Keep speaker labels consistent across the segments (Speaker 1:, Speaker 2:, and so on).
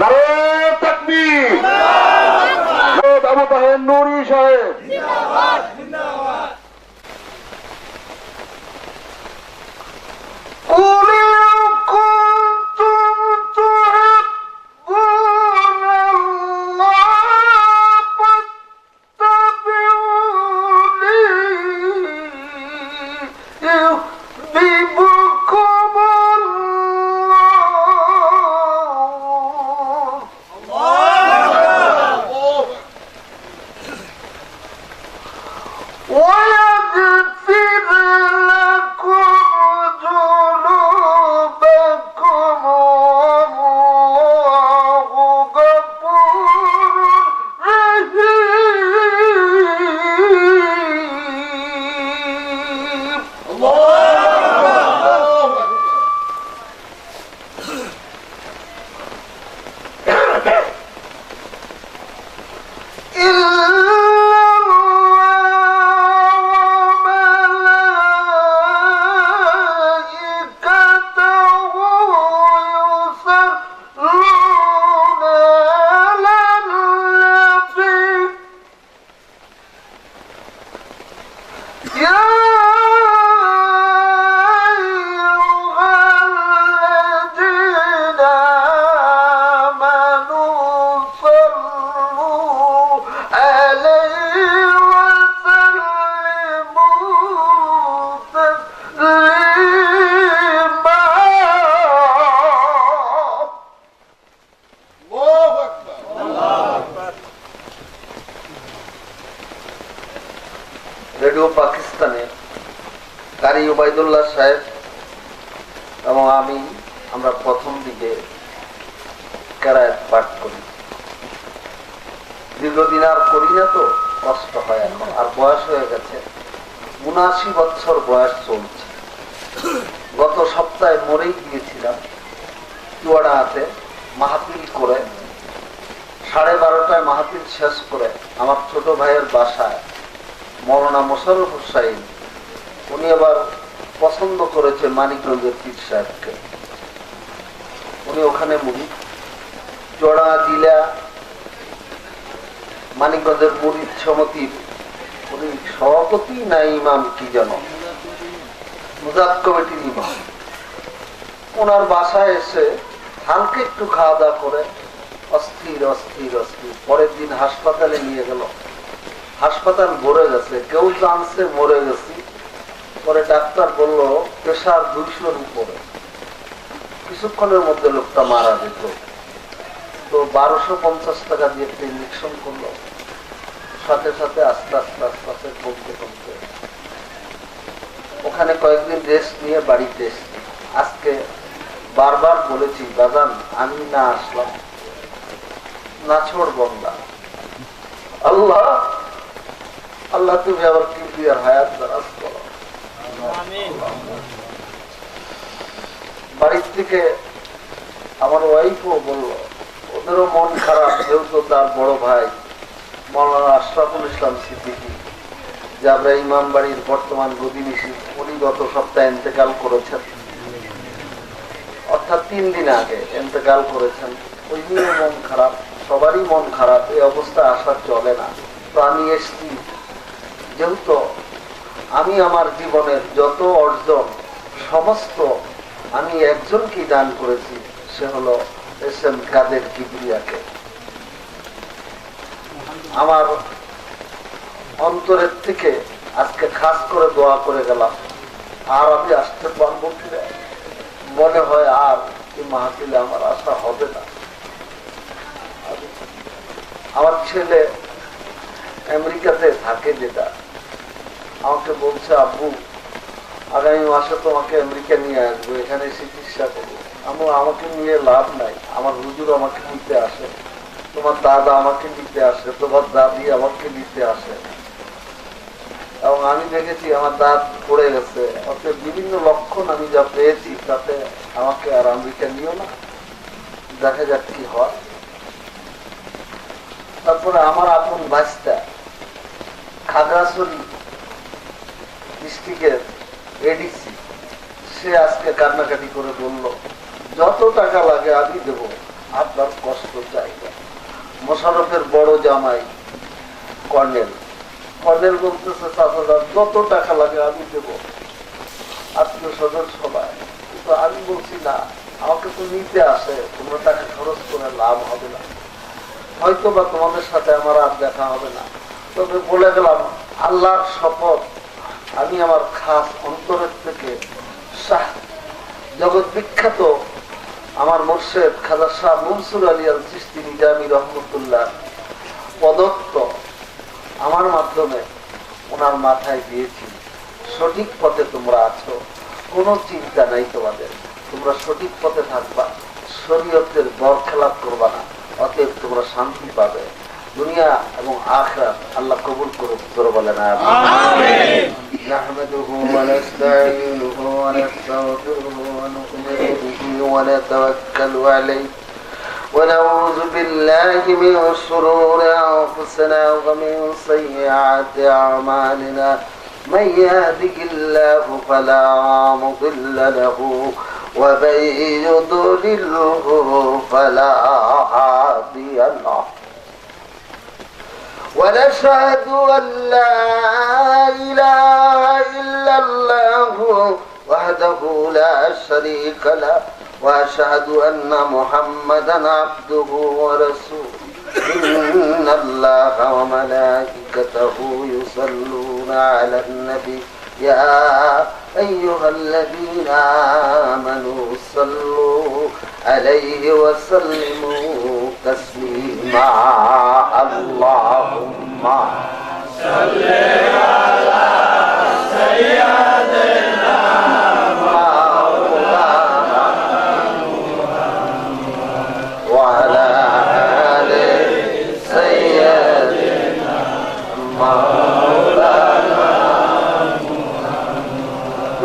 Speaker 1: নারে তাকবীর, আবু তাহের নুরি সাহেব জিন্দাবাদ, জিন্দাবাদ। রেডিও পাকিস্তানের কারি ওবায়দুল্লাহ সাহেব এবং আমরা প্রথম দিকে কেরায়াত পাঠ করি। দীর্ঘদিন আর করি না তো কষ্ট হয় এখন, আর বয়স হয়ে গেছে, ৭৯ বছর বয়স চলছে। গত সপ্তাহে মরেই গিয়েছিলাম চুয়াডাঙ্গাতে মাহফিল করে, 12:30টায় মাহফিল শেষ করে আমার ছোট ভাইয়ের বাসায় মৌলানা মোশাররফ হোসাইন, উনি আবার পছন্দ করেছে মানিকগঞ্জের পীর সাহেবকে, উনি ওখানে মুরিদ। চুয়াডাঙ্গা জেলা মানিকগঞ্জের মুরিদ সমিতির উনি সভাপতি না ইমাম কি যেন, মুজাদ কমিটির ইমাম। ওনার বাসায় এসে হালকা একটু খাওয়া দাওয়া করে অস্থির অস্থির অস্থির, পরের দিন হাসপাতালে নিয়ে গেল। হাসপাতাল ভরে গেছে, কেউ জানছে মরে গেছি। পরে ডাক্তার বলল প্রেশার 200-র উপরে, কিছুক্ষণের মধ্যে লোকটা মারা যেত। তো 1250 টাকা দিয়ে একটা ইঞ্জেকশন করলো, সাথে সাথে আস্তে আস্তে আস্তে আস্তে কমতে কমতে ওখানে কয়েকদিন রেস্ট নিয়ে বাড়িতে এসছি। আজকে বারবার বলেছি বাজান আমি না আসলাম নাছোড় বন্দা, আল্লাহ আল্লাহ তুমি আবার কিবরিয়ার হায়াত দারাজ করো। বাড়ির থেকে আমার ওয়াইফও বলল, ওদেরও মন খারাপ, যেহেতু তার বড় ভাই মৌলানা আশরাফুল ইসলাম সিদ্দিকী, যে আমরা ইমাম বাড়ির বর্তমান গদিনিশী, উনি গত সপ্তাহে ইন্তেকাল করেছেন, অর্থাৎ 3 দিন আগে ইন্তেকাল করেছেন। ওই নিয়ে মন খারাপ, সবারই মন খারাপ, এই অবস্থা আসা চলে না। তো আমি এসছি, যেহেতু আমি আমার জীবনের যত অর্জন সমস্ত আমি একজনকেই দান করেছি, সে হলো এস.এম. কাদের কিবরিয়াকে। আমার অন্তরের থেকে আজকে খাস করে দোয়া করে গেলাম, আর আমি আসতে পারবো কিনা মনে হয়, আর এই মাহফিলে আমার আশা হবে না। আমার ছেলে আমেরিকাতে থাকে, যেটা আমাকে বলছে আব্বু আগামী মাসে তোমাকে আমেরিকা নিয়ে আসবো, এখানে চিকিৎসা করবো। আমাকে নিয়ে লাভ নাই, আমার হুজুর আমাকে নিতে আসে, তোমার দাদা আমাকে নিতে আসে, তোমার দাদি আমাকে নিতে আসে, এবং আমি দেখেছি আমার দাঁত পড়ে গেছে। অর্থাৎ বিভিন্ন লক্ষণ আমি যা পেয়েছি তাতে আমাকে আর আমেরিকা নিও না, দেখা যাক কি হয়। তারপরে আমার আপন ভাইস্তা খাগড়াছড়ি ডিস্ট্রিক্টের এডিসি, সে আজকে কান্নাকাটি করে বলল যত টাকা লাগে আমি দেব, আপনার কষ্ট চাই না। মোশাররফের বড় জামাই কর্নেল বলতেছে, চাচা যত টাকা লাগে আমি দেব, আত্মীয় স্বজন সবাই। কিন্তু আমি বলছি না, আমাকে তো নিতে আসে, তোমরা টাকা খরচ করে লাভ হবে না, হয়তো বা তোমাদের সাথে আমার আর দেখা হবে না। তবে বলে গেলাম, আল্লাহর শপথ, আমি আমার খাস অন্তরের থেকে জগৎ বিখ্যাত আমার মুর্শিদ খাজা শাহ মনসুর আলী আল চিশতি নিজামী রহমতুল্লাহ প্রদত্ত আমার মাধ্যমে ওনার মাথায় দিয়েছি, সঠিক পথে তোমরা আছো, কোনো চিন্তা নাই তোমাদের, তোমরা সঠিক পথে থাকবা, শরীয়তের বরখেলাপ করবা না, অতএব তোমরা শান্তি পাবে দুনিয়া এবং আখিরাত। আল্লাহ কবুল করুক, করে বলেন আমিন। নাহমাদুহু ওয়া নাস্তাঈনুহু ওয়া নাস্তাগফিরুহু ওয়া নু'মিনু বিহি ওয়া নাতাওয়াক্কালু আলাইহি ওয়া নাউযু বিল্লাহি মিন শুরুরি আনফুসিনা ওয়া মিন সাইয়্যাতি আ'মালিনা মান ইয়াহদিহিল্লাহু ফালা মুদিল্লা লাহু ওয়া মান ইউদ্লিলহু ফালা হাদিয়া লাহু। ونشهد أن لا إله إلا الله وحده لا شريك له وأشهد أن محمدا عبده ورسوله إن الله وملائكته يصلون على النبي يا أيها الذين آمنوا صلوا عليه وسلموا تسليما اللهم صل على سيدنا مولانا وعلى آل سيدنا مولانا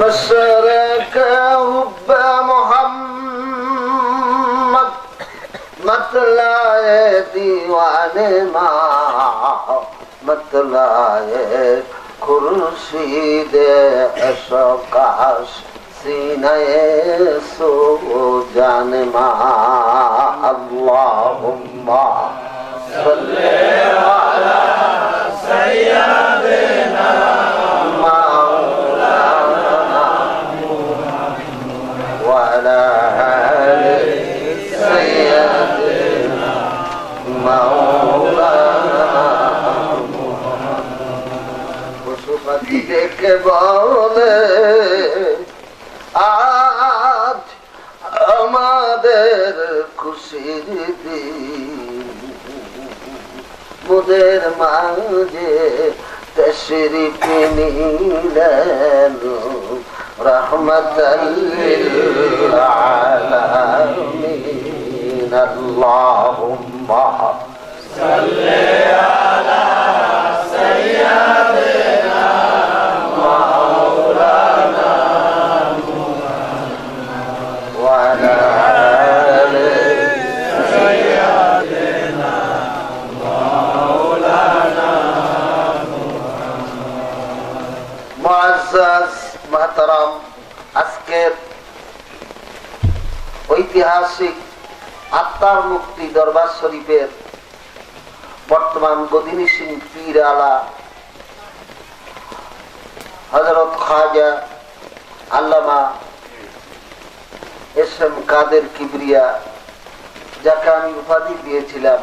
Speaker 1: مشرك حب محمد मतलाए दीवाने मतलाए खुर्शीद अशकाश सीनाए सो जाने अल्लाहुम्मा सल्ले अला सय्यिदना मौलाना व अला দেখে বলে আজ আমাদের খুশির দিন, মোদের মাঝে তশরিফ নিলেন রহমাতাল লিল আলামিন। আল্লাহুম্মা সাল্লি আলা সাইয়্যিদিনা মাওলানা ওয়া আলা আলি সাইয়্যিদিনা মাওলানা। মুআজ্জাজ মুহতারাম, আজকের ঐতিহাসিক আত্মার মুক্তি দরবার শরীফের বর্তমান গদিনিসীন পীর আলা হযরত খাজা আল্লামা এস এম কাদের কিবরিয়া, যাকে আমি উপাধি দিয়েছিলাম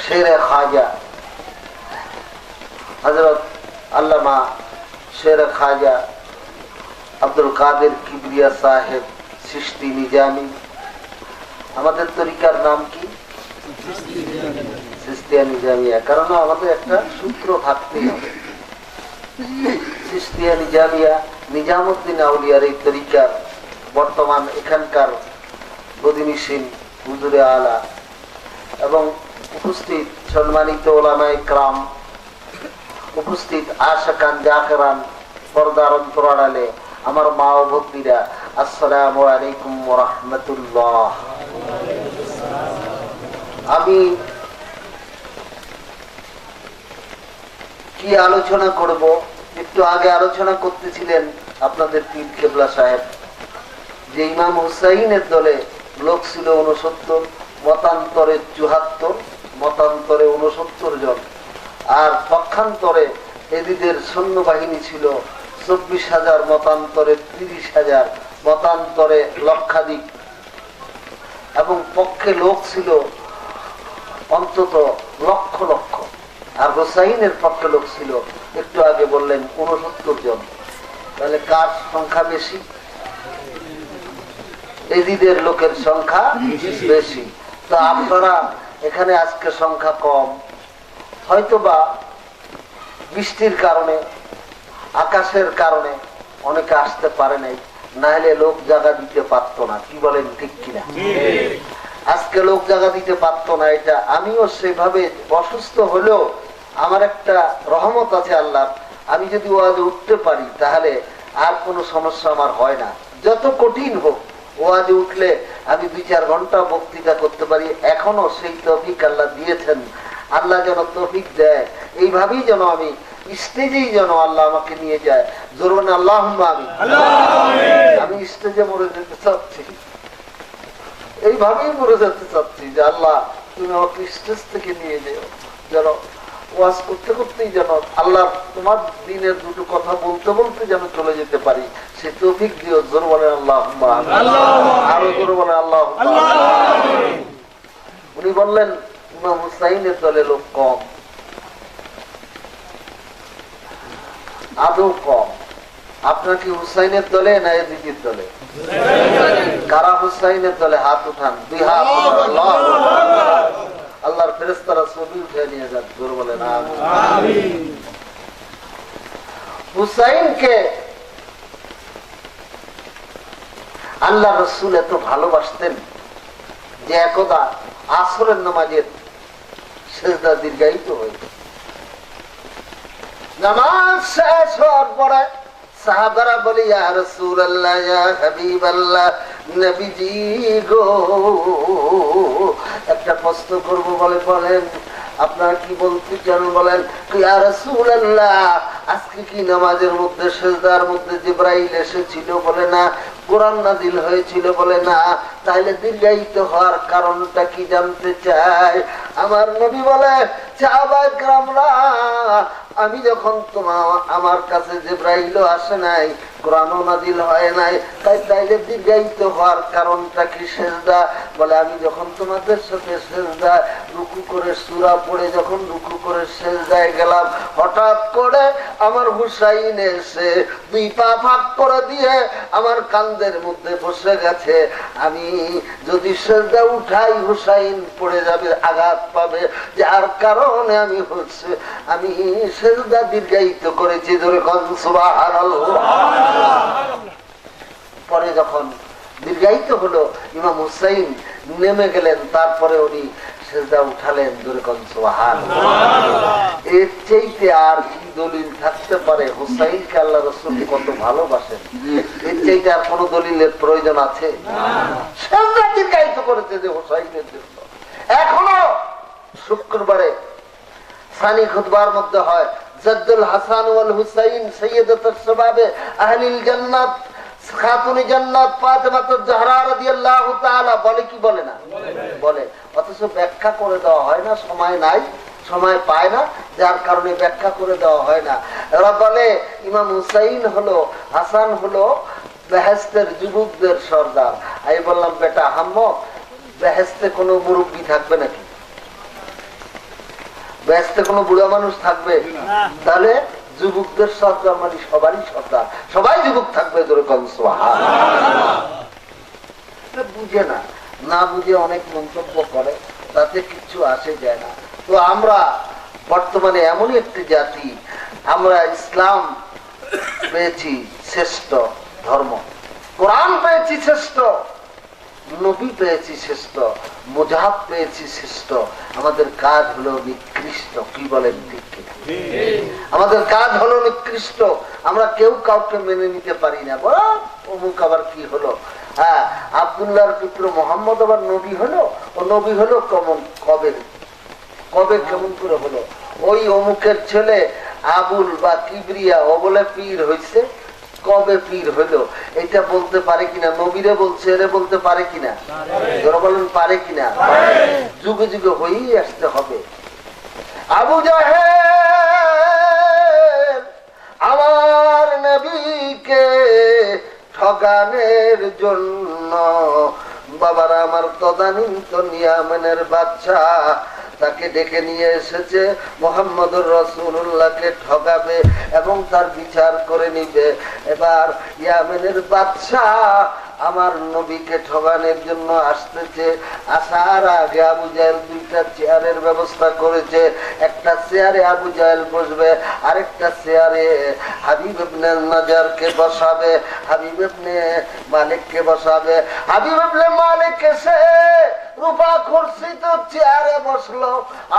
Speaker 1: শেরে খাজা, হযরত আল্লামা শেরে খাজা আব্দুল কাদের কিবরিয়া সাহেব চিশতি নিজামী। আমাদের তরিকার নাম কি? চিশতিয়া নিজামিয়া, কারণ আমাদের একটা সূত্র থাকতেই হবে। চিশতিয়া নিজামিয়া নিজামুদ্দিন আউলিয়ার এই তরিকার বর্তমান এখানকার গদিনিসীন হুজুরে আলা এবং উপস্থিত সম্মানিত ওলামায়ে কেরাম, উপস্থিত আশিকান জাকিরান, পর্দার অন্তরালে আমার মা ও ভক্তিরা, আসসালামু আলাইকুম ওয়া রাহমাতুল্লাহ। আমি কি আলোচনা করব, একটু আগে আলোচনা করতেছিলেন আপনাদের পীর কেবলা সাহেব যে ইমাম হুসাইনের দলে লোক ছিল 69, মতান্তরে 74, মতান্তরে 69 জন, আর পক্ষান্তরে এদিদের সৈন্যবাহিনী ছিল 24,000, মতান্তরে 30,000, মতান্তরে লক্ষাধিক, এবং পক্ষে লোক ছিল অন্তত লক্ষ লক্ষ। আর হুসাইনের পক্ষে লোক ছিল একটু আগে বললেন 69 জন। তাহলে কার সংখ্যা বেশি? এজিদের লোকের সংখ্যা বেশি। তো আপনারা এখানে আজকে সংখ্যা কম, হয়তোবা বৃষ্টির কারণে, আকাশের কারণে অনেকে আসতে পারে নাই, না হলে লোক জায়গা দিতে পারতো না। কি বলেন, ঠিক কিনা? আজকে লোক জায়গা দিতে পারতো না। এটা আমিও সেভাবে অসুস্থ হলেও আমার একটা রহমত আছে আল্লাহ, আমি যদি ওয়াজে উঠতে পারি তাহলে আর কোনো সমস্যা আমার হয় না। যত কঠিন হোক, ওয়াজে উঠলে আমি 2-4 ঘন্টা বক্তৃতা করতে পারি। এখনো সেই তৌফিক আল্লাহ দিয়েছেন। আল্লাহ যেন তৌফিক দেয়, এইভাবেই যেন আমি স্টেজেই যেন আল্লাহ আমাকে নিয়ে যায়। জোরবান আল্লাহুম্মা আমিন। আমি স্টেজে মরে যেতে চাচ্ছি, এইভাবেই মরে যেতে চাচ্ছি যে আল্লাহ তুমি আমাকে স্টেজ থেকে নিয়ে যেও, যেন ওয়াজ করতে করতেই যেন আল্লাহ তোমার দিনের দুটো কথা বলতে বলতে যেন চলে যেতে পারি। সে তৌফিক দিও। জোর বলেন আল্লাহুম্মা আমিন। আরো জোর বলেন আল্লাহুম্মা আমিন। উনি বললেন ইমাম হুসাইনের দলে লোক কম, আদৌ কম। আপনার কি হুসাইনের দলে না এজিদের দলে? কারা হুসাইনের দলে? হাত উঠান, 2 হাত উঠান। আল্লাহর ফেরেশতারা ছবি উঠে নিয়ে যান। জোর বলেন আমিন। হুসাইনকে আল্লাহ রাসূল এত ভালোবাসতেন যে একদা আসরের নামাজের সিজদা দীর্ঘায়িত হয়েছে। নামাজ শেষ হওয়ার পরে সাহাবারা বলে, ইয়া রাসূলুল্লাহ, ইয়া হাবিবাল্লাহ, নবীজি গো, একটা প্রশ্ন করব। বলেন আপনারা কি বলতে চান? বলেন। ইয়া রাসূলুল্লাহ, আজকে কি নামাজের মধ্যে সিজদার মধ্যে জিবরাইল এসেছিল? বলে না। কোরআন নাযিল হয়েছিল? বলে না। তাহলে দীর্ঘায়িত হওয়ার কারণটা কি জানতে চাই। আমার নবী বলে, সাহাবায়ে কেরামরা, আমি যখন আমার কাছে জিবরাইল আসে নাই, কোরআনও নাযিল হয় নাই, তাইলে দীর্ঘায়িত হওয়ার কারণটা কি? সিজদা। বলে, আমি যখন তোমাদের সাথে সিজদা রুকু করে সূরা পড়ে যখন রুকু করে সিজদায় গেলাম, হঠাৎ করে আমার হুসাইন এসে 2 পা ভাগ করে দিয়ে আমার কাঁধের মধ্যে বসে গেছে। আমি যদি সিজদা উঠাই, হুসাইন পড়ে যাবে, আঘাত পাবে, যার কারণে আমি সিজদা দীর্ঘায়িত করেছি। ধরে কোন সুবহানাল্লাহ। পরে যখন দীর্ঘায়িত হলো, ইমাম হুসাইন নেমে গেলেন, তারপরে উনি সিজদা উঠালেন। ধরে কোন সুবহানাল্লাহ। এর চাইতে আর কি দলিল থাকতে পারে হুসাইনকে আল্লাহ রাসূল কত ভালোবাসেন? এর চাইতে আর কোন দলিলের প্রয়োজন আছে? সিজদা দীর্ঘায়িত করেছে যে হুসাইনের জন্য। এখনো শুক্রবারে সানি খুতবার মধ্যে হয়, জাদ্দুল হাসান ওয়াল হুসাইন সাইয়্যিদাতুশ শাবাবে আহলিল জান্নাত খাতুনে জান্নাত ফাতেমাতুজ জাহরা রাদিয়াল্লাহু তাআলা। বলে কি বলে না? বলে। অথচ ব্যাখ্যা করে দেওয়া হয় না, সময় নাই, সময় পায় না, যার কারণে ব্যাখ্যা করে দেওয়া হয় না। এরা বলে ইমাম হুসাইন হলো, হাসান হলো বেহেশতের যুবকদের সর্দার। আমি বললাম, বেটা হাম্মক, বেহেশতে কোনো মুরব্বী থাকবে নাকি? বেহেশতে কোনো বুড়া মানুষ থাকবে? তাহলে যুবকদের সর্দার মানে সবারই সর্দার, সবাই যুবক থাকবে। বুঝে না, না বুঝে অনেক মন্তব্য করে, তাতে কিছু আসে যায় না। তো আমরা বর্তমানে এমনই একটি জাতি, আমরা ইসলাম পেয়েছি শ্রেষ্ঠ ধর্ম, কোরআন পেয়েছি শ্রেষ্ঠ, নবী পেয়েছি শ্রেষ্ঠ, মুজাহিদ পেয়েছি শ্রেষ্ঠ। আমাদের কাজ হলো নিকৃষ্ট। কি বলেন, ঠিক কিনা? আমাদের কাজ হলো নিকৃষ্ট। আমরা কেউ কাউকে মেনে নিতে পারি না। অমুক আবার কি হলো? হ্যাঁ, আব্দুল্লাহর পুত্র মোহাম্মদ আবার নবী হলো। ও নবী হলো কবে কেমন করে হলো? ওই অমুকের ছেলে আবুল বা কিবরিয়া, ও বলে পীর হয়েছে, কবে পীর হইলো এটা বলতে পারে কিনা? নবীরে বলছে, এরে বলতে পারে কিনা? যারা বলেন পারে কিনা? যুগে যুগে হয়েই আসতে হবে। আবু জাহেল আমার নবীকে ঠকানোর জন্য বাবারা আমার তদানীন্তন ইয়ামেনের বাদশা তাকে ডেকে নিয়ে এসেছে, মুহাম্মদুর রাসূলুল্লাহকে ঠকাবে এবং তার বিচার করে নিবে। এবার ইয়ামেনের বাদশা আমার নবীকে ঠকানোর জন্য আসতেছে। আসার আগে আবু জাহেল দুইটা চেয়ারের ব্যবস্থা করেছে। একটা চেয়ারে আবু জাহেল বসবে, আরেকটা চেয়ারে হাবিব ইবনে নাজারকে বসাবে, হাবিব ইবনে মালিককে বসাবে। হাবিব ইবনে মালিক এসে রূপা খর্ষিত চেয়ারে বসলো,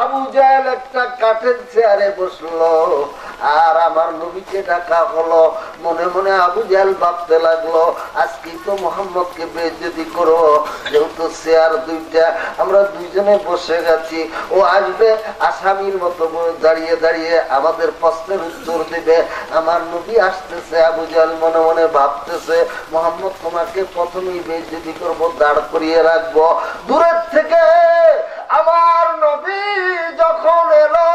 Speaker 1: আবু জাহেল একটা কাঠের চেয়ারে বসলো। আর আমার নবীকে ডাকা হলো। মনে মনে আবু জাহেল ভাবতে লাগলো, আজকে তো মোহাম্মদকে বেইজ্জতি করো, যেহেতু চেয়ার দুইটা, আমরা দুইজনে বসে গেছি, ও আসবে আসামির মতো দাঁড়িয়ে দাঁড়িয়ে আমাদের প্রশ্নের উত্তর দিবে। আমার নবী আসতেছে। আবু জাহেল মনে মনে ভাবতেছে, মোহাম্মদ তোমাকে প্রথমেই বেইজ্জতি করবো, দাঁড় করিয়ে রাখবো। দূরের থেকে আমার নবী যখন এলো,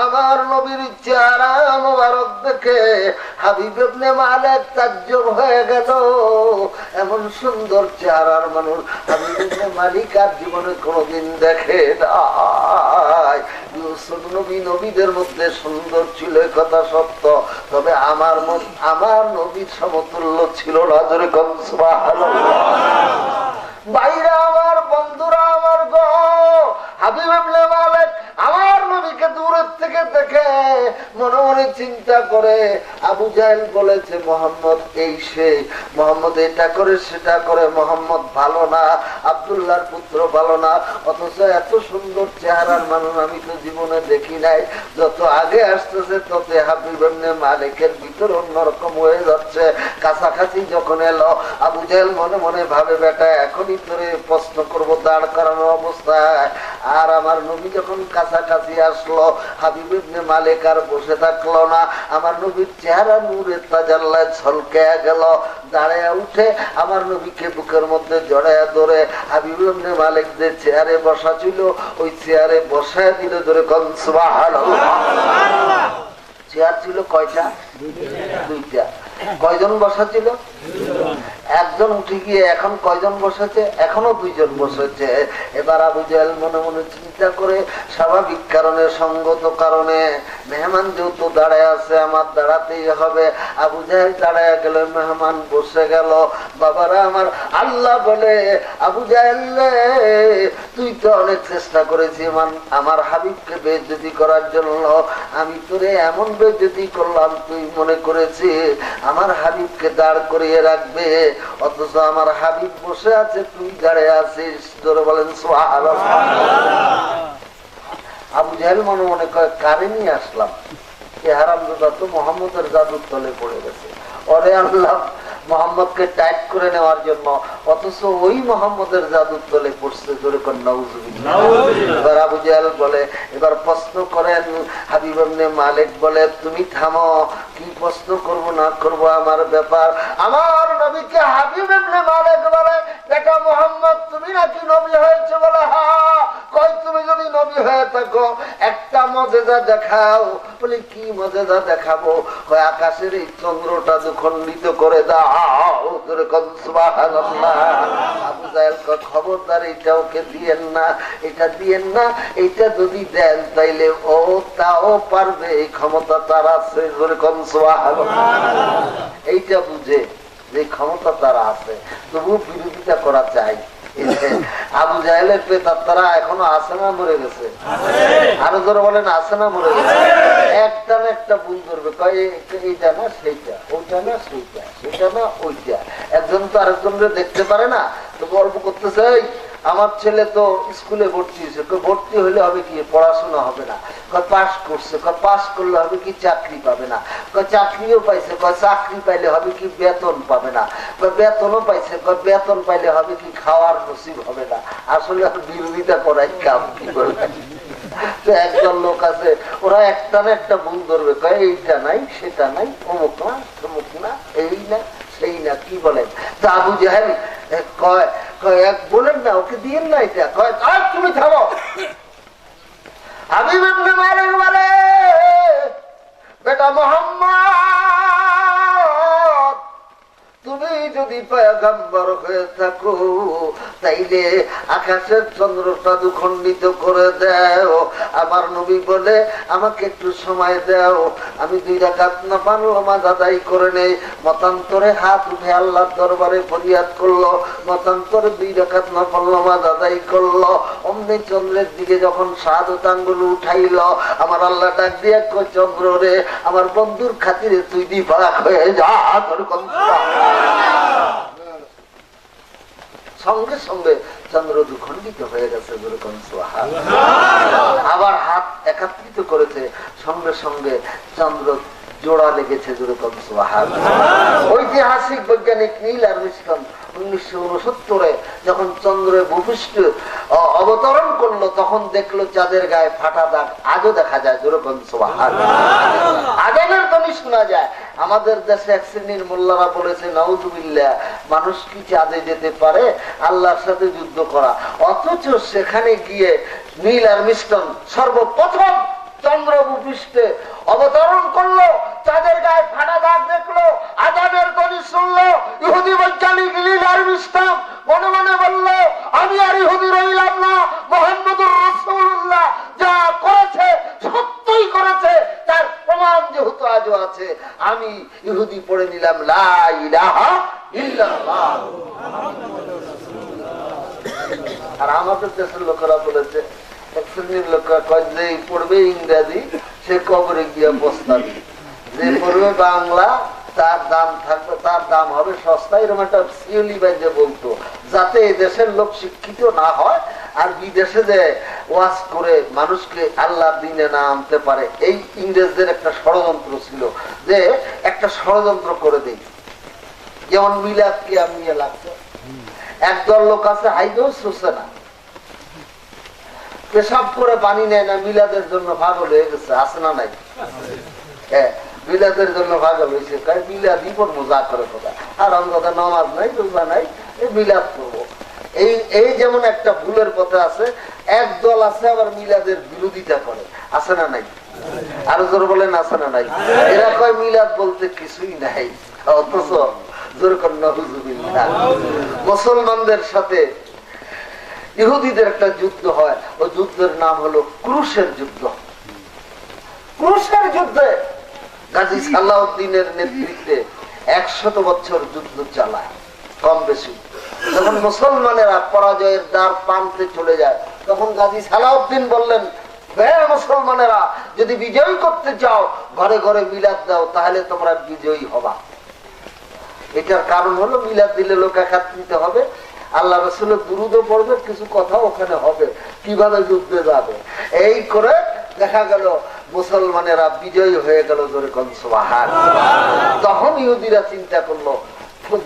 Speaker 1: আমার নবীর চেহারা মোবারক দেখে হাবিব ইবনে মালিক তাজ্জব হয়ে গেল। এমন সুন্দর চেহারার মানুষ হাবিব ইবনে মালিক আর জীবনে কোনোদিন দেখে নাই। ইউসুফ নবী নবীদের মধ্যে সুন্দর ছিল, কথা সত্য, তবে আমার নবীর সমতুল্য ছিল না। জোরে কোন সুবহানাল্লাহ। ভাইরা আমার, বন্ধুরা আমার গো, হাবিব ইবনে মালিক আমার নবীকে দূরের থেকে দেখে মনে মনে চিন্তা করে, আবু জাহেল বলেছে মোহাম্মদ এই সে, মোহাম্মদ এটা করে সেটা করে, মোহাম্মদ ভালো না, আব্দুল্লাহর পুত্র ভালো না, অথচ এত সুন্দর চেহারার মানুষ আমি তো জীবনে দেখি নাই। যত আগে আসতেছে তত হাবিব ইবনে মালিকের ভিতর অন্যরকম হয়ে যাচ্ছে। কাছাকাছি যখন এলো, আবু জাহেল মনে মনে ভাবে, বেটা এখনই তোরে প্রশ্ন করবো দাঁড় করানো অবস্থায়। আর আমার নবী যখন কাছাকাছি আসলো, হাবিব ইবনে মালিক আর বসে থাকলো না, আমার নবীর চেহারা নূরে তাজাল্লায় ঝলকে গেল। দাঁড়ায় উঠে আমার নবীকে বুকের মধ্যে জড়ায় ধরে হাবিব ইবনে মালিক যে চেয়ারে বসা ছিল ওই চেয়ারে বসায় দিল। ধরে কোন সুবহানাল্লাহ। চেয়ার ছিল কয়টা? দুইটা। কয়জন বসা ছিল? একজন উঠে গিয়ে এখন কয়জন বসেছে? এখনো দুইজন বসেছে। এবার আবু জাহেল মনে মনে চিন্তা করে, স্বাভাবিক কারণে, সঙ্গত কারণে, মেহমান যেহেতু দাঁড়ায় আছে আমার দাঁড়াতেই হবে। আবু জাহেল দাঁড়ায় গেল, মেহমান বসে গেল। বাবারা আমার, আল্লাহ বলে, আবু জাহেল তুই তো অনেক চেষ্টা করেছি আমার হাবিবকে বেইজ্জতি করার জন্য, আমি তোরে এমন বেইজ্জতি করলাম তুই মনে করেছি আমার হাবিবকে দাঁড় করিয়ে রাখবে, অথচ আমার হাবিব বসে আছে, তুই দাঁড়িয়ে আছিস। জোরে বলেন সুবহানাল্লাহ। আবু জাহেল মনে মনে কয়, কারে নিয়ে আসলাম? এ হারামজাদা তো মুহাম্মদের জাদুর তলে পড়ে গেছে, ওরে আল্লাহ মোহাম্মদকে টাইট করে নেওয়ার জন্য, অথচ ওই মোহাম্মদের জাদুর তলে পড়ছে। জোরে কোন নাউজুবিল্লাহ। এবার আবু জাহেল বলে, এবার প্রশ্ন করেন। হাবিব ইবনে মালিক বলে, তুমি থামো, কি প্রশ্ন করব না করব আমার ব্যাপার। আমার নবীকে হাবিব ইবনে মালিক বলে, দেখা মোহাম্মদ তুমি নাকি নবী হয়েছে? বলে হ্যাঁ। কই তুমি যদি নবী হয়ে থাকো একটা মজেজা দেখাও। বলে কি মজেজা দেখাবো? কয় আকাশের এই চন্দ্রটা খণ্ডিত করে দাও। আবু জাহেল কয়, খবরদার এটা ওকে দিয়েন না, এটা দিয়েন না, এটা যদি দেন তাইলে ও তাও পারবে, এই ক্ষমতা তার আছে। এইটা বুঝে যে ক্ষমতা তারা আছে, তবু বিরোধিতা করা চাই। আবু জাহেলের প্রেতাত্মারা এখনো আছে না মরে গেছে? আরো ধরে বলেন, আছে না মরে গেছে? একটা না একটা ভুল করবে, কয় এইটা না সেইটা, ওইটা না সেইটা, সেটা না ওইটা। একজন তো আরেকজনকে দেখতে পারে না, তো গল্প করতেছে, আমার ছেলে তো স্কুলে ভর্তি হয়েছে, ভর্তি হলে হবে কি? পড়াশোনা হবে না। পাস করছে, পাস করলে হবে কি? চাকরি পাবে না। চাকরিও পাইছে, চাকরি পাইলে হবে কি? বেতন পাবে না। বেতনও পাইছে, বেতন পাইলে হবে কি? খাওয়ার নসিব হবে না। আসলে বিরোধিতা করাই কাম, কি করবে? তো একজন লোক আছে, ওরা একটা না একটা ভুল ধরবে, কয় এইটা নাই সেটা নাই, অমুক না তমুক না, এই না সেই না, কি বলেন? তা আবু জাহেল কয় এক বলেন না, ওকে দিয়েন না এটা। কয় তুমি থামো। হাবিব ইবনে মালিক বলে, বেটা মুহাম্মদ, তুমি যদি পয়গম্বর হয়ে থাকো তাইলে আকাশের চন্দ্রটা দুখণ্ডিত করে দাও। আমার নবী বলে, আমাকে একটু সময় দাও, আমি 2 রাকাত নফল নামাজ আদায় করে নেই। মতান্তরে হাত উঠে আল্লাহর দরবারে ফরিয়াদ করলো, মতান্তরে 2 রাকাত নফল নামাজ আদায় করলো। অমনি চন্দ্রের দিকে যখন শাহাদাত আঙ্গুল উঠাইল, আমার আল্লাহ ডাক দিয়ে কয়, চন্দ্র রে, আমার বন্ধুর খাতিরে তুই দিবাক হয়ে যা। সঙ্গে সঙ্গে চন্দ্র দুখণ্ডিত হয়ে গেছে। আবার হাত একত্রিত করেছে, সঙ্গে সঙ্গে চন্দ্র জোড়া লেগেছে। ঐতিহাসিক বৈজ্ঞানিক নীল আর্মস্ট্রং 1969 যখন চন্দ্রে ভূপৃষ্ঠ অবতরণ করলো, তখন দেখলো চাঁদের গায়ে ফাটা দাগ আজও দেখা যায়। আজানের ধ্বনি শোনা যায়। আমাদের দেশে এক শ্রেণীর মোল্লারা বলেছে, নাউজুবিল্লাহ, মানুষ কি চাঁদে যেতে পারে? আল্লাহর সাথে যুদ্ধ করা। অথচ সেখানে গিয়ে নীল আর্মস্ট্রং সর্বপ্রথম চন্দ্র ভূপৃষ্ঠে অবতরণ করলো, চাঁদের গায়ে ফাটা দাগ দেখলো, আজানের ধ্বনি শুনলো। ইহুদি বৈজ্ঞানিক নীল আর্মস্ট্রং মনে মনে বলল, আমি আর ইহুদি রইলাম না, মুহাম্মদুর রাসূলুল্লাহ যা করেছে সত্যই করেছে, তার প্রমাণ যেহেতু আজও আছে, আমি ইহুদি পড়ে নিলাম লা ইলাহা ইল্লাল্লাহ। আর আমাদের দেশের লোকেরা বলেছে, এক শ্রেণীর লোকেরা কয়, যে পড়বে ইংরেজি সে কবরে গিয়ে বস্তাবি, যে পড়বে বাংলা তার দাম থাকবে, তার দাম হবে সস্তা। এরকম একটা সিওলি বাইজে বলতো, যাতে এই দেশের লোক শিক্ষিত না হয় আর বিদেশে যে ওয়াজ করে মানুষকে আল্লাহ দিনে না আনতে পারে। এই ইংরেজদের একটা ষড়যন্ত্র ছিল, যে একটা ষড়যন্ত্র করে দেই। যেমন মিলাদ কি আমি লাগছে, একদল লোক আছে হাইদেও শুষে না, পেশাব করে পানি নেয় না, মিলাদের জন্য পাগল হয়ে গেছে। আছে না নাই? হ্যাঁ, মিলাদের জন্য পাগল হয়েছে। মিলাদই পড়বো, যা করে কথা আর কথা, নামাজ নাই, রোজা নাই, এই মিলাদ করবো। এই যেমন একটা ভুলের পথে আছে, এক দল আছে আবার মিলাদের বিরোধিতা করে। আছে না নাই? আরো জোর বলেন, আছে না নাই? এরা কয় মিলাদ বলতে কিছুই নাই, অথচ জোর কন্যা হুজুবিল্লাহ। মুসলমানদের সাথে ইহুদিদের একটা যুদ্ধ হয়, ওই যুদ্ধের নাম হলো ক্রুশের যুদ্ধ। ক্রুশের যুদ্ধে গাজী সালাউদ্দিনের নেতৃত্বে 100 বছর যুদ্ধ চালায়, কম বেশি। যখন মুসলমানেরা পরাজয়ের দ্বার প্রান্তে চলে যায়, তখন গাজী সালাউদ্দিন বললেন, মুসলমানেরা যদি বিজয় করতে চাও, ঘরে ঘরে মিলাদ দাও, তাহলে তোমরা বিজয়ী হবা। এটার কারণ হলো, মিলাদ দিলে লোক একত্রিত হবে, আল্লাহ রাসূলের দুরূদও পড়বে, কিছু কথা ওখানে হবে, কিভাবে যুদ্ধে যাবে। এই করে দেখা গেল মুসলমানেরা বিজয়ী হয়ে গেল। জোরে কোন সুবহানাল্লাহ। তখন ইহুদিরা চিন্তা করলো,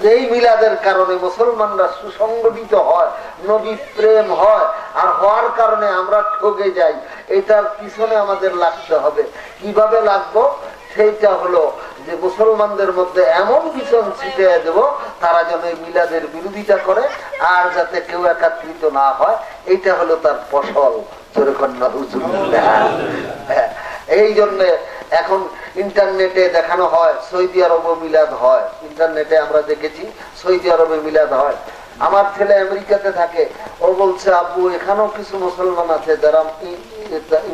Speaker 1: যেই মিলাদের কারণে মুসলমানরা সুসংগঠিত হয়, নবী প্রেম হয়, আর হওয়ার কারণে আমরা ঠকে যাই, এটার পিছনে আমাদের লাগতে হবে। কিভাবে লাগবো? সেইটা হলো যে মুসলমানদের মধ্যে এমন ভীষণ ছিটিয়ে দেব, তারা যেন এই মিলাদের বিরোধিতা করে আর যাতে কেউ একত্রিত না হয়। এইটা হলো তার ফসল। এই জন্য এখন ইন্টারনেটে দেখানো হয় সৌদি আরবে মিলাদ হয়। ইন্টারনেটে আমরা দেখেছি সৌদি আরবে মিলাদ হয়। আমার ছেলে আমেরিকাতে থাকে, ও বলছে, আব্বু এখানেও কিছু মুসলমান আছে যারা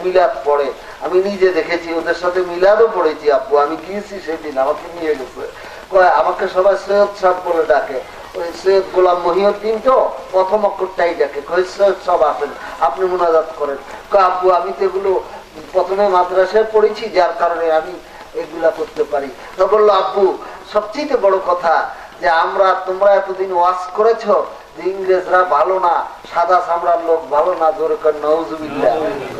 Speaker 1: মিলাদ পড়ে। আমি নিজে দেখেছি, ওদের সাথে মিলাদও পড়েছি আব্বু, আমি গিয়েছি সেদিন, আমাকে নিয়ে গেছে। আমাকে সবাই সৈয়দ সাহেব বলে ডাকে, ওই সৈয়দ গোলাম মহিউদ্দিন তো প্রথম অক্ষরটাই ডাকে। সৈয়দ সাহেব আসেন, আপনি মুনাজাত করেন। আব্বু আমি তো এগুলো প্রথমে মাদ্রাসায় পড়েছি, যার কারণে আমি এগুলা করতে পারি। তো বললো, আব্বু সবচেয়ে বড় কথা যে তোমরা এতদিন ওয়াজ করেছো যে ইংরেজরা ভালো না, সাদা চামড়ার লোক ভালো না। জোরে কর নাউজুবিল্লাহ।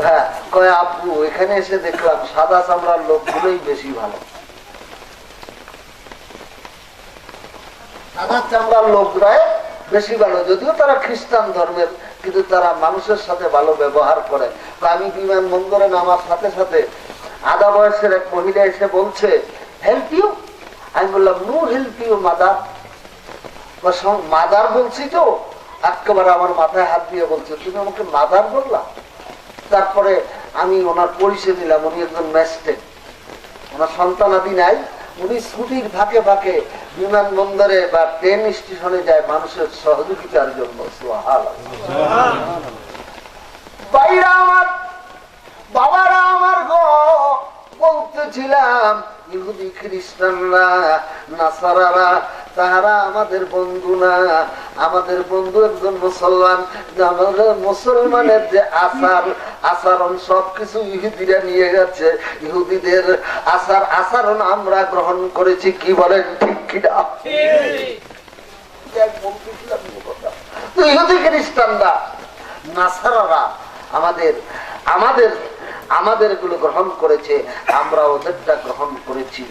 Speaker 1: হ্যাঁ, কয় আব্বু এখানে এসে দেখলাম সাদা চামড়ার লোকগুলোই বেশি ভালো। সাদা চামড়ার লোকরাই বেশি ভালো, যদিও তারা খ্রিস্টান ধর্মের, কিন্তু তারা মানুষের সাথে ভালো ব্যবহার করে। তো আমি বিমানবন্দরে নামার সাথে সাথে আধা বয়সের এক মহিলা এসে বলছে, হেল্প ইউ। আমি বললাম, no help you mother. Mother বলছি তো, একেবারে আমার মাথায় হাত দিয়ে বলছে, তুমি আমাকে মাদার বললা। তারপরে আমি ওনার পরিচয় দিলাম, উনি একজন ম্যাজিস্ট্রেট, ওনার সন্তানাদি নাই। উনি ছুটির ফাঁকে ফাঁকে বিমানবন্দরে বা ট্রেন স্টেশনে যায় মানুষের সহযোগিতার জন্য। ভাইরা আমার, বাবারা আমার গো, বলতেছিলাম ইহুদি খ্রিস্টানরা নাসারারা তাহারা আমাদের বন্ধু না, আমাদের বন্ধু একজন মুসলমান। আমাদের মুসলমানের যে আচরণ সবকিছু ইহুদিরা নিয়ে গেছে। ইহুদিদের আচরণ আমরা গ্রহণ করেছি। কি বলেন, ঠিক কিনা? ইহুদি খ্রিস্টানরা নাসারারা আমাদের গুলো গ্রহণ করেছে, আমরা ওদেরটা গ্রহণ করেছি।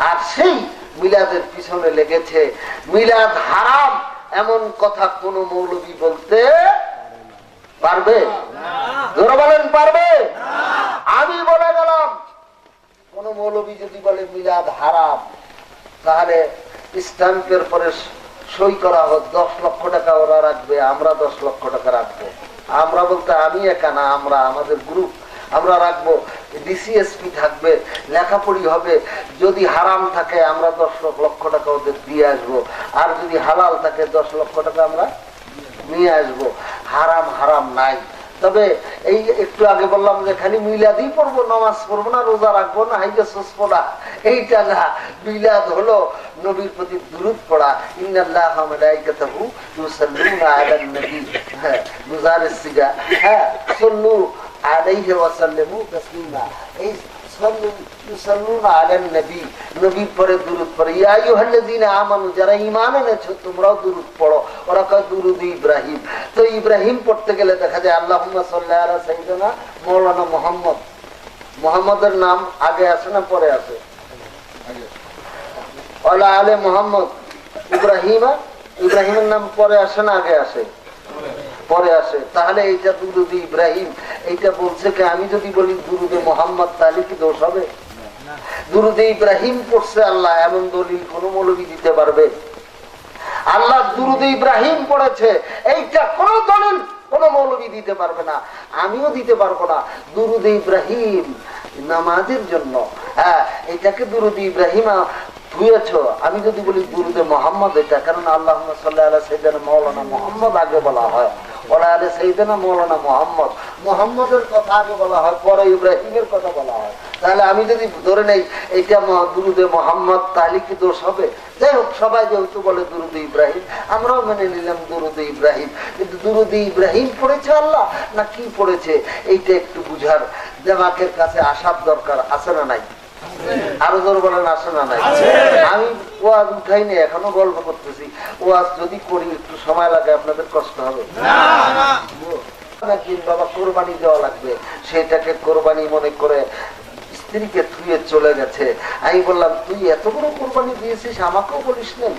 Speaker 1: আর সেই মিলাদের পিছনে লেগেছে। মিলাদ হারাম এমন কথা কোন মৌলবী বলতে পারবে? জোরে বলেন, পারবে? আমি বলে গেলাম, কোন মৌলবী যদি বলে মিলাদ হারাম, তাহলে স্ট্যাম্পের পরে সই করা হোক, 10 লক্ষ টাকা ওরা রাখবে, আমরা 10 লক্ষ টাকা রাখবো। আমরা বলতে আমি একা না, আমরা আমাদের গ্রুপ আমরা রাখবো। ডিসিএসপি থাকবে, লেখাপড়ি হবে। যদি হারাম থাকে আমরা 10 লক্ষ টাকা ওদের দিয়ে আসবো, আর যদি হালাল থাকে 10 লক্ষ টাকা আমরা নিয়ে আসবো। হারাম নাই। তবে এই একটু আগে বললাম যে খালি মিলাদই পড়বো, নামাজ পড়বো না, রোজা রাখবো না, হাইজা সুসবো না, এইটা না। মিলাদ হলো নবীর প্রতি দুরূদ পড়া। ইন্নাল্লাহা ওয়া মালাইকাতাহু ইউসাল্লুনা আলান নবী। হ্যাঁ, মুজারিস সিগা। হ্যাঁ, সাল্লু আলাইহি ওয়া সাল্লিমু তাসলিমা। এই ইউসাল্লুনা আলান নবী, নবীর পরে দুরূদ পড়ে। ইয়া আইয়ুহাল্লাযীনা আমানু, যারা ঈমান এনেছো তোমরাও দুরূদ পড়ো। ওরা কয় দুরূদ ইব্রাহিম। তো ইব্রাহিম পড়তে গেলে দেখা যায় আল্লাহুম্মা সাল্লি আলা সাইয়্যিদিনা মাওলানা মুহাম্মদ। মুহাম্মদের নাম আগে আসে না পরে আসে? ওয়ালা আলে মুহাম্মদ। ইব্রাহিমের নাম পরে আসে না আগে আসে? পরে আসে। তাহলে এইটা দুরূদ ইব্রাহিম, এইটা বলছে কি? আমি যদি বলি দুরূদে মুহাম্মদ, তাহলে কি দোষ হবে? দুরূদে ইব্রাহিম পড়ছে আল্লাহ, এমন দলিল কোন মৌলবী দিতে পারবে? আল্লাহ দুরূদে ইব্রাহিম পড়েছে, এইটা কোন দলিল কোন মৌলবী দিতে পারবে না, আমিও দিতে পারবো না। দুরূদে ইব্রাহিম নামাজের জন্য, হ্যাঁ, এটাকে দুরূদে ইব্রাহিম ধুয়েছ। আমি যদি বলি দুরূদে মুহাম্মদ, এটা কারণ আল্লাহুম্মা সাল্লি আলা সাইয়্যিদিনা মাওলানা মুহাম্মদ আগে বলা হয়, ওয়ালা আলি সাইয়্যিদিনা মাওলানা মুহাম্মদ। মুহাম্মদের কথা আগে বলা হয়, পরে ইব্রাহিমের কথা বলা হয়। তাহলে আমি যদি ধরে নেই এইটা দুরূদে মুহাম্মদ, তাহলে কি দোষ হবে? যাই হোক, সবাই যেহেতু বলে দুরূদে ইব্রাহিম, আমরাও মেনে নিলাম দুরূদে ইব্রাহিম। কিন্তু দুরূদে ইব্রাহিম পড়েছে আল্লাহ না কি পড়েছে, এইটা একটু বুঝার দেমাকের কাছে আসার দরকার আছে না নাই? আরো জোর বলেন, আসে না নাই? আমি ওয়াজ উঠাইনি, এখনো গল্প করতেছি। ওয়াজ যদি করি একটু সময় লাগে, আপনাদের কষ্ট হবে। বাবা কোরবানি দেওয়া লাগবে, সেটাকে কোরবানি মনে করে স্ত্রীকে থুয়ে চলে গেছে। আমি বললাম, তুই এত বড় কোরবানি দিয়েছিস, আমাকেও বলিস নেই?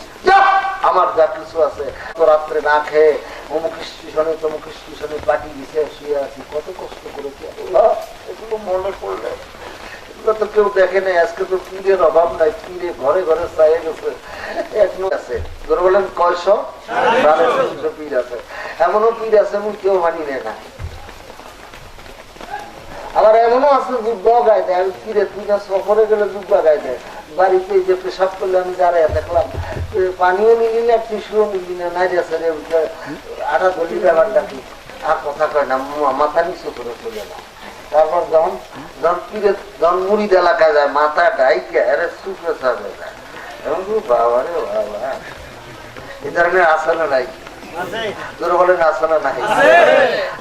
Speaker 1: আমার যা কিছু আছে, তো রাত্রে না খেয়ে অমুক স্টেশনে তমুক স্টেশনে পাটি দিছে, শুয়ে আছি, কত কষ্ট করেছি। এগুলো মনে পড়লে, এগুলো তো কেউ দেখে নাই। আজকে তো পীরের অভাব নাই, পীরে ঘরে ঘরে চাইয়ে গেছে, এখনো আছে। ধরে বলেন কয়শো পীর আছে, এমনও পীর আছে এমন কেউ মানি নেয় না। আবার এমনও আছে যুব্বা গায়ে দেয়। আমি ফিরে তুই না সফরে গেলে যুব্বা গায়ে দেয়। বাড়িতে যে পেশাব করলে আমি দাঁড়ায় দেখলাম, পানিও নিলি না, টিস্যুও নিলি না, নাই আছে রে, আটা ধরি ব্যাপারটা কি, আর কথা কয় না, মাথা নিচু করে চলে না। তারপর যখন মুড়িদ এলাকায় যায়, মাথা ডাইকে আরে সুপে সাবে যায়। বাবা রে বাবা, এই ধরনের আসে না নাই? তোর বলেন আসে না নাই?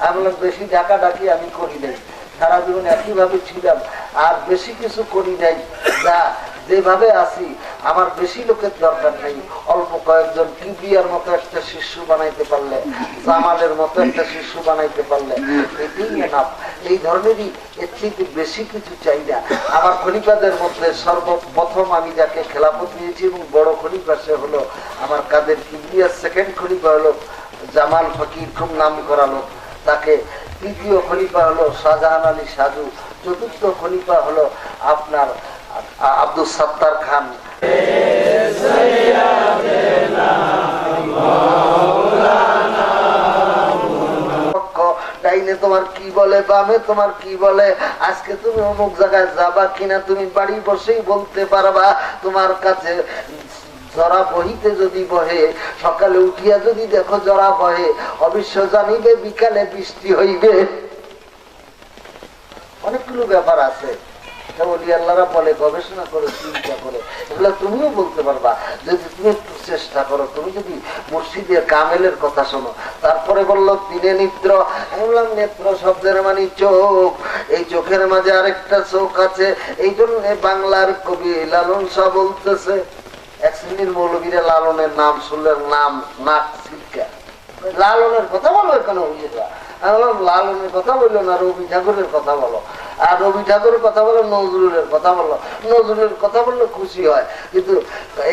Speaker 1: আমি বললাম, বেশি ডাকা ডাকি আমি করি নাই, সারা জীবন একইভাবে ছিলাম, আর বেশি কিছু করি নাই। যা যেভাবে আছি, আমার বেশি লোকের দরকার নেই। অল্প কয়েকজন কিবরিয়ার মতো একটা শিশু বানাইতে পারলে, জামালের মতো একটা শিশু বানাইতে পারলে, এটাই এনাফ। এই ধরনেরই, এর থেকে বেশি কিছু চাই না। আমার খলিফাদের মধ্যে সর্বপ্রথম আমি যাকে খেলাফত দিয়েছি এবং বড় খলিফা, সে হলো আমার কাদের কিবরিয়ার সেকেন্ড খলিফা হলো জামাল ফকির, খুব নাম করা লোক। তাকে তৃতীয় খলিফা হলো শাহজাহান আলী সাজু, চতুর্থ খলিফা হলো আপনার আব্দুল সাত্তার খান। ডাইনে তোমার কি বলে, বামে তোমার কি বলে, আজকে তুমি অমুক জায়গায় যাবা কিনা তুমি বাড়ি বসেই বলতে পারবা। তোমার কাছে জরা বহিতে যদি বহে, সকালে উঠিয়া যদি দেখো জরা বহে, অবশ্য জানিবে বিকালে বৃষ্টি হইবে। অনেকগুলো ব্যাপার আছে, আল্লাহরা বলে গবেষণা করে চিন্তা করে, এগুলো তুমিও বলতে পারবা যদি তুমি একটু চেষ্টা করো। তুমি যদি মুর্শিদের কামেলের কথা শোনো। তারপরে বললো তিনে নেত্র। বললাম নেত্র শব্দের মানে চোখ, এই চোখের মাঝে আরেকটা চোখ আছে। এই জন্য বাংলার কবি লালন শাহ বলতেছে, এক শ্রেণীর মৌলবীরা লালনের নাম শুনলে নাম নাক সিলকা। লালনের কথা বলো এখানে হুজুরা, আমি বললাম লালনের কথা বললো না, রবি ঠাকুরের কথা বলো। আর রবি ঠাকুরের কথা বলো, নজরুলের কথা বলো। নজরুলের কথা বললে খুশি হয়, কিন্তু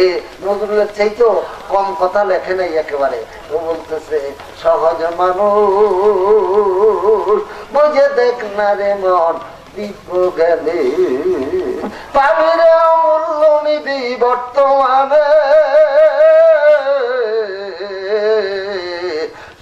Speaker 1: এই নজরুলের চাইতেও কম কথা লেখে নাই একেবারে। ও বলতেছে সহজ মানুষ বুঝে দেখ না রে মন দিব্য গেলে পাবি রে অমূল্য নিধি বর্তমানে।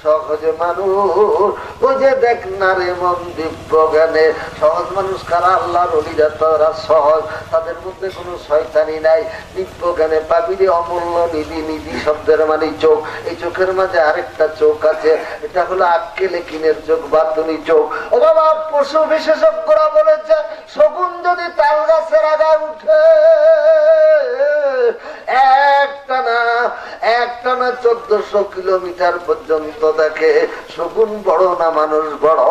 Speaker 1: সহজ মানুষ বুঝে দেখ না রে মন দিব্য জ্ঞানে। সহজ মানুষ কারা? আল্লাহর ওলিরা, তারা সহজ, তাদের মধ্যে কোনো শয়তানি নাই। দিব্য জ্ঞানে পাবি রে অমূল্য নিধি। নিধি শব্দের মানে চোখ। এই চোখের মাঝে আরেকটা চোখ আছে, এটা হলো আক্কেলে কিনের চোখ, বাতুনি চোখ। ও বাবা, পশু বিশেষজ্ঞরা বলেছে শগুন যদি তাল গাছের আগায় উঠে একটানা 1400 কিলোমিটার পর্যন্ত দেখে, শগুন বড় না মানুষ বড়?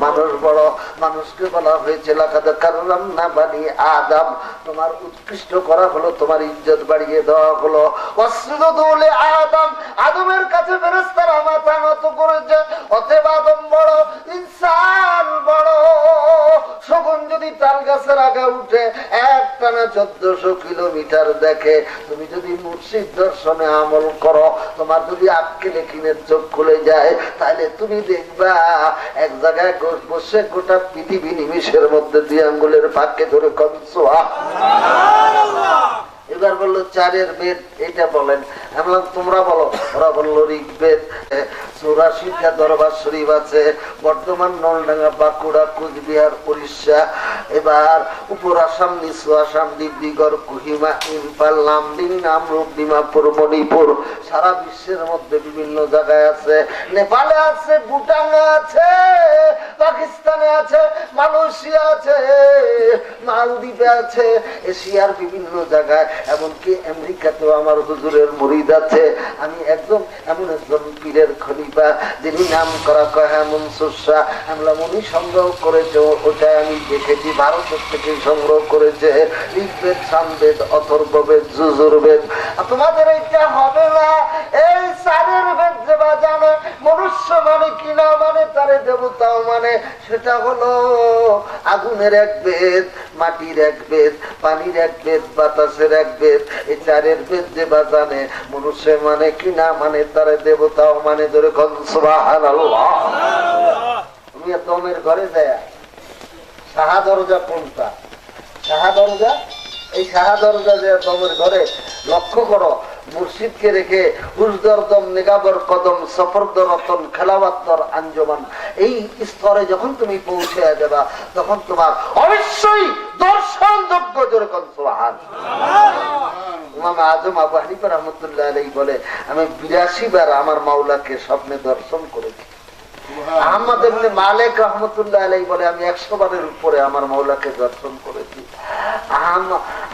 Speaker 1: মানুষ বড়। মানুষকে বলা হয়েছে লাকাদ কাররামনা বানি আদম, তোমার উৎকৃষ্ট করা হলো, তোমার ইজ্জত বাড়িয়ে দেওয়া হলো। ওয়াসজুদু লি আদম, আদমের কাছে ফেরেশতারা মাথা নত করেছে। অতএব আদম বড়, ইনসান বড়। শগুন যদি তাল গাছের আগা উঠে একটানা 1400 কিলোমিটার দেখে, তুমি যদি মুর্শিদ দর্শনে আমল করো, তোমার যদি আক্কেলে কিনের চোখ খুলে যায়, তাহলে তুমি দেখবা এক জায়গায় বসে গোটা পৃথিবী নিমিষের মধ্যে 2 আঙ্গুলের ফাঁকে ধরে কনসোয়া। এবার বললো চারের বেদ, এটা বলেন। আমরা তোমরা বলো। ওরা বললো ঋগ্বেদ। 84টা দরবার শরীফ আছে বর্ধমান, নলডাঙ্গা, বাঁকুড়া, কুচবিহার, উড়িষ্যা। এবার উপর আসাম, নিচু আসাম, ডিব্রুগড়, কোহিমা, ইম্ফল, নামডিং, নামরূপ, ডিমাপুর, মণিপুর। সারা বিশ্বের মধ্যে বিভিন্ন জায়গায় আছে। নেপালে আছে, ভুটানে আছে, পাকিস্তানে আছে, মালয়েশিয়া আছে, মালদ্বীপে আছে, এশিয়ার বিভিন্ন জায়গায়, এমনকি আমেরিকাতেও আমার হুজুরের মুরিদ আছে। আমি একদম এমন একজন পীরের খলিফা, যিনি নাম করা কয়া মনসুর শাহ। আমরা উনি সংগ্রহ করেছে, ওটা আমি দেখেছি, ভারতের থেকে সংগ্রহ করেছে। ঋগ্বেদ, সামবেদ, অথর্ববেদ, যজুর্বেদ। তোমাদের এইটা হবে না। এই চারের বেদ যেবা জানে, মনুষ্য মানে কিনা মানে তারে দেবতাও মানে, সেটা হলো আগুনের এক বেদ, মাটির এক বেদ, পানির এক বেদ, বাতাসের এক বেদ। এই চারের বেদ যেবা জানে, মনুষ্য মানে কিনা মানে তারে দেবতাও মানে। ধরে কোন সুবহানাল্লাহ। তুমি দমের ঘরে যায়, সাহা দরজা কোনটা? সাহা দরজা। এই সাহা দরজা যে দমের ঘরে, লক্ষ্য করো, মুর্শিদকে রেখে হুজদরদম, নিগাবর কদম, সফরদর রতন, খেলাওয়াতর আঞ্জমান, এই স্তরে যখন তুমি পৌঁছে যাবা, তখন তোমার অবশ্যই দর্শনযোগ্য। জোরে কোন সুবহানাল্লাহ। ইমাম আজম আবু হানিফা রাহমাতুল্লাহ আলাইহি বলে, আমি 82 বার আমার মাওলাকে স্বপ্নে দর্শন করেছি। আহমদ ইবনে মালিক রাহমাতুল্লাহ আলাইহি বলে, আমি 100 বারের উপরে আমার মাওলাকে দর্শন করেছি।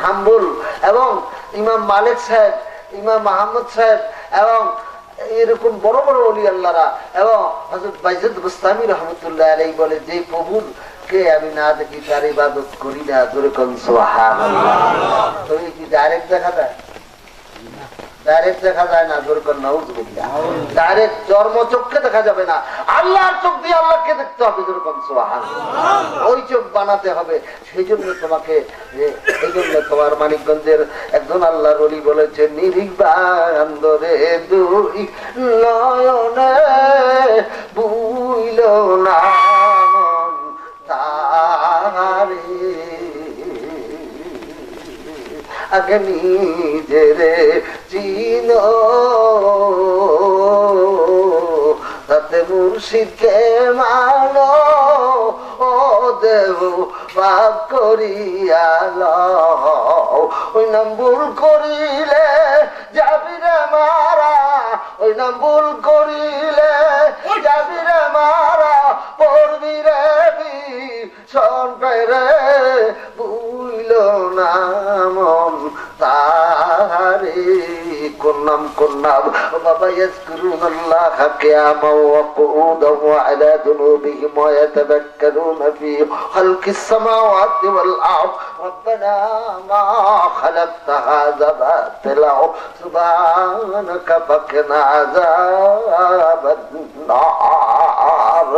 Speaker 1: হাম্বুল এবং ইমাম মালিক সাহেব, ইমাম মাহমুদ সাহেব এবং এরকম বড় বড় ওলি আল্লাহরা এবং হযরত বাইজিদ বুস্তামি রাহমাতুল্লাহ আলাইহি বলে, যে প্রভুর কে আমি না দেখি তার ইবাদত করি না। জোরে কোন সুবহানাল্লাহ। তুমি কি ডাইরেক্ট দেখা যায়? ডাইরেক্ট দেখা যায় না। জোরে কোন নাউযুবিল্লাহ। ডাইরেক্ট চর্মচক্ষে দেখা যাবে না, আল্লাহর চোখ দিয়ে আল্লাহকে দেখতে হবে। জোরে কোন সুবহানাল্লাহ। ওই চোখ বানাতে হবে। সেই জন্য তোমাকে, এই জন্য তোমার মানিকগঞ্জের একজন আল্লাহর ওলি বলেছে, নিরিখ বান্দরে দুই নয়নে আগে নিজেরে চিনো, তাতে মুর্শিদকে মানো, ও দেব পাপ করিয়া লও। ওই নাম ভুল করিলে যাবি রে মারা, ওই নাম ভুল করিলে যাবি রে মারা, পড়বি রে ভীষণ রে, বুইল না মন তারে। কোন নাম বাবা ইয়াজকুরুনাল্লাহ কিয়ামান ওয়া কুউদান ওয়া আলা যুনুবিহিম ওয়া ইয়াতাফাক্কারুনা ফি খালকিস সামাওয়াতি ওয়াল আরদ রব্বানা মা খালাকতা হাযা বাতিলা সুবহানাকা ফাকিনা আযাবান নার।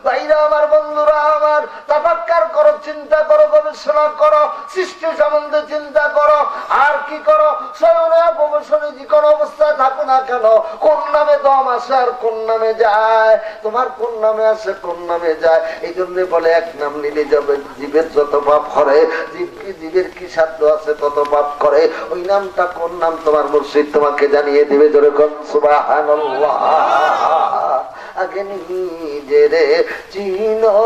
Speaker 1: ভাইরা আমার, বন্ধুরা আমার, তাফাক্কার করো, চিন্তা করো, গবেষণা করো, সৃষ্টি সম্বন্ধে চিন্তা করো। আর কি করো? শয়নে অবসরে যে কোনো অবস্থায় থাকো না কেন, কোন নামে দম আসে আর কোন নামে যায়, তোমার কোন নামে আসে কোন নামে যায়। এই জন্য বলে এক নাম নিলে যাবে জীবের যত পাপ করে, জীবের কি সাধ্য আছে তত পাপ করে। ওই নামটা কোন নাম তোমার মুর্শিদ তোমাকে জানিয়ে দিবে। জোরে কোন সুবহানাল্লাহ। আগে নিজেরে চিনো,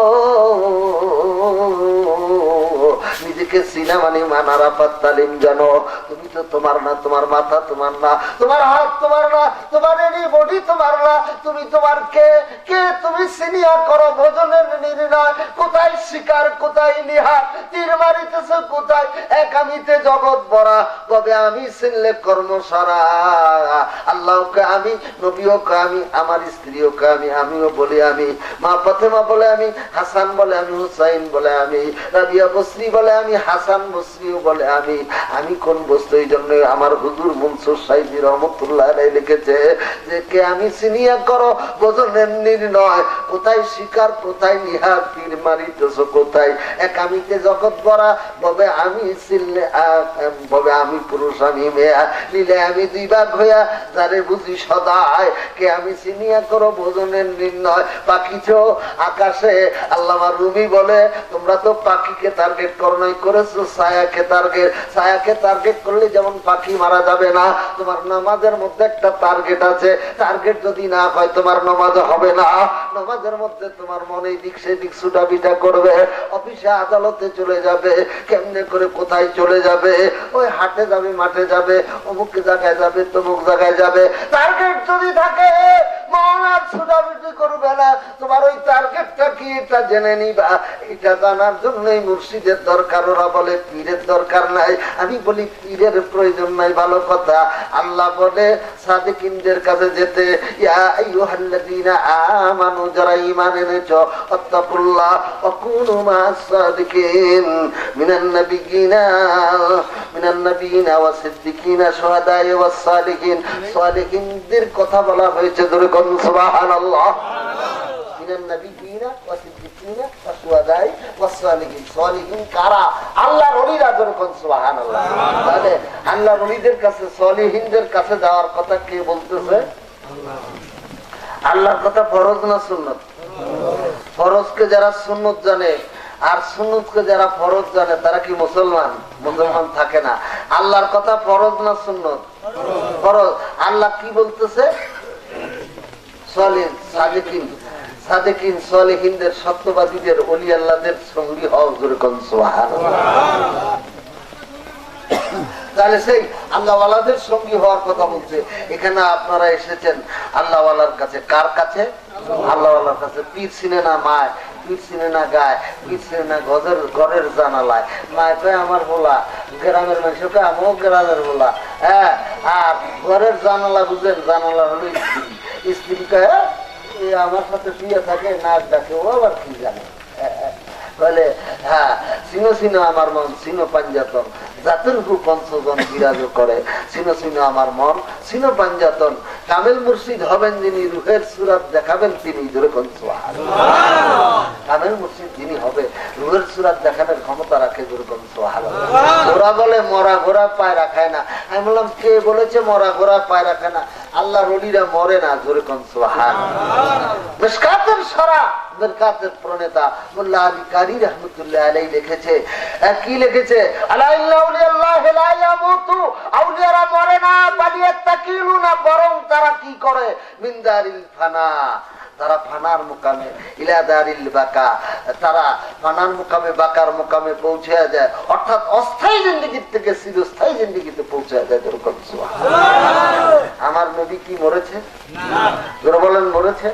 Speaker 1: নিজেকে চিনা মানে মানার আপাত তালিম জানো। তুমি তো তোমার না, তোমার মাথা তোমার না, তোমার হাত তোমার না, তোমার বডি তোমার না, তুমি তোমার কে কে তুমি সিনিয়া করো ভোজনের নির্ণয়। কোথায় শিকার, কোথায় নিহার, তীর মারিতেছ কোথায়, এক আমিতে জগৎ ভরা, তবে আমি চিনলে কর্মসারা। আল্লাহকে আমি, নবীকে আমি, আমার স্ত্রীকে আমি, আমিও বলি আমি, মা ফাতেমা বলে আমি, হাসান বলে আমি, হুসাইন বলে আমি, রাবিয়া বসরি বলে আমি, হাসান বসরিও বলে আমি। আমি কোন বস্তু? এই জন্য আমার হুজুর মনসুর সাইদি রহমতুল্লাহ আলাইহি লিখেছে যে কে আমি চিনিয়া করো ভোজনের নির্ণয়। কোথায় শিকার, কোথায় নিহার, তীর মারিতেছ কোথায়, এক আমিতে জগৎ ভরা, ববে আমি চিনলে ববে আমি পুরুষ আমি মেয়া, নিলে আমি দুই ভাগ হইয়া যারে বুঝি সদায়। কে আমি চিনিয়া করো ভোজনের নির্ণয়। পাখিছ আকাশে, আল্লামা রুমি বলে তোমরা তো পাখিকে টার্গেট করো নাই, করেছো ছায়াকে টার্গেট। ছায়াকে টার্গেট করলে যেমন পাখি মারা যাবে না, তোমার নামাজের মধ্যে একটা টার্গেট আছে। টার্গেট যদি না হয় তোমার নামাজ হবে না। নামাজের মধ্যে তোমার মনে দিক সেদিক ছুটাপিটা করবে, অফিসে আদালতে চলে যাবে, কেমনে করে কোথায় চলে যাবে, ওই হাটে যাবে, মাঠে যাবে, অমুক জায়গায় যাবে, তমুক জায়গায় যাবে। টার্গেট যদি থাকে মন আর ছুটাপিটি করবে না। তোমার ওই টার্গেটটা কি এটা জেনে নিবা। এটা জানার জন্যই মুর্শিদের দরকার। ওরা বলে পীরের দরকার নাই, আমি বলি পীরের প্রয়োজন নাই। ভালো কথা। আল্লাহ বলে সাদিকিনদের কাছে যেতে, ইয়া আইয়ুহাল্লাযীনা আমানু, যারা ঈমান এনেছো, আত্তাকুল্লাহ ওয়া কুনু মা'আস সাদিকিন মিনান নাবিয়িনা ওয়াস সিদ্দিকিনা শুহাদায়ে ওয়াস সালিহিন। সালিহিনদের কথা বলা হয়েছে। জোরে কোন সুবহানাল্লাহ। মিনান নাবিয়িনা ওয়াস সিদ্দিকিনা ওয়াস শুহাদায়ে ওয়াস সালিহিন। সালিহিন কারা? আল্লাহর ওলিরা। জোরে কোন সুবহানাল্লাহ। তাহলে আল্লাহর ওলিদের কাছে, সালিহিনদের কাছে যাওয়ার কথা কে বলতেছে? আল্লাহর কথা ফরজ না সুন্নত? ফরজকে যারা সুন্নত জানে আর সুন্নতকে যারা ফরজ জানে তারা কি মুসলমান? মুসলমান থাকে না। আল্লাহর কথা ফরজ না সুন্নত? ফরজ। আল্লাহ কি বলতেছে? সাদিকিন, সাদিকিন সালেহিনদের, সত্যবাদীদের, ওলি আল্লাহদের সঙ্গী হও। জোরে কোন সুবহানাল্লাহ। তাহলে সেই আল্লাহওয়ালাদের সঙ্গী হওয়ার কথা বলছে। এখানে আপনারা এসেছেন আল্লাহওয়ালার কাছে। কার কাছে? আল্লাহওয়ালার কাছে। পীর চিনে না মায়, পীর চিনে না গায়, পীর চিনে না ঘরের জানালায়। মায় কয় আমার বলা, গ্রামের মানুষ কয় আমিও গ্রামের বলা। হ্যাঁ, আর ঘরের জানালা বুঝেন, জানালা হলো স্ত্রী। স্ত্রী কয় আমার সাথে বিয়ে থাকে, নাক ডাকে, ও আবার কি জানে। বলে হ্যাঁ, চিনো চিনো আমার মন, চিনো পাঞ্জাতন, জাতের উপর পঞ্চজন বিরাজ করে। চিনো চিনো আমার মন, চিনো পাঞ্জাতন। কামেল মুর্শিদ হবেন যিনি, রুহের সুরাত দেখাবেন তিনি। যেরকম কামেল মুর্শিদ যিনি হবে, রুহের সুরাত দেখানোর ক্ষমতা রাখে। যেরকম ওরা বলে মরা ঘোড়া পায় রাখায় না। আমি বললাম কে বলেছে মরা ঘোড়া পায় রাখে না? আল্লাহর ওলিরা মরে না, জোরে কোন সুবহানাল্লাহ। মিশকাতের সরা মিরকাতের প্রণেতা মোল্লা আলী কারি রহমতুল্লাহ আলাইহি লিখেছে, কি লিখেছে, আলা ইন্না আউলিয়াল্লাহ লা ইয়ামুতু, আউলিয়ারা মরে না, বালিয়াতাকিলুনা, বরং তারা কি করে, মিন দারিল ফানা, তারা ফানার মুকামে, ইলা দারিল বাকা, তারা ফানার মুকামে, বাকার মুকামে পৌঁছে যায়, অর্থাৎ অস্থায়ী জিন্দেগি থেকে চিরস্থায়ী জিন্দেগিতে পৌঁছে যায়। এরকম সুবহানাল্লাহ। আমার নবী কি মরেছে? না। যারা বলেন মরেছে?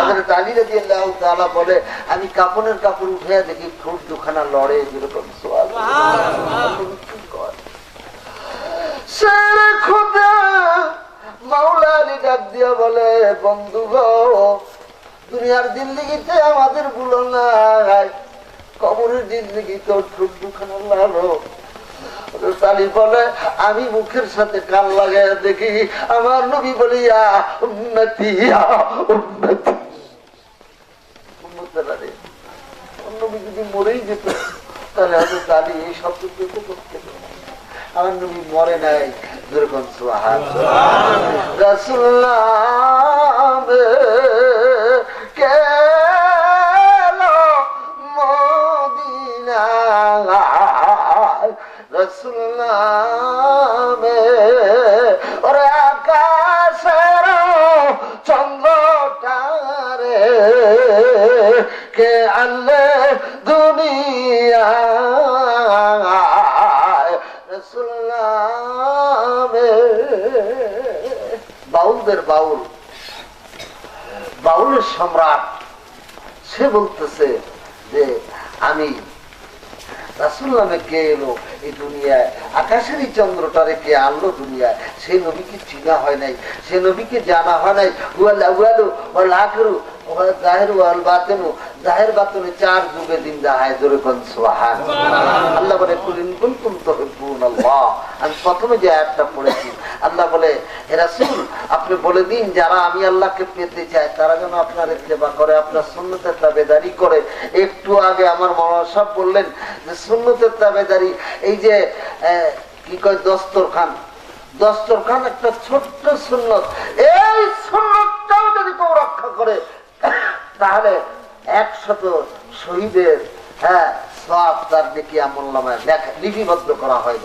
Speaker 1: হযরত আলী রাদিয়াল্লাহু তাআলা বলে, আমি কাপনের কাপড় উঠে দেখি ঠোঁট দুখানা লড়ে। যেরকম সুবহানাল্লাহ। শের খোদা মাওলা আলী ডাক দিয়া বলে, বন্ধু গো, দুনিয়ার জিন্দেগিতে আমাদের গুলো নাই, কবরের জিন্দেগিতে ঠোঁট দুখানা লড়ো। তালি বলে, আমি মুখের সাথে কান লাগাই দেখি আমার নবী বলি, ইয়া উম্মতি ইয়া উম্মতি। নবী যদি মরেই যেত তাহলে হয়তো তালি এই শব্দ পেতে করতে, আমার নবী মরে নাই। যেরকম সুবহানাল্লাহ। রাসূলুল্লাহ কে মদিনা, রাসূলুল্লাহ ওরে আকাশের চন্দ্রটারে কে আনলে দুনিয়া, রাসূলুল্লাহ। বাউলদের বাউল, বাউলের সম্রাট, সে বলতেছে যে আমি রাসূলুল্লাহ কে এলো এই দুনিয়ায়, আকাশেরই চন্দ্রটারে কে আনলো দুনিয়ায়, সেই নবীকে চিনা হয় নাই, সে নবীকে জানা হয় নাই। ওয়াল আউয়ালু ওয়াল আখিরু ওয়াল যাহিরু ওয়াল বাতিনু, জাহির বাতিনে চার যুগে দিন যায়। জোরে কোন সুবহানাল্লাহ। আল্লাহ বলে, কুল ইন কুনতুম তুহিব্বুনাল্লাহ। আমি প্রথমে যে আয়াতটা পড়েছি, আল্লাহ বলে, হে রাসূল আপনি বলে দিন, যারা আমি আল্লাহকে পেতে চায় তারা যেন আপনার ইত্তেবা করে, আপনার সুন্নতের তাবেদারি করে। একটু আগে আমার মাওলানা সাহেব বললেন যে সুন্নতের তাবেদারি, এই যে কি কয় দস্তরখান, দস্তরখান একটা ছোট্ট সুন্নত, এই সুন্নতটাও যদি কেউ রক্ষা করে তাহলে 100 শহীদের সওয়াব তার নেকি আমলনামায় লিপিবদ্ধ করা হয়।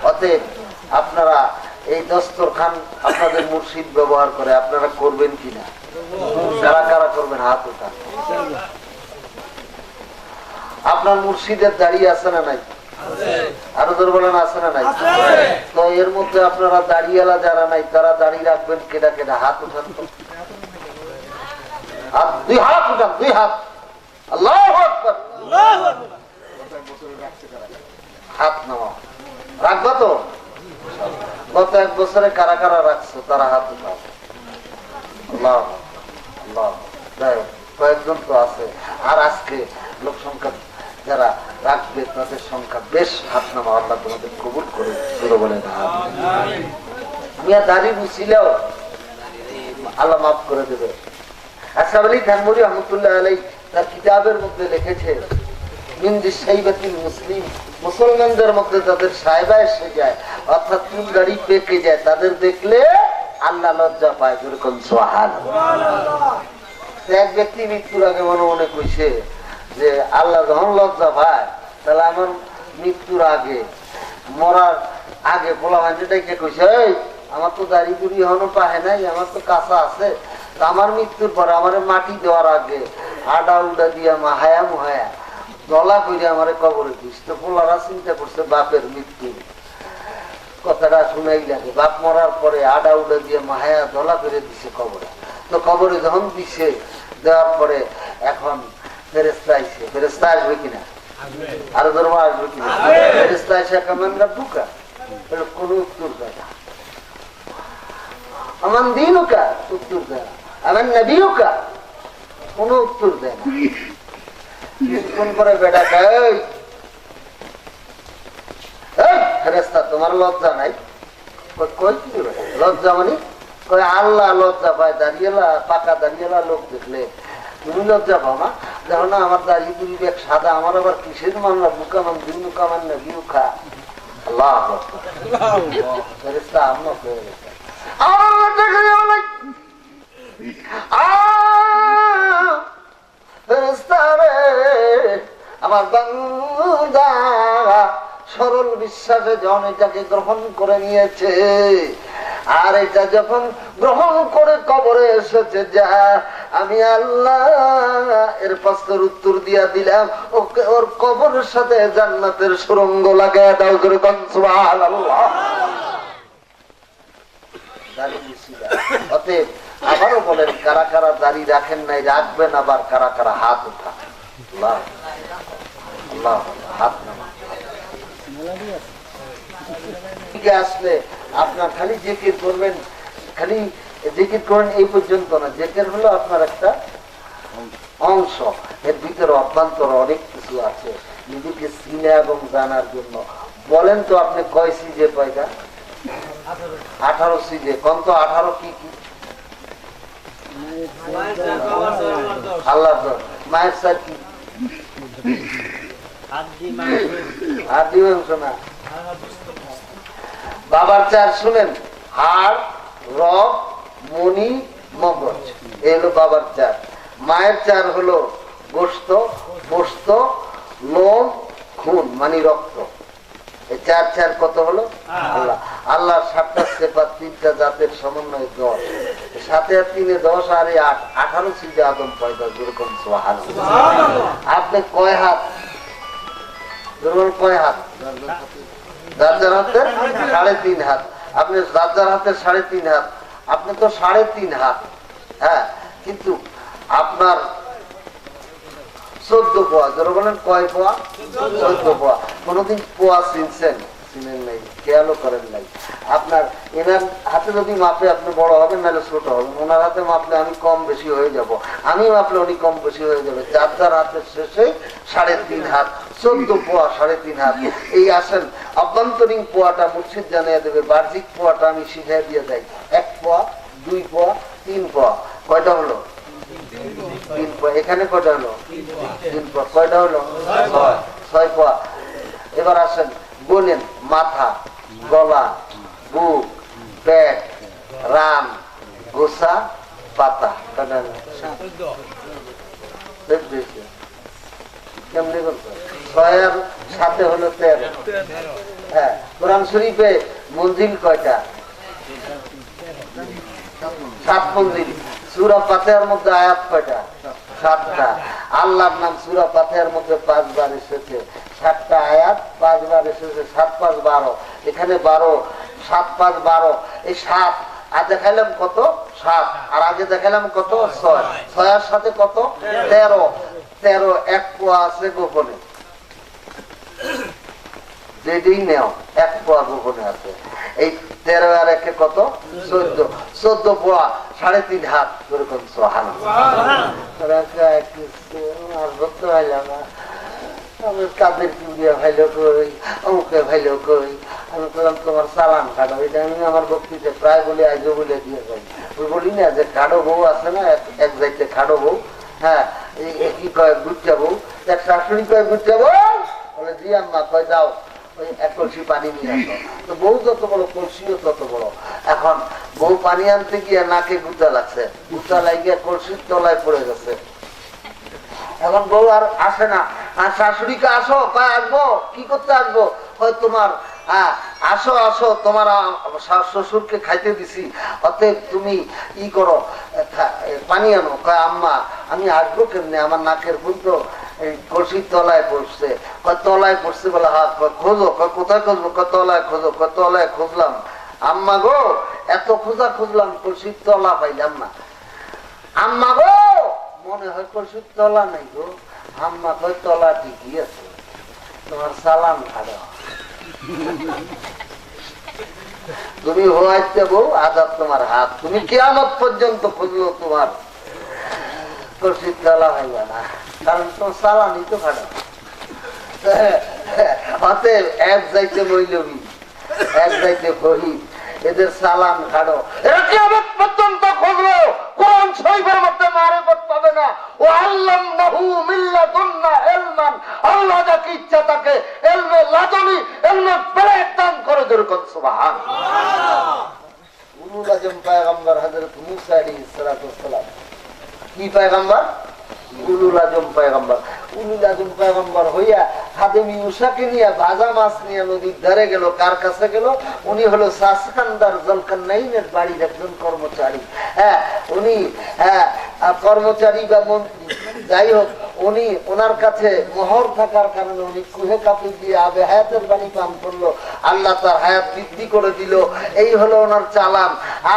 Speaker 1: অতএব আপনারা এই দস্তরখান আপনাদের মুর্শিদ ব্যবহার করে, আপনারা করবেন কিনা? কারা কারা করবেন? হাত উঠান। আপনার মুর্শিদের দাঁড়িয়ে আছে না নাই? আরো জোর বলেন, আছে না নাই? তো এর মধ্যে আপনারা দাঁড়িয়েলা যারা নাই তারা দাঁড়িয়ে রাখবেন কেডা কেডা? হাত উঠান। দুই হাত উঠান, দুই হাত। আল্লাহু আকবার। হাত নামা রাখবা তো? গত 1 বছরে কারা কারা রাখছো তারা হাত উঠাও। আল্লাহ আল্লাহ। কয়েকজন তো আছে, আর আজকে লোক সংখ্যা যারা রাখবে তাদের সংখ্যা বেশ। হাত নামা। আল্লাহ তোমাদের কবুল করে। শুরু বলে মিয়া দাড়ি বুঝিলেও আল্লাহ মাফ করে দেবে। আচ্ছা বলি, ধানমুড়ি রহমতুল্লাহ আলাইহি তার কিতাবের মধ্যে লিখেছে, মুসলিম, মুসলমানদের মধ্যে যাদের সাহেবা এসে যায়, অর্থাৎ চুল দাড়ি পেকে যায়, তাদের দেখলে আল্লাহ লজ্জা পায়। যেরকম সুবহানাল্লাহ। এক ব্যক্তি মৃত্যুর আগে মনে মনে কইছে যে আল্লাহ যখন লজ্জা পায়, তাহলে আমার মৃত্যুর আগে, মরার আগে পোলা ভাঞ্জিটাকে কইছে, আমার তো দাড়ি দুড়ি এখনো পাহে নাই, আমার তো কাঁচা আছে, আমার মৃত্যুর পরে আমার মাটি দেওয়ার আগে আডা উডা দিয়া মাহায়া মুহায়া দলা করে আমার কবরে দিস। তো পোলারা চিন্তা করছে বাপের মৃত্যু কথাটা শুনাই লাগে, বাপ মরার পরে আডা উডা দিয়ে মাহায়া দলা করে দিছে কবরে। তো কবরে যখন দিছে, দেওয়ার পরে এখন ফেরেশতা আইছে। ফেরেশতা আসবে কিনা? আরো ধর্ম আসবে কিনা? ফেরেশতা এসে কামানরা বুকা, কোন উত্তর দেয় না। আমার দিনুকা উত্তর দেয় না, আমার নবীকা কোন উত্তর দেয় না। কোন করে বেটা ফেরেশতা তোমার লজ্জা নাই? কই কি লজ্জা মানে? কই আল্লাহ লজ্জা পায় দাঁড়িয়েলা, পাকা দাঁড়িয়েলা লোক দেখলে। তুমি লজ্জা পাও না? দেখো না আমার দাঁড়িয়ে দুই ব্যাগ সাদা, আমার আবার কিসের মামলা? বুকা মান দিনুকা মান নবীকা। আল্লাহ ফেরেশতা আমা হয়ে গেছে। আমার বান্দা সরল বিশ্বাসে যখন এটাকে গ্রহণ করে নিয়েছে, আর এটা যখন গ্রহণ করে কবরে এসেছে, যা আমি আল্লাহ এর প্রশ্নের উত্তর দিয়া দিলাম, ওকে ওর কবরের সাথে জান্নাতের সুড়ঙ্গ লাগায় দাও করে সুবহানাল্লাহ। অতএব আবারও বলেন, কারা কারা দাড়ি রাখেন নাই রাখবেন, আবার কারা কারা হাত উঠা। আল্লাহ আল্লাহ, হাত নামা। আসলে আপনার খালি জিকির করবেন, খালি জিকির করেন এই পর্যন্ত না। জিকির হলো আপনার একটা অংশ, এর ভিতরে অভ্যন্তর অনেক কিছু আছে নিজেকে চিনা এবং জানার জন্য। বলেন তো আপনি কয় সিজে পয়দা? 18 সিজে। কোন তো 18 কি কি? আল্লাহ মায়ের সাথে কি আর দিবেন শোনা। বাবার চার শুনেন, হাড়, রগ, মনি, মগজ, এই হলো বাবার চার। মায়ের চার হলো গোশত, পোস্ত, লোম, খুন মানে রক্ত। এই চার চার কত হলো? আল্লাহ। আল্লাহর 7টা সিফাত, 3টা জাতের সমন্বয় 10, 7 আর 3 10 আর 8, 18 সিজে আদম পয়দা। যেরকম সুবহানাল্লাহ। আপনি কয় হাত? কয় হাত? যার যার হাতে 3.5 হাত। আপনি যার যার হাতে 3.5 হাত, আপনি তো 3.5 হাত। হ্যাঁ, কিন্তু আপনার 14 পোয়া। যারা বলেন কয় পোয়া? 14 পোয়া। কোনদিন পোয়া চিনছেন? চিনেন নাই, খেয়ালও করেন নাই। আপনার এনার হাতে যদি মাপে আপনি বড় হবেন, নাহলে ছোট হবেন। ওনার হাতে মাপলে আমি কম বেশি হয়ে যাব, আমি মাপলে উনি কম বেশি হয়ে যাবে। যার যার হাতের শেষে 3.5 হাত, 14 পোয়া, 3.5 হাত। এই আসেন অভ্যন্তরীণ পোয়াটা মুর্শিদ জানিয়ে দেবে, বাহ্যিক পোয়াটা আমি শিখিয়ে দিয়ে যাই। 1 পোয়া, 2 পোয়া, 3 পোয়া। কয়টা হলো? 3 পোয়া। এখানে কয়টা হলো? 3 পোয়া। কয়টা হলো? 6 পোয়া। এবার আসেন বলেন, মাথা, গলা, বুক, পেট, রান, গোসা, পাতা। কেমনি বলতো? 6 আর 7 হলো 13। হ্যাঁ, কোরআন শরীফে মঞ্জিল কয়টা? 7 মঞ্জিল। সূরা ফাতিহার মধ্যে আয়াত কয়টা? 7টা। আল্লাহর নাম সূরা ফাতিহার মধ্যে 5 বার এসেছে, 7টা আয়াত 5 বার এসেছে। 7 5 12, এখানে 12, 7 5 12। এই 7 আর দেখাইলাম কত? 7। আর আগে দেখাইলাম কত? 6। 6 এর সাথে কত? 13। 13 1 পোয়া আছে গোপনে, যেদিন নেও 1 পোয়া গোপনে আছে। এই 13 আর 1 কত? 14। 14 পোয়া, 3.5 হাত। এরকম সুবহানাল্লাহ। আর বলতে পারলাম না, আমি কাদের কিউরিয়া ভাইলো কই, অমুকে ভাইলো কই। আমি বললাম তোমার চালান কাটো। এটা আমি আমার বক্তৃতা প্রায় বলে আজও বলে দিয়ে যাই। ওই বলি না যে খাডো বউ আছে না, এক যাইতে খাডো বউ। হ্যাঁ, কি কয়? গুচ্চা বউ। এক শাশুড়ি কয় গুচ্চা বউ, বলে জি আম্মা। কয় দাও ওই 1 কলসি পানি নিয়ে আসো। তো বউ যত বড়, কলসিও তত বড়। এখন বউ পানি আনতে গিয়ে নাকে গুতা লাগছে, গুতা লাগিয়ে কলসির তলায় পড়ে গেছে। এখন বউ আর আসে না। আর শাশুড়িকে আসো, কয় আসবো। কি করতে আসবো? হয় তোমার আসো আসো, তোমার শ্বশুরকে খাইতে দিছি, অতএব তুমি ই করো, পানি আনো। কয় আম্মা আমি আসবো কেমনে, আমার নাকের ফুল তো কলসির তলায় পড়ছে। তলায় পড়ছে বলে হাত। খোঁজো। কোথায় খুঁজবো? তলায় খোঁজো। তলায় খুঁজলাম। আম্মা গো, এত খোঁজা খুঁজলাম, কলসির তলা পাইলাম না। আম্মা গো, মনে হয় কলসির তলা নাই গো। আম্মা কয় তলা ঠিকই আছে, তোমার সালাম খাড়া। তুমি হওয়াইতে বউ, আজাব তোমার হাত। তুমি কিয়ামত পর্যন্ত খুঁজলো, তোমার কলসির তলা হইবা না, কারণ তোমার সালামই তো খাড়া। অতএব এক যাইতে মৈলবী, এক যাইতে ফহিদ, এদের সালাম খাড়ো। এরা কিয়ামত পর্যন্ত খুঁজলো, কোরআন শরীফের মধ্যে মারিফত পাবে না। ও আল্লামনাহু মিল্লাদুন্না ইলমান, আল্লাহ যাকে ইচ্ছা তাকে ইলমে লাদুনি, ইলমে বেলায়েত দান করে। যেরকম সুবহানাল্লাহ। কোন উলুল আজম পয়গম্বর হযরত মুসা আলাইহিস সালাম। কি পয়গম্বর? উলুল আজম পয়গম্বর। উলুল আজম পয়গম্বর হইয়া খাদেম ইউসাকে নিয়ে ভাজা মাছ নিয়ে নদীর ধারে গেল। কার কাছে গেল? উনি হলো সাসকান্দার জলকান্নাইনের বাড়ির একজন কর্মচারী। হ্যাঁ, উনি কর্মচারী বা মন্ত্রী, যাই হোক, উনি ওনার কাছে মোহর থাকার কারণে উনি কুহে কাপড় দিয়ে আবে হায়াতের বাণী পান করলো। আল্লাহ তার হায়াত বৃদ্ধি করে দিল। এই হলো ওনার চালান।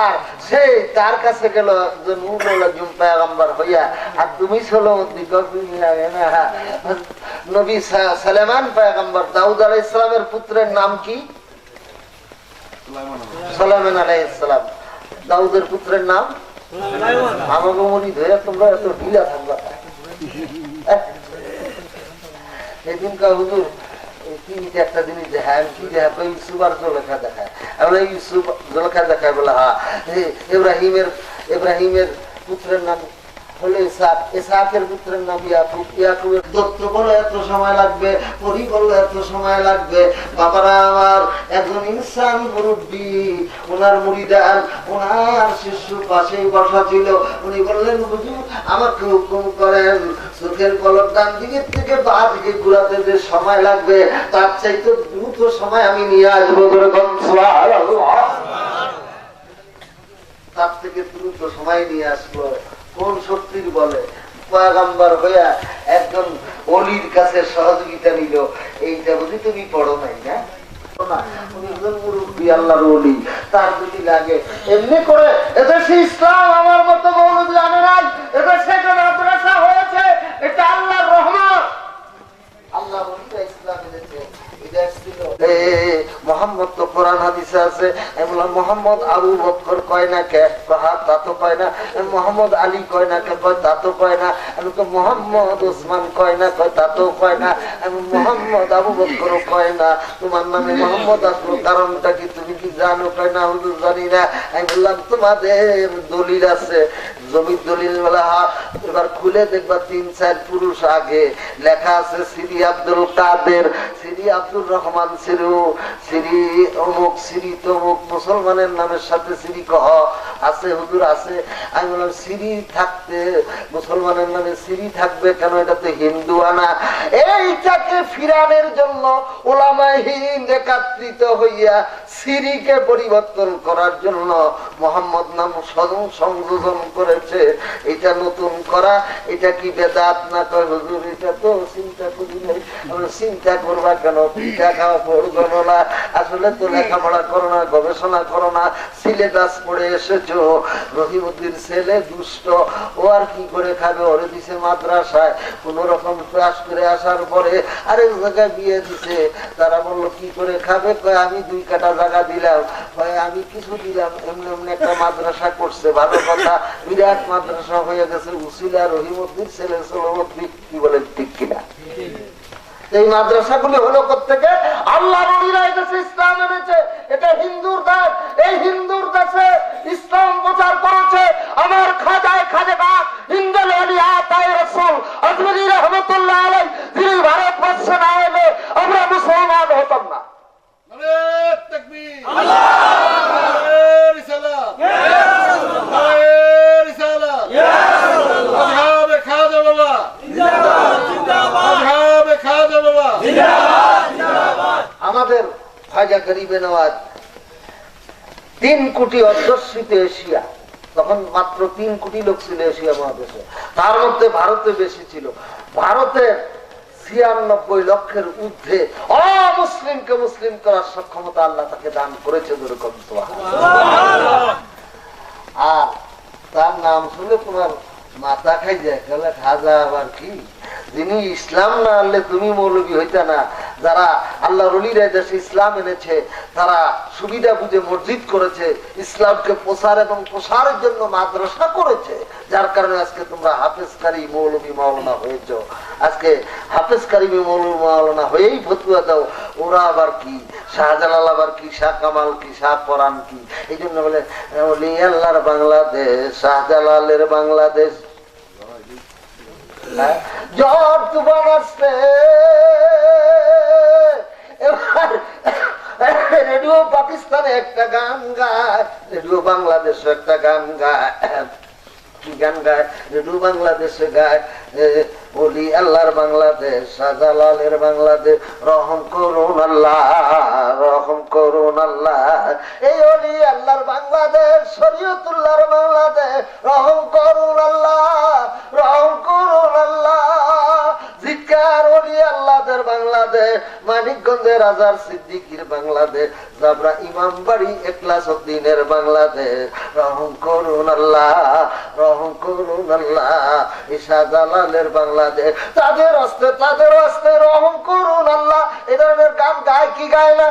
Speaker 1: আর সে তার কাছে গেল একজন উলুল আজম পয়গম্বর হইয়া। আর তুমি হলো নবী সুলাইমান পয়গম্বর, দাউদ আলাইহিস সালামের পুত্রের নাম কি? সুলাইমান আলাইহিস সালাম। দাউদের পুত্রের নাম? আমাকে মনি ধরে তোমরা এত ঢিলা থাকবা। সেদিনকার হুজুর টিভিতে একটা জিনিস দেখায়, কি দেখায়? ইউসুফ আর জোলেখা দেখায়। আমরা ইউসুফ জোলেখা দেখায় বলে হ্যাঁ ইব্রাহিমের পুত্রের নাম হলো ইসহাক, ইসহাকের পুত্রের নাম ইয়াকুব, ইয়াকুবের দত্ত বলে এত সময় লাগবে, পরি বললে এত সময় লাগবে। বাবারা আমার, একজন ইনসান মুরব্বী, ওনার মুরিদান, ওনার শিষ্য পাশেই বসা ছিল। উনি বললেন, হুজুর আমাকে হুকুম করেন, চোখের পলক ডান দিকের থেকে বাঁ দিকে ঘুরাতে যে সময় লাগবে তার চাইতে দ্রুত সময় আমি নিয়ে আসবো। তার থেকে দ্রুত সময় নিয়ে আসবো। কোন শক্তির বলে? পয়গম্বর হইয়া একজন অলির কাছে সহযোগিতা নিল। এইটা বুঝি তুমি পড়ো নাই না? তার যদি লাগে এমনি করে এদেশে ইসলাম আমার মতো মৌলবি জানে নাই, এদেশে মাদ্রাসা হয়েছে, এটা আল্লাহর রহমত। আল্লাহ ইসলাম এনেছে। মোহাম্মদ তো কোরআন হাদিসে আছে। মোহাম্মদ আবু বকর কয় না কে? তা তো কয় না। মোহাম্মদ আলী কয় না কে? তা তো কয় না। মোহাম্মদ ওসমান কয় না, তা তো কয় না। মোহাম্মদ আবু বকর কয় না। তোমার নামে মোহাম্মদ আসলো কারণটা কি তুমি কি জানো? কয় না হুজুর জানি না। আমি বললাম তোমাদের দলিল আছে? জমির দলিল বলা। এবার খুলে দেখবা 3-4 পুরুষ আগে লেখা আছে শ্রী আব্দুল কাদের, শ্রী আব্দুর রহমান, শ্রী অমুক, শ্রী তমুক, মুসলমানের নামের সাথে শ্রী কহ আছে? হুজুর আছে। আমি বললাম শ্রী থাকতে মুসলমানের নামে শ্রী থাকবে কেন? এটা তো হিন্দু আনা। এইটাকে ফিরানের জন্য ওলামায়ে হিন্দ একত্রিত হইয়া শ্রীকে পরিবর্তন করার জন্য মোহাম্মদ নাম সংযোজন করেছে। এটা নতুন করা, এটা কি বেদাত না? কয় হুজুর এটা তো চিন্তা করি নাই। চিন্তা করবা কেন? পিঠা খাওয়া পড়বো না। আসলে তো লেখাপড়া করো না, গবেষণা করো না, সিলেবাস পড়ে এসেছো। রহিমউদ্দিন ছেলে দুষ্ট, ও আর কি করে খাবে? ওরে দিছে মাদ্রাসায়, কোন রকম ক্লাস করে আসার পরে আরেক জায়গায় বিয়ে দিছে। তারা বললো কি করে খাবে? কয় আমি 2 কাঠা জায়গা দিলাম। কয় আমি কিছু দিলাম। এমনি এমনি একটা মাদ্রাসা করছে, ভালো কথা, বিরাট মাদ্রাসা হয়ে গেছে। উসিলা রহিমউদ্দিন ছেলে সলমতি, কি বলেন ঠিক কিনা? এই মাদ্রাসাগুলি হলো কোত্থেকে? আল্লাহ নবীরা এদেশে ইসলাম এনেছে। এটা হিন্দুর দেশ। এই হিন্দুর দেশে ইসলাম প্রচার করেছে আমার খাজায় খাজা হিন্দুল আলিয়া তাই রাসূল আজমিরি রহমাতুল্লাহ আলাইহি, যিনি ভারতবর্ষে না এলে আমরা মুসলমান হতাম না। নারে তাকবীর, নারে রিসালাত, নারে রিসালাত, ইয়া রাসূলুল্লাহ। আজহাবে খাজা বাবা জিন্দাবাদ, জিন্দাবাদ। আজহাবে খাজা বাবা জিন্দাবাদ, জিন্দাবাদ। আমাদের খাজা গরিবে নওয়াজ 3 কোটি অধ্যুষিত এশিয়া, তখন মাত্র 3 কোটি লোক ছিল এশিয়া মহাদেশে। তার মধ্যে ভারতে বেশি ছিল। ভারতের 96 লক্ষের ঊর্ধ্বে অমুসলিমকে মুসলিম করার সক্ষমতা আল্লাহ তাকে দান করেছে। আর তার নাম শুনে তোমার মাথা খাই যায়, তাহলে খাজা আবার কি? যিনি ইসলাম না আনলে তুমি মৌলবী হইতা না। যারা আল্লাহ রলিরা দেশে ইসলাম এনেছে, তারা সুবিধা বুঝে মসজিদ করেছে, ইসলামকে প্রসার এবং প্রসারের জন্য মাদ্রাসা করেছে, যার কারণে আজকে তোমরা হাফেজকারী মৌলবী মাওলানা হয়েছ। আজকে হাফেজকারী মৌলবী মাওলানা হয়েই ফতুয়া দাও। ওরা আবার কি? শাহজালাল আবার কি? শাহ কামাল কি? শাহ পরান কি? এই জন্য বলে আল্লাহর বাংলাদেশ, শাহজালালের বাংলাদেশ। জ্বর তুফান আসছে, এবার রেডিও পাকিস্তানে একটা গান গায়, রেডিও বাংলাদেশে একটা গান গায়। কি গান গায়? রেডিও বাংলাদেশে গায়, ওলি আল্লাহর বাংলাদেশ, শাহজালালের বাংলাদেশ, রহম করুন আল্লাহ, রহম করুন আল্লাহ। এই ওলি আল্লাহর বাংলাদেশ, শরীয়তুল্লাহর বাংলাদেশ, রহম করুন আল্লাহ, রহম করুন আল্লাহ। জিকার ওলি আল্লাহদের বাংলাদেশ, মানিকগঞ্জের আজার সিদ্দিকীর বাংলাদেশ, জাবরা ইমামবাড়ি ইখলাসউদ্দিনের বাংলাদেশ, রহম করুন আল্লাহ, রহম করুন আল্লাহ। শাহজালালের বাংলাদেশ, তাদের হস্তে রহম করুন আল্লাহ। এ ধরনের গান গায় কি গায় না?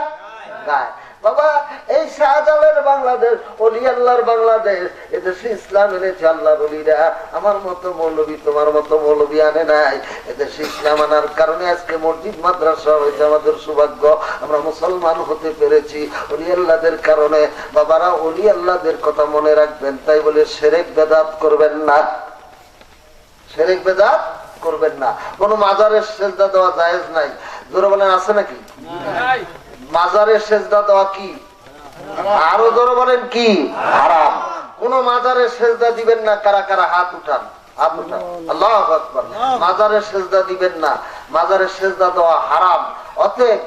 Speaker 1: গায়। বাবা, এই শাহজালালের বাংলাদেশ, ওলি আল্লাহর বাংলাদেশ, এদেশে ইসলাম এনেছে আল্লাহর ওলিরা। আমার মতো মৌলবী, তোমার মতো মৌলবী আনে নাই। এদেশে ইসলাম আনার কারণে আজকে মসজিদ মাদ্রাসা হয়েছে আমাদের সৌভাগ্য। আমরা মুসলমান হতে পেরেছি ওলি আল্লাহদের কারণে। বাবারা, ওলি আল্লাহদের কথা মনে রাখবেন। তাই বলে শিরক বেদাত করবেন না, শিরক বেদাত করবেন না। কোন মাজারের সেজদা দেওয়া জায়েজ নাই। জোরে বলেন, আছে নাকি? মাজারের সেজদা দেওয়া কি? আরো জোরে বলেন, কি? হারাম। কোন মাজারের সেজদা দিবেন না। কারা কারা হাত উঠান, হাত উঠান। আল্লাহু আকবার। মাজারের সেজদা দিবেন না, মাজারের সেজদা দেওয়া হারাম। অতএব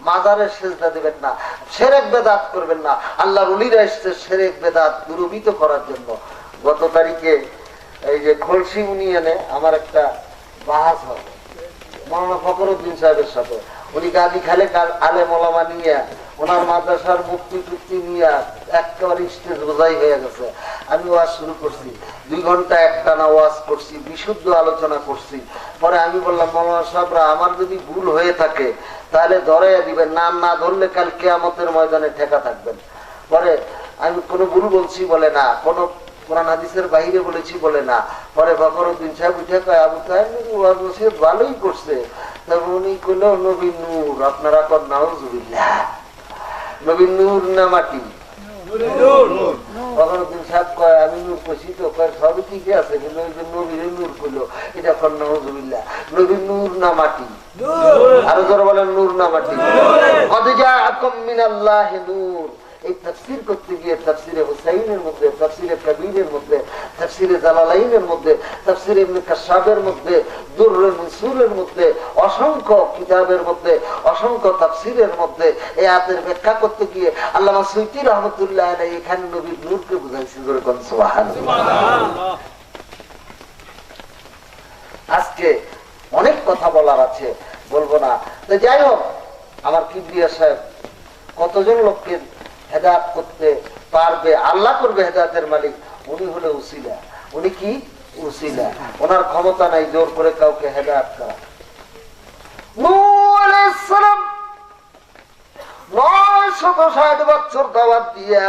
Speaker 1: মাজারের সেজদা দিবেন না, শিরক বেদাত করবেন না। আল্লাহর ওলিরা এসেছে শিরক বেদাত দূরীভূত করার জন্য। গত তারিখে এই যে খলসি ইউনিয়নে আমার একটা বাহাস হয় মাওলানা ফখরুদ্দিন সাহেবের সাথে। উনি গাদি খালে আলেম ওলামা নিয়ে, ওনার মাদ্রাসার মুক্তি টুক্তি নিয়ে একেবারে স্টেজ বোঝাই হয়ে গেছে। আমি ওয়াজ শুরু করছি, 2 ঘন্টা একটানা ওয়াজ করছি, বিশুদ্ধ আলোচনা করছি। পরে আমি বললাম, মাওলানা সাহেবরা, আমার যদি ভুল হয়ে থাকে তাহলে ধরে দিবেন, নাম না ধরলে কাল কিয়ামতের ময়দানে ঠেকা থাকবেন। পরে আমি কোনো ভুল বলছি বলে না, কোনো কোরআন হাদিসের বাইরে বলেছি বলে না। পরে ফখরুদ্দিন সাহেব উঠে কয়, আবু সাহেব ভালোই করছে। তবে উনি কইল, নবী নূর, আপনারা কর নাউজুবিল্লাহ, নবী নূর না মাটি? ফখরুদ্দিন সাহেব কয়, আমি নূর কইছি তো। কয়, সবই ঠিকই আছে, কিন্তু ওই যে নবীর নূর কইলো, এটা কর নাউজুবিল্লাহ। নবী নূর না মাটি? আরো জোরে বলেন, নূর না মাটি? কদ জাআকুম মিনাল্লাহি নূর। এই তাফসীর করতে গিয়ে তাফসীরে হুসাইনের মধ্যে, তাফসীরে কবিরের মধ্যে, তাফসীরে জালালাইনের মধ্যে, তাফসীরে ইবনে কাশাবের মধ্যে, দুররুল মানসুরের মধ্যে, অসংখ্য কিতাবের মধ্যে, অসংখ্য তাফসীরের মধ্যে এই আয়াতের ব্যাখ্যা করতে গিয়ে আল্লামা সুয়ুতী রাহমাতুল্লাহ আলাইহি এখানে নবীর নূরকে বুঝাইছে। জোরে কোন সুবহানাল্লাহ। আজকে অনেক কথা বলার আছে, বলবো না। তো যাই হোক, আমার কিবরিয়া সাহেব কতজন লোককে হেদায়েত করতে পারবে, আল্লাহ করবে হেদায়েতের মালিক। উনি হলো উসিলা। উনি কি? উসিলা। ওনার ক্ষমতা নাই জোর করে কাউকে হেদায়েত করা। নূহ আলাইহিস সালাম 960 বছর দাওয়াত দিয়া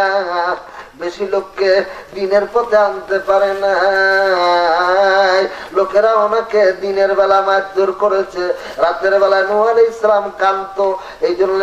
Speaker 1: বেশি লোককে দিনের পথে আনতে পারে না। লোকেরা ওনাকে দিনের বেলা মারধর করেছে, রাতের বেলা নূহ আলাইহিস সালাম কাঁদতো। এই জন্য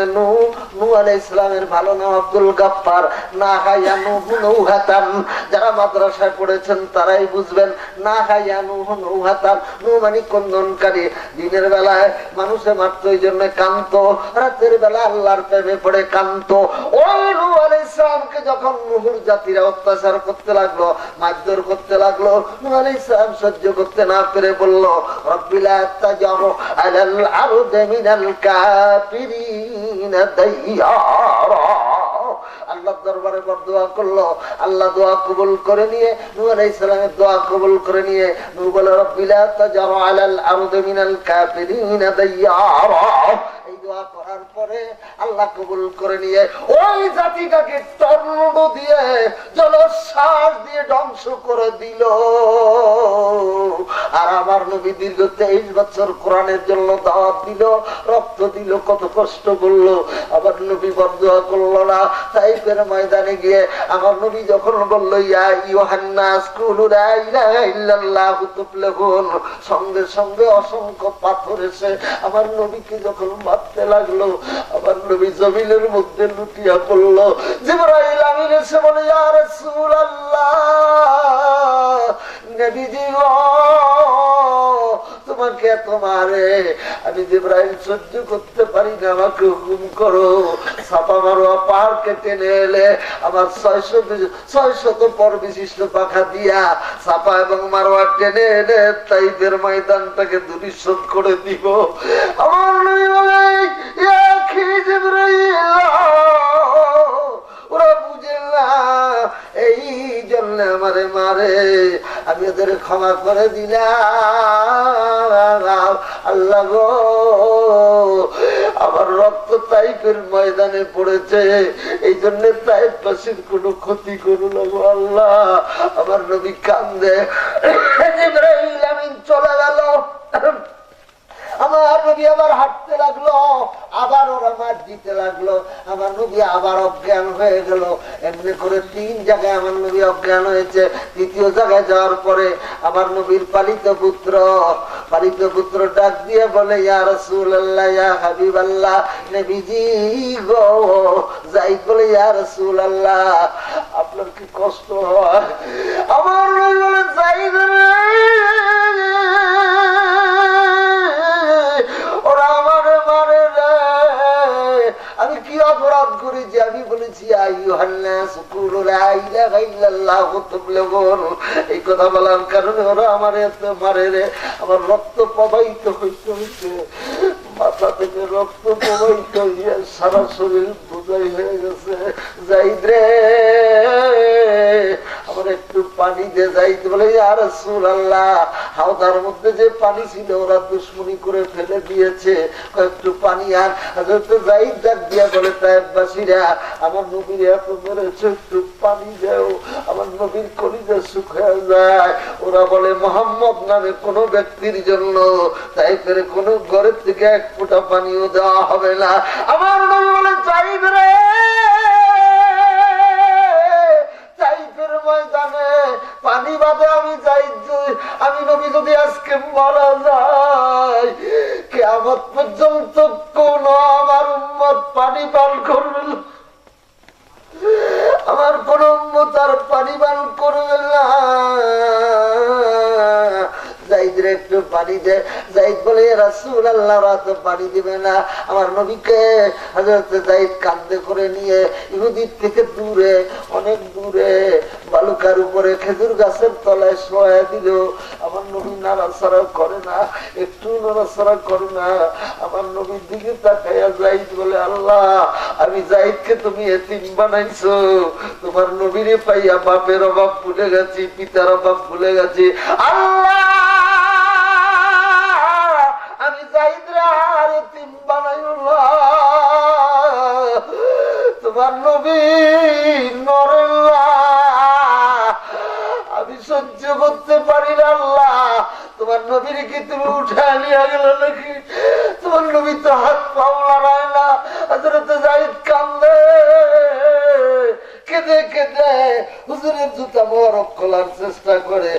Speaker 1: নূহ আলাইহিস সালামের ভালো নাম আব্দুল গাফফার। না হায়া নূহ নূহাতান, যারা মাদ্রাসায় পড়েছেন তারাই বুঝবেন। না হায়া নূহ নূহাতান, নূহ মানে কন্দনকারী। দিনের বেলায় মানুষে মারতো, এই জন্য কাঁদতো। রাতের বেলা আল্লাহর প্রেমে পড়ে কাঁদতো। ওই নূহ আলাইহিস সালামকে যখন নূহর জাতিরা অত্যাচার করতে লাগলো, মারধর করতে লাগলো, নূহ আলাইহিস সালাম সহ্য করতে না পেরে বলল, রব্বি লা তাজআল আলাল আরদি মিনাল কাফিরিনা দাইয়ারা। আল্লাহর দরবারে দোয়া করলো। আল্লাহ দোয়া কবুল করে নিয়ে, নূহ আলাইহিস সালামের দোয়া কবুল করে নিয়ে নূহ বলে, রব্বি লা তাজআল আলাল আরদি মিনাল কাফিরিনা দাইয়ারা। এই দোয়া করার পরে আল্লাহ কবুল করে নিয়ে ওই জাতিটাকে টর্নেডো দিয়ে, জলোচ্ছ্বাস দিয়ে ধ্বংস করে দিল। আর আমার নবী দীর্ঘ 23 বছর কোরআনের জন্য দাওয়াত দিল, রক্ত দিল, কত কষ্ট করলো। আবার নবী বদদোয়া করলো না। তাইফের ময়দানে গিয়ে আমার নবী যখন বলল, ইয়া আইয়ুহান নাস কুলু লা ইলাহা ইল্লাল্লাহু তুফলিহুন, সঙ্গে সঙ্গে অসংখ্য পাথর এসে আমার নবীকে যখন মারতে লাগলো, আমার নবী জমিনের মধ্যে লুটিয়া পড়লো। জিবরাইল আমিন এসে বলে, ইয়া রাসূলুল্লাহ, নবীজি গো, তোমাকে এত মারে, আমি জিবরাইল সহ্য করতে পারি না, আমাকে হুকুম করো। সাফা মারোয়া পাহাড়কে টেনে এলে আমার 600 পর বিশিষ্ট পাখা দিয়া সাফা এবং মারোয়া টেনে এনে তাইফের ময়দানটাকে দুরিশোধ করে দিব। আমার নবী বলে, ইয়া আখি জিবরাইল, ওরা বুঝে না এই জন্য আমারে মারে, আমি ওদের ক্ষমা করে দিলাম। আল্লাহ গো, আমার রক্ত তাইফের ময়দানে পড়েছে, এই জন্য তাইফবাসীর কোনো ক্ষতি করো না গো আল্লাহ। আমার নবী কান্দে। জিবরাইল আমিন চলে গেল। আমার নবী আবার হাঁটতে লাগলো, আবার ওরা মার দিতে লাগলো। আমার নবী আবার অজ্ঞান হয়ে গেল। এমনি করে 3 জায়গায় আমার নবী অজ্ঞান হয়েছে। 3য় জায়গায় যাওয়ার পরে আমার নবীর পালিত পুত্র ডাক দিয়ে বলে, ইয়া রাসূলুল্লাহ, ইয়া হাবিবাল্লাহ, নবীজি গো। যাইদ বলে, ইয়া রাসূলুল্লাহ, আপনার কি কষ্ট হয়? আমার নবী বলে, যাইদ রে, ওরা আমারে মারে রে, আমি কি অপরাধ করেছি? আমি বলেছি এই কথা বলার কারণে ওরা আমার এত মারে রে। আমার রক্ত প্রবাহিত হইতে হইতে মাথা থেকে রক্ত প্রবাহিত হইয়া সারা শরীর বোঝাই হয়ে গেছে। যাইদ রে, আমার একটু পানি দে। যাইদ বলে, ইয়া রাসূলুল্লাহ, হাওদার মধ্যে যে পানি ছিল ওরা দুশ্মনী করে ফেলে দিয়েছে, একটু পানি আন। হযরত যাইদ ডাক দিয়া বলে, তায়েফবাসীরা আমার নবীর এত মেরেছে, একটু পানি দাও। আমার নবীর কলিজা শুকিয়ে যায়। ওরা বলে, মুহাম্মদ নামে কোন ব্যক্তির জন্য তাইফের কোন ঘরের থেকে 1 ফোঁটা পানিও দেওয়া হবে না। আমার নবী বলে, যাইদ রে, তাইফের ময়দানে পানি বাদে আমি নবী যদি আজকে মারা যাই, কিয়ামত পর্যন্ত কোন আমার উম্মত পানি পান করবে না, আমার কোন উম্মত আর পানি পান করবে না। যাইদের একটু পানি দে। যাইদ বলে, রাসূলুল্লাহ, ওরা তো পানি দিবে না। আমার নবীকে হযরত যাইদ কাঁধে করে নিয়ে ইহুদির থেকে দূরে, অনেক দূরে বালুকার উপরে খেজুর গাছের তলায় শোয়া দিল। আমার নবী নাড়াচাড়া করে না, একটু নাড়াচাড়া করে না। আমার নবীর দিকে তাকাইয়া যাইদ বলে, আল্লাহ, আমি যাইদকে তুমি এতিম বানাইছো। তোমার নবীরে পাইয়া বাপের অভাব ভুলে গেছি, পিতার অভাব ভুলে গেছি। আল্লাহ, আমি যাইদরে আর এতিম বানাইও না। তোমার নবী নরেন না, আমি সহ্য করতে পারি না। আল্লাহ, তোমার নবীর কি তুমি উঠে নিয়ে গেল নাকি? তোমার নবী তো হাত পাও লড়ায় না। হযরত যাইদ কান্দে, কেঁদে কেঁদে হুজুরের জুতা মোবারক খোলার চেষ্টা করে।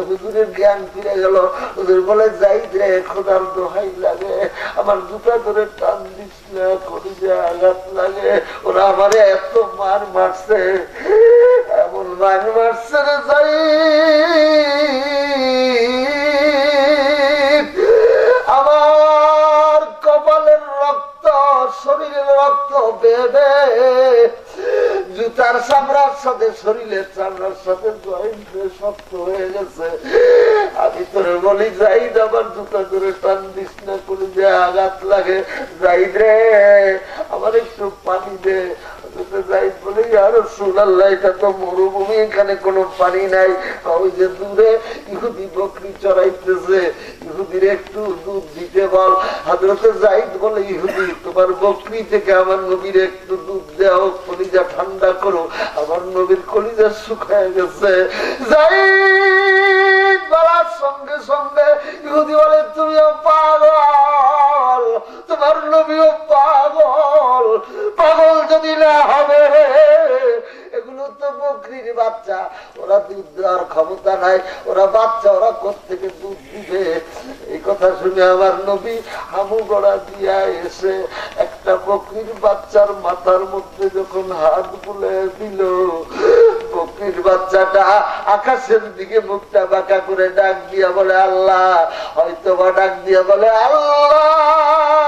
Speaker 1: হুজুরের জ্ঞান ফিরে গেল। হুজুর বলে, যাইদ রে, খোদার দোহাই লাগে, আমার জুতা ধরে টান দিস না, কলিজা আঘাত লাগে। ওরা আমারে এত মার মারছে, এমন মার মারছে রে যাইদ, আমার কপালের রক্ত, শরীরের রক্ত বেবে জুতার চামড়ার সাথে, শরীরের চামড়ার সাথে জয়েন্ট শক্ত হয়ে গেছে। আমি তোরে বলি, যাইদ, আমার জুতা ধরে টান দিস না, করে যে আঘাত লাগে। যাইদ রে, আমার একটু পানি দে। যাইদ বলে, ইয়া রাসূলুল্লাহ, এটা তো মরুভূমি, এখানে কোনো পানি নাই। ওই যে দূরে ইহুদি বকরি চড়াইতেছে, ইহুদির একটু দুধ দিতে বল। হযরত যাইদ বলে, ইহুদি, তোমার বকরি থেকে আমার নবীর একটু দুধ দাও, কলিজা ঠান্ডা করো। আমার নবীর কলিজা শুকায় গেছে। যাইদ বলার সঙ্গে সঙ্গে ইহুদি বলে, তুমিও পাগল, তোমার নবীও পাগল। পাগল যদি না হবে, এগুলো তো বকরির বাচ্চা, ওরা দুধ দেওয়ার ক্ষমতা নাই, ওরা বাচ্চা, ওরা কোত্থেকে দুধ দিবে? এই কথা শুনে আমার নবী হামু গড়া দিয়া এসে একটা বকরির বাচ্চার মাথার মধ্যে যখন হাত বুলে দিল, বকরি বকরির বাচ্চাটা আকাশের দিকে মুখটা বাঁকা করে ডাক দিয়া বলে আল্লাহ, হয়তো বা ডাক দিয়া বলে আল্লাহ,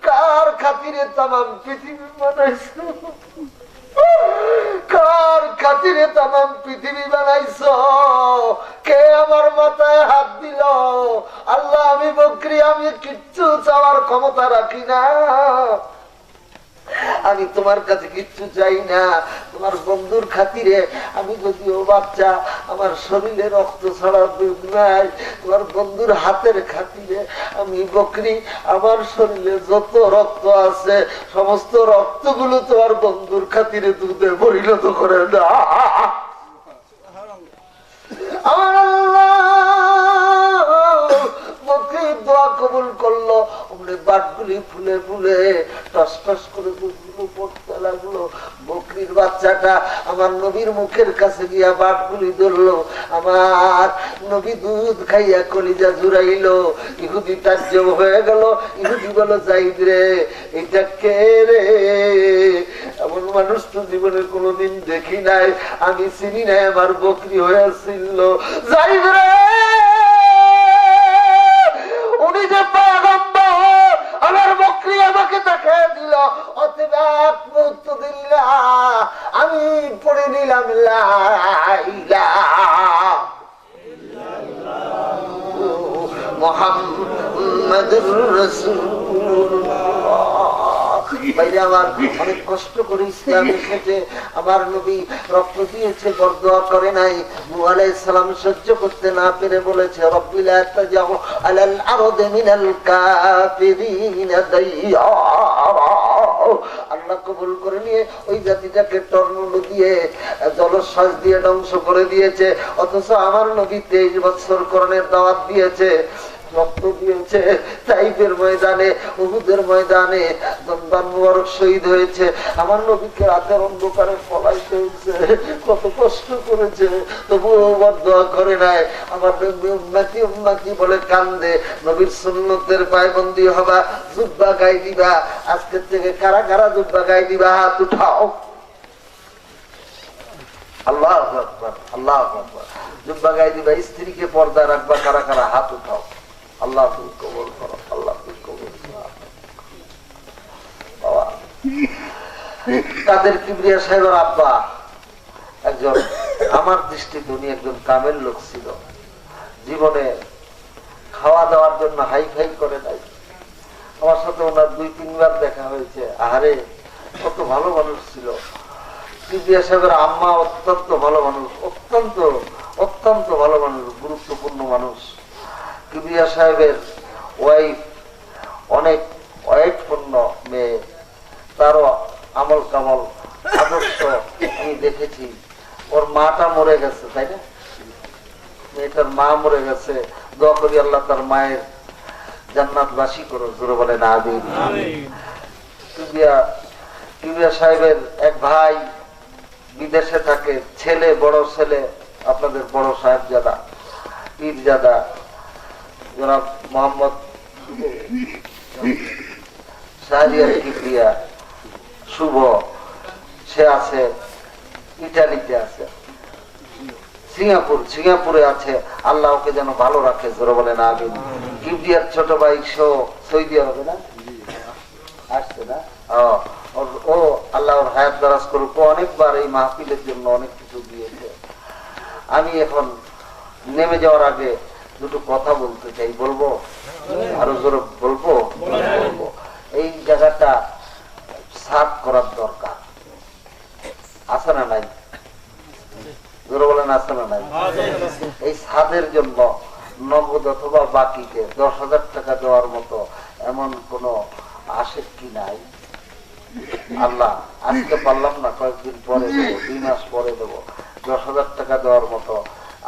Speaker 1: কার খাতিরে তামাম পৃথিবী বানাইছো, কার খাতিরে তামাম পৃথিবী বানাইছো, কে আমার মাথায় হাত দিল? আল্লাহ, আমি বকরি, আমি কিচ্ছু চাওয়ার ক্ষমতা রাখি না, আমি তোমার কাছে কিচ্ছু চাই না, তোমার বন্ধুর খাতিরে আমি যদিও বাচ্চা, আমার শরীরে রক্ত ছাড়া দুধ নাই, তোমার বন্ধুর হাতের খাতিরে আমি বকরি, আমার শরীরে যত রক্ত আছে সমস্ত রক্তগুলো তোমার বন্ধুর খাতিরে দুধে পরিণত করে দাও। আমার আল্লাহ বকরির দোয়া কবুল করলো। বাটগুলি ফুলে ফুলে টস টস করে দুধগুলো পড়তে লাগলো। বকরির বাচ্চাটা আমার নবীর মুখের কাছে গিয়া বাটগুলি ধরলো। আমার নবী দুধ খাইয়া কলিজা জুড়াইলো। ইহুদি তাজ্জব হয়ে গেল। ইহুদি বলো, যাইদ রে, এটা কে রে? এমন মানুষ তো জীবনে কোনোদিন দেখি নাই, আমি চিনি নাই, আমার বকরি হয়েছিল। যাইদ রে, উনি যে পয়গম্বর, আমার বকরি আমাকে দেখায় দিল, অতএব মুক্ত দিল, আমি পড়ে নিলাম লা ইলাহা মুহাম্মাদুর রাসূলুল্লাহ। বাইরে আমার অনেক কষ্ট করে ইসলাম এসেছে, আমার নবী রক্ত দিয়েছে, বরদোয়া করে নাই। নূহ আলাইহিস সালাম সহ্য করতে না পেরে বলেছে, রব্বি লা তাজাউ আলাল আরদি মিনাল কাফিরিনা দাইয়ারা। আল্লাহ কবুল করে নিয়ে ওই জাতিটাকে টর্নেডো দিয়ে, জলশ্বাস দিয়ে ধ্বংস করে দিয়েছে। অথচ আমার নবী 23 বছর কোরআনের দাওয়াত দিয়েছে, রক্ত দিয়েছে, তাইফের ময়দানে, উহুদের ময়দানে দমদান মুবারক শহীদ হয়েছে। আমার নবীকে রাতের অন্ধকারে পলাইতে হয়েছে, কত কষ্ট করেছে, তবুও বরদোয়া করে নাই। আমার নবী উম্মতি উম্মতি বলে কান্দে। নবীর সুন্নতের পায়বন্দি হবা, জুব্বা গাই দিবা। আজকের থেকে কারা কারা জুব্বা গাই দিবা? হাত উঠাও। আল্লাহু আকবার, আল্লাহু আকবার। জুব্বা গাই দিবা, স্ত্রীকে পর্দা রাখবা। কারা কারা? হাত উঠাও। আল্লাহ তুমি কবুল করো, আল্লাহ তুমি কবুল করো। বাবা কাদের কিবরিয়া সাহেবের আব্বা একজন, আমার দৃষ্টিতে উনি একজন কামেল লোক ছিল। জীবনে খাওয়া দাওয়ার জন্য হাই ফাই করে নাই। আমার সাথে ওনার 2-3 বার দেখা হয়েছে। আহারে, কত ভালো মানুষ ছিল। কিবরিয়া সাহেবের আম্মা অত্যন্ত ভালো মানুষ, অত্যন্ত অত্যন্ত ভালো মানুষ, গুরুত্বপূর্ণ মানুষ। কিবরিয়া সাহেবের ওয়াইফ অনেক ওয়াইফপূর্ণ মেয়ে, তারও আমল কামল আদর্শ আমি দেখেছি। ওর মাটা মরে গেছে, তাই না? মেয়েটার মা মরে গেছে। দোয়া করি আল্লাহ তার মায়ের জান্নাতবাসী করো, জোরে বলেন আমিন। কিবরিয়া সাহেবের এক ভাই বিদেশে থাকে, ছেলে, বড় ছেলে, আপনাদের বড় সাহেবজাদা, পীরজাদা জনাব মোহাম্মদ শাহরিয়ার কিবরিয়া শুভ, সে আছে ইটালিতে, আছে সিঙ্গাপুরে আছে। আল্লাহ ওকে যেন ভালো রাখে, জোরে বলেন আমিন। কিবরিয়ার ছোট ভাই সৌদি আরবে না আসছে না? ও আল্লাহ ওর হায়াত দারাজ করুক। অনেকবার এই মাহফিলের জন্য অনেক কিছু দিয়েছে। আমি এখন নেমে যাওয়ার আগে দুটো কথা বলতে চাই। বলবো? আরো জোরে বলবো? এই জায়গাটা সাফ করার দরকার আছে না নাই? জোরে বলেন, আছে না নাই? এই ছাদের জন্য নগদ অথবা বাকিতে 10,000 টাকা দেওয়ার মতো এমন কোন আসে কি নাই? আল্লাহ, আজকে পারলাম না, কয়েকদিন পরে দেবো, 2 মাস পরে দেবো। 10,000 টাকা দেওয়ার মতো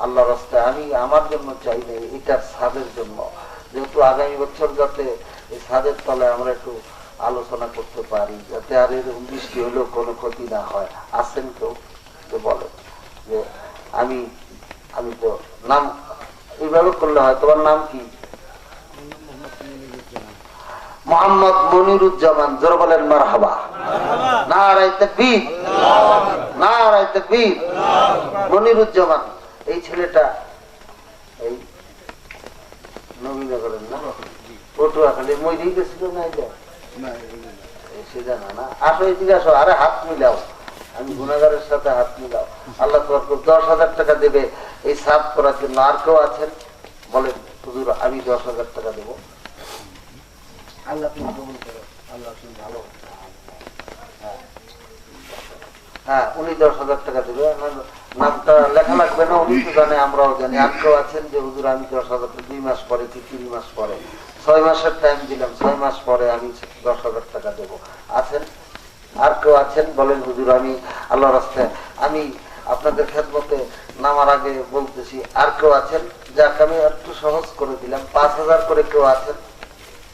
Speaker 1: আল্লাহ রাস্তায় আমি আমার জন্য চাই না, এটার ছাদের জন্য। যেহেতু আগামী বছর যাতে এই ছাদের তলায় আমরা একটু আলোচনা করতে পারি, যাতে আর এর বৃষ্টি হলেও কোনো ক্ষতি না হয়। আসেন কেউ বলে যে আমি তো নাম এইভাবে করলে হয়। তোমার নাম কি? মোহাম্মদ মনিরুজ্জামান। জোরে বলেন মারহাবা। নারায়ে তাকবীর। নারায়ে তাকবীর। মনিরুজ্জামান এই ছেলেটা এই নবীনগরের না পটুয়াখালী মইরি গেছিল না সে জানা না। আসো এদিকে আসো, আরে হাত মিলাও, আমি গুনাহগারের সাথে হাত মিলাও। আল্লাহ তোমার 10,000 টাকা দেবে এই সাফ করার জন্য। আর কেউ আছেন বলেন হুজুর আমি 10,000 টাকা দেবো। আল্লাহ তুমি কবুল করো, আল্লাহ তুমি ভালো। হ্যাঁ উনি 10,000 টাকা দেবে। আমার নামটা লেখা লাগবে না, উনি তো জানে আমরাও জানি। আর কেউ আছেন যে হুজুর আমি 10,000 2 মাস পরে কি 3 মাস পরে 6 মাসের টাইম দিলাম, 6 মাস পরে আমি 10,000 টাকা দেবো। আছেন? আর কেউ আছেন বলেন হুজুর আমি আল্লাহর রাস্তায় আমি আপনাদের খেদমতে নামার আগে বলতেছি। আর কেউ আছেন? যাক আমি একটু সহজ করে দিলাম, 5,000 করে কেউ আছেন?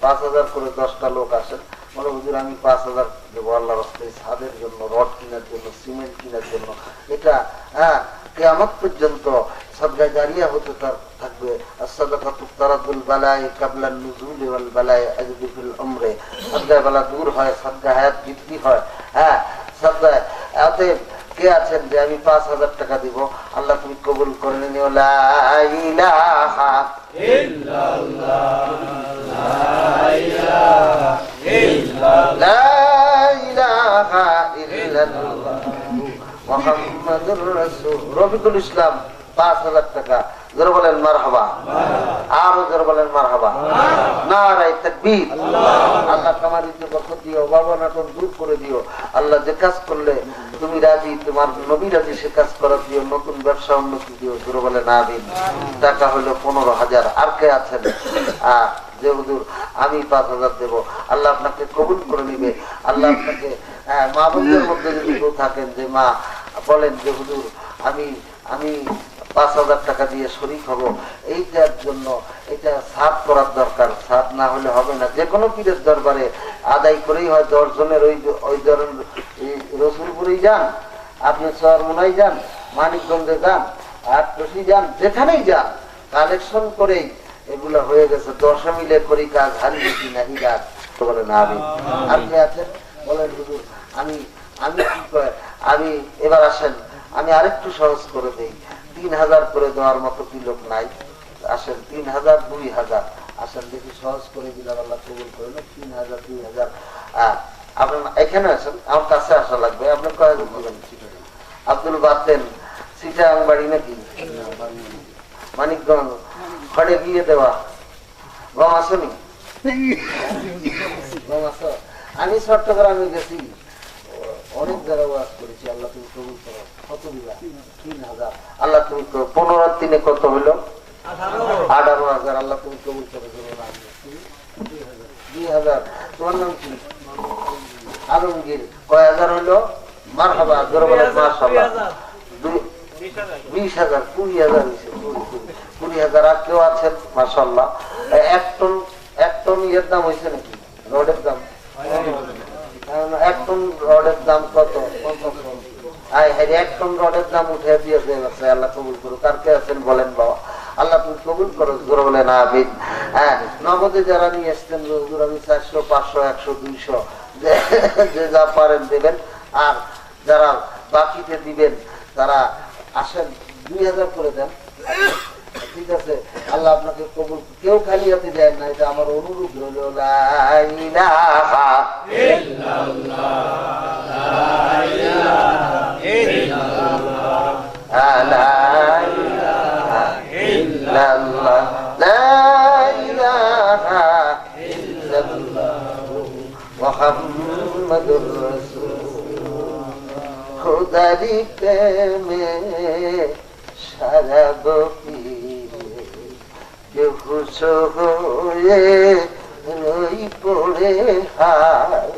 Speaker 1: 5,000 করে 10টা লোক আসেন, বলে হুজুর আমি 5,000 দেবো আল্লাহর রাস্তায় ছাদের জন্য, রড কেনার জন্য, সিমেন্ট কেনার জন্য। এটা হ্যাঁ কিয়ামত পর্যন্ত সাদগায়ে জারিয়া হতে থাকবে। as-sadaqatu taradul balai qabla an-nuzul wal balai ajdu fil umri। সাদগায়ে বালা দূর হয়, সাদগায়ে হায়াত বৃদ্ধি হয়। হ্যাঁ সাদগায়ে এতে কে আছেন যে আমি 5,000 টাকা দিব? আল্লাহ তুমি কবুল করে নিও। লা ইলাহা ইল্লাল্লাহ, লা ইলাহা ইল্লাল্লাহ মুহাম্মাদুর রাসূল। রফিকুল ইসলাম 5,000 টাকা। জোরে বলেন মারহাবা, আরো জোরে বলেন মারহাবা। নারায়ে তাকবীর। আল্লাহ কামারিতে বরকত দিও, বাবা নাটন দূর করে দিও। আল্লাহ যে কাজ করলে তুমি রাজি, তোমার নবী রাজি, সে কাজ করার দিও। নতুন ব্যবসা উন্নতি দিও। জোরে বলেন আমিন। টাকা হলো 15,000। আর কে আছেন যে হুজুর আমি 5,000 দেবো? আল্লাহ আপনাকে কবুল করে নিবে। আল্লাহ আপনাকে মা বোনদের মধ্যে যদি কেউ থাকেন যে মা বলেন যে হুজুর আমি 5,000 টাকা দিয়ে শরীক হব, এইটার জন্য এটা সাফ করার দরকার। সাফ না হলে হবে না। যে কোনো পীরের দরবারে আদায় করেই হয়। 10 জনের ওই ধরেন রসুলপুরেই যান, আপনি চরমোনাই যান, মানিকগঞ্জে যান, আটরশি যান, যেখানেই যান, কালেকশন করেই এগুলা হয়ে গেছে। 10 মিলে করি কাজ, হারি বেশি নাহি গাছ। বলেন আমি। আর কে আছেন বলেন হুজুর আমি কি কয় আমি এবার আসেন আমি আরেকটু সহজ করে দেই। 3,000 করে দেওয়ার মতো কি লোক নাই? আসেন 3,000 2,000 আসেন দেখি সহজ করে দিলাম। আল্লাহ কবুল করে না। 3,000 2,000 আপনার এখানে আছেন, আমার কাছে আসা লাগবে। আপনি কয়েকজন বলেন? আব্দুল বাতেন সিটাং বাড়ি নাকি মানিকগঞ্জ? খড়ে গিয়ে দেওয়া গম আসেনি? গম আস? আমি চট্টগ্রামে গেছি, অনেক জায়গায় ওয়াজ করেছি। আল্লাহ তুমি কবুল করো। কত দিবা? 3,000। আল্লাহ তুমি 15 দিনে কত হইলো? 18,000। আল্লাহ তুমি কবুল করো। 2,000। তোমার নাম কি? আলমগীর। কয় হাজার হইলো? মারহাবা। জোরে বলেন মাশাআল্লাহ। 20,000 20,000 হয়েছে। 20,000। আর কেউ আছেন? মাশাআল্লাহ। 1 টন ইয়ের দাম হয়েছে নাকি? রডের দাম 1 টন রডের দাম কত? 1 টন রডের দাম উঠে দিয়েছে। আল্লাহ কবুল করুক। আর কে আছেন বলেন বাবা? আল্লাহ তুমি কবুল করো। জোরে বলেন আমিন। হ্যাঁ নগদে যারা নিয়ে এসছেন হুজুর আমি 400 500 100 200 যে যা পারেন দেবেন। আর যারা বাকিতে দিবেন তারা আসেন 2,000 করে দেন। ঠিক আছে? আল্লাহ আপনাকে কবুল। কেউ খালি হাতে দেন না, এটা আমার অনুরোধ হলো। লা ইলাহা ইল্লাল্লাহ, লা ইলাহা ইল্লাল্লাহ, লা ইলাহা ইল্লাল্লাহ, লা ইলাহা ইল্লাল্লাহ মুহাম্মাদুর রাসূলুল্লাহ। খোদারি প্রেমে সারা বেহুশ হয়ে রই পড়ে হায়।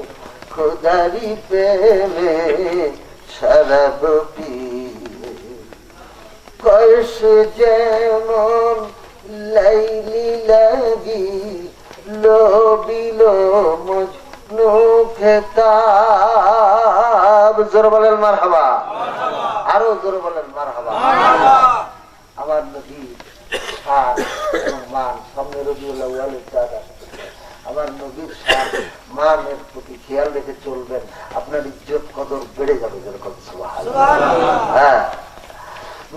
Speaker 1: খোদারি প্রেমে সারা কয়েস যেমন লাইলি লাগি লোবিল মজনু খেতাব। জোরে বলেন মারহাবা। আরো জোরে বলেন মারহাবা। আমার নবী মান সামনে রবিউল আউয়ালের চাঁদ আসছে। আমার আমার নবীর শান মানের প্রতি খেয়াল রেখে চলবেন, আপনার ইজ্জত কদর বেড়ে যাবে। যেরকম হ্যাঁ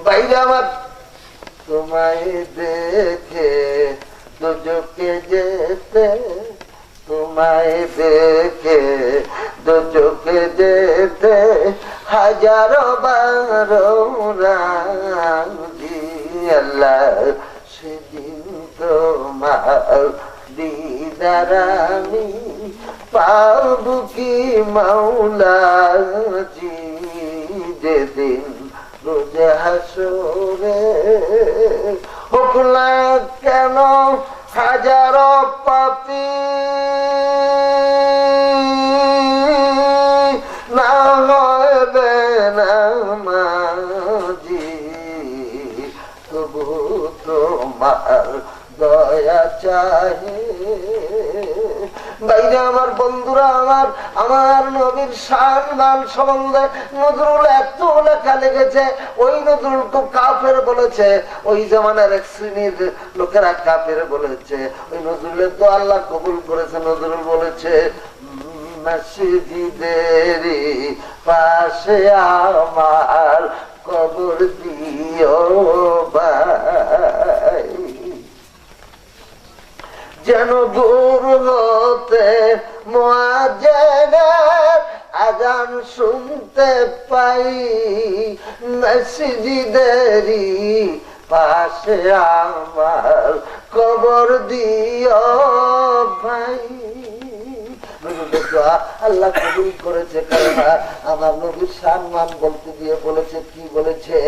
Speaker 1: বাইরে আমার, তোমায় দেখে দুজকে যেতে, তোমায় দেখে দুজকে যেতে হাজারো বারো রাজি আল্লাহ, সেদিন তোমার দিদার আমি পাব কি মাওলাজি, যেদিন রোজ হাসরে হোক না কেন হাজারো পাপী, না হবে না মাঝি, তবু তোমার দয়া চাহে। বাইরে আমার বন্ধুরা আমার, আমার নবীর শান মান সম্বন্ধে নজরুল এত লেখা লেগেছে। ওই নজরুল তো কাফের বলেছে, ওই জামানার এক শ্রেণীর লোকেরা কাফের বলেছে। ওই নজরুলের তো আল্লাহ কবুল করেছে। নজরুল বলেছে, মসজিদের পাশে আমার কবর দিও ভাই, যেন দূর হতে মুয়াজ্জিনের আযান শুনতে পাই, মসজিদেরই পাশে আমার কবর দিও ভাই। আল্লাহ কবুল করেছে, কারণ আমার নবীর সম্মান বলতে দিয়ে বলেছে, কি বলেছে,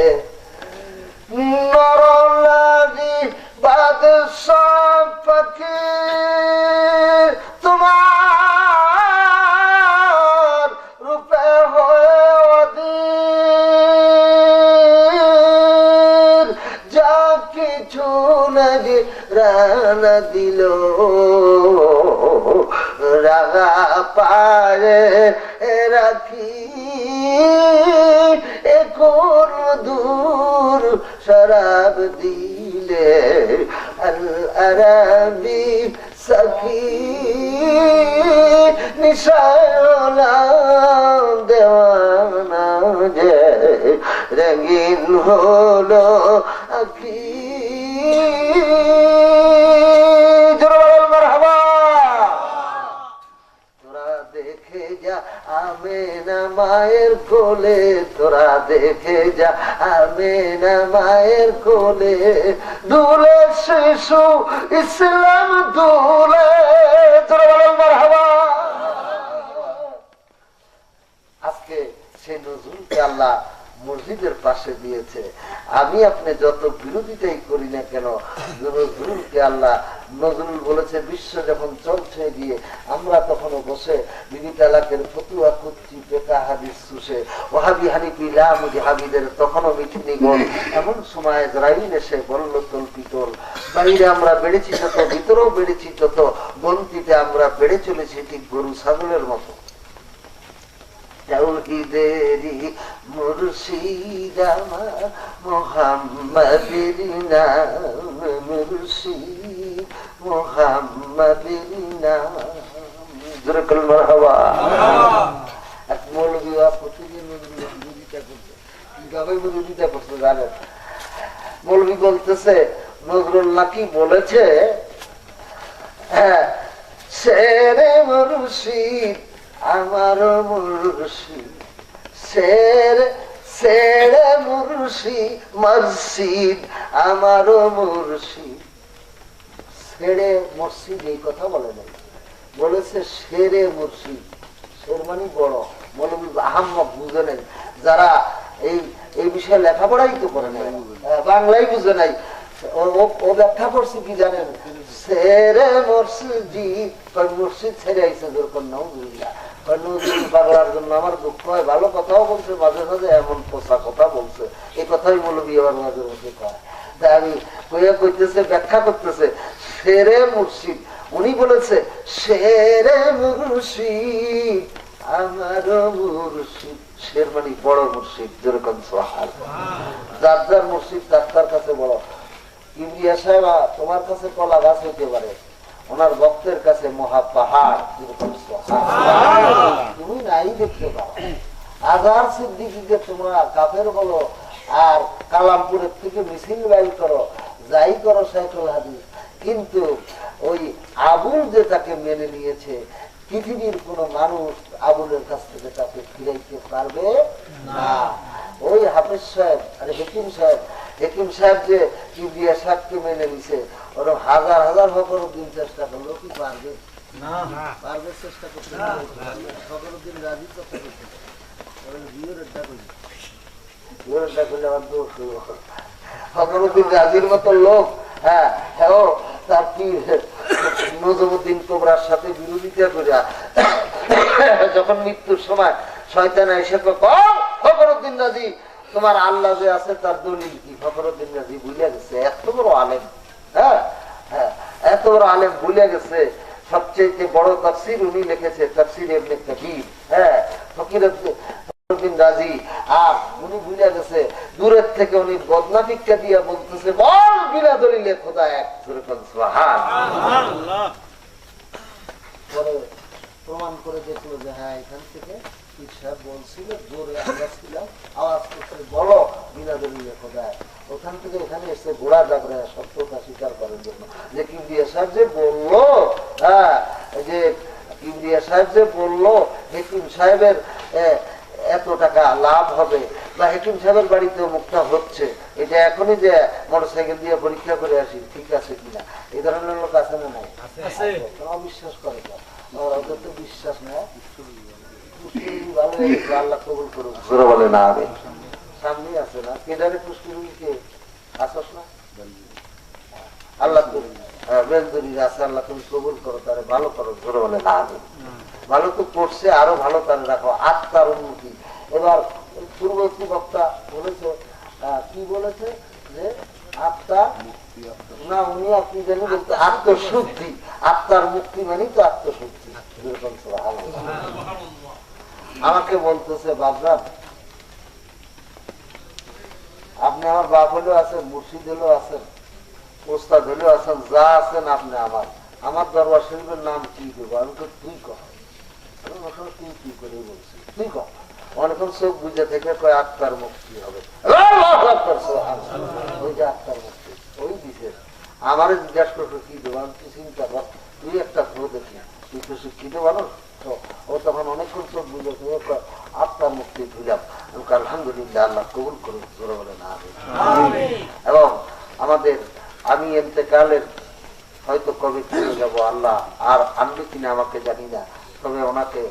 Speaker 1: নরনারী বাদশাহ ফকির তোমার রূপে হয়ে অধীর, যা কিছু নাকি রানা দিল রাগা পারে রাখি, এখন দূর শরাব দিলে আল আরাবি সখী, নিশানা দেওয়ানা যে রঙিন হলো আখি। দেখে যা আমেনা মায়ের কোলে, তোরা দেখে যা আমেনা মায়ের কোলে, দুলে শিশু ইসলাম দুলে। আজকে সেই নজরুলকে আল্লাহ মসজিদের পাশে দিয়েছে। আমি আপনি যত বিরোধিতাই করি না কেন, নজরুলকে আল্লাহ, নজরুল বলেছে বিশ্ব যখন চলছে গিয়ে আমরা তখনও বসে বিবি তালাকের ফতুয়া কুচ্ছি পেকা হাদিস শুষে ওহাবি হানিফি লামুজি হাবিদের তখনও মিঠিনি গোল। এমন সময় ইসরাইল এসে বলল তোল পিতল, বাইরে আমরা বেড়েছি যত, ভিতরেও বেড়েছি তত, গন্তিতে আমরা বেড়ে চলেছি ঠিক গরু ছাগলের মতো। তাওহীদেরই মুর্শিদ আমার মুহাম্মাদের নাম, মুর্শিদ মুহাম্মাদের নাম। জোরে বলুন মারহাবা। এক মৌলভী প্রতিদিন বিরোধিতা করছে, কিভাবে বিরোধিতা করছে জানেন? মৌলভী বলতেছে নজরুল নাকি বলেছে, হ্যাঁ শেরে মুর্শিদ আমার মুর্শিদ, শেরে মুর্শিদ মসজিদ আমার মুর্শিদ। ছেড়ে মসজিদ এই কথা বলে নাই, বলেছে শেরে মুর্শিদ। শের মানে বড়, মৌলভী আহাম্মক বুঝে নেই, যারা এই বিষয়ে লেখাপড়াই তো করে নাই, বাংলাই বুঝে নাই। ও ব্যাখ্যা করছে কি জানেন, ছেড়ে মসজিদ, মসজিদ ছেড়ে আইসে যেরকম নাউজুবিল্লাহ, পাগলার জন্য আমার দুঃখ হয়। ভালো কথাও বলছে, মাঝে মাঝে এমন পোষা কথা বলছে, এই কথাই মৌলভী আবার মাঝে মাঝে কয়। তাই আমি কইতেছে, ব্যাখ্যা করতেছে শেরে মুর্শিদ। উনি বলেছে শেরে মুর্শিদ আমার মুর্শিদ, শের মানে বড় মুর্শিদ, যেরকম সোহাল। যার যার মুর্শিদ তার কাছে বড়। ইমরিয়া সাহেবা তোমার কাছে কলা গাছ হইতে পারে, ওনার ভক্তের কাছে মহা পাহাড়। তুমি নাই দেখতে পাও, আজহার সিদ্দিকীকে তোমরা কাফের বলো, আর কালামপুরের থেকে মিছিল বাইর করো, যাই করো সাইকুল হাদিস, কিন্তু ওই আবুল যে তাকে মেনে নিয়েছে, পৃথিবীর কোন মানুষ আবুলের কাছ থেকে তাকে ফিরাইতে পারবে না। ওই হাফেজ সাহেব আর হেকিম সাহেব যে কিবরিয়া সাহেবকে মেনে নিছে, ওরা হাজার হাজার ফখরুদ্দিন চেষ্টা করলো, কি পারবে পারবে? চেষ্টা করতে ফখরুদ্দিন রাজি কথা করতে ফখরুদ্দিন রাজির মতো লোক, হ্যাঁ তার কি নজমুদ্দিন কোবরার সাথে বিরোধিতা করিয়া যখন মৃত্যুর সময় শয়তান এসে ফখরুদ্দিন রাজি তোমার আল্লাহ যে আছে তার দলিল কি? ফখরুদ্দিন রাজি ভুলে গেছে, এত বড় আলেম, হ্যাঁ হ্যাঁ এত বড় আলেম ভুলে গেছে। সবচেয়ে বড় তাফসীর উনি লিখেছে, তাফসীর ইবনে কাসীর, হ্যাঁ ফখরুদ্দিন রাজি। আর উনি ভুলে গেছে, দূরের থেকে উনি বদনা ভিক্ষা দিয়া বলতেছে, বল বিনা দলিলে খোদা এক। সুবহানাল্লাহ। পরে প্রমাণ করে দেখলো যে হ্যাঁ এখান থেকে পীর সাহেব বলছিল, জোরে আওয়াজ ছিলাম, আওয়াজ করতে বলো বিনা দলিলে খোদা এক। ওখান থেকে এখানে এসে ঘোড়া ডাকরে সত্যতা স্বীকার করার জন্য, যে কিবরিয়া সাহেব যে বললো, হ্যাঁ যে কিবরিয়া সাহেব যে বললো হেকিম সাহেবের এত টাকা লাভ হবে, বা হেকিম সাহেবের বাড়িতে মুক্তা হচ্ছে, এটা এখনই যে মোটরসাইকেল দিয়ে পরীক্ষা করে আসি ঠিক আছে কিনা, এই ধরনের লোক আছে না নাই? অবিশ্বাস করে তো, ওদের তো বিশ্বাস না। আল্লাহ কবুল করুক, বলে না আমি সামনে আছে না কেদারে পুষ্করিণীকে আসস না, আল্লাহ বেলদুরির আছে, আল্লাহ তুমি কবুল করো, তারে ভালো করো, জোরে বলে না আমি ভালো তো করছে, আরো ভালো তারে রাখো, আত্মার উন্নতি। এবার পূর্ববর্তী বক্তা বলেছে, কি বলেছে যে আত্মার না, উনি আপনি জানি বলতে আত্মশুদ্ধি, আত্মার মুক্তি মানে তো আত্মশুদ্ধি। আমাকে বলতেছে, বাবরা আপনি আমার বাপ হলেও আছেন, মুর্শিদ হলেও আছেন, ওস্তাদ হলেও আছেন, যা আছেন আপনি আমার দরবার শরীফের নাম কি দেবো? আমি তো তুই কহ, তুই কি করে বলছিস, তুই কহ। অনেকক্ষণ চোখ বুঝে থেকে কয় আত্মার মুক্তি হবে, ওই যে আত্মার মুক্তি ওই বিশেষ। আমারে জিজ্ঞাসা করছো কি দেবো, আমি তুই চিন্তা কর, তুই একটা খো দেখি, তুই তো শিক্ষিত মানুষ। ও তখন অনেকক্ষণ চোখ বুঝে থেকে আত্মার মুক্তি ধুলাম। আলহামদুলিল্লাহ, আল্লাহ কবুল করুন, জোরে বলে না। এবং আমাদের আমি এতেকালের হয়তো কবে চলে যাবো, আল্লাহ আর আনবে কিনা আমাকে জানি না, তবে ওনাকে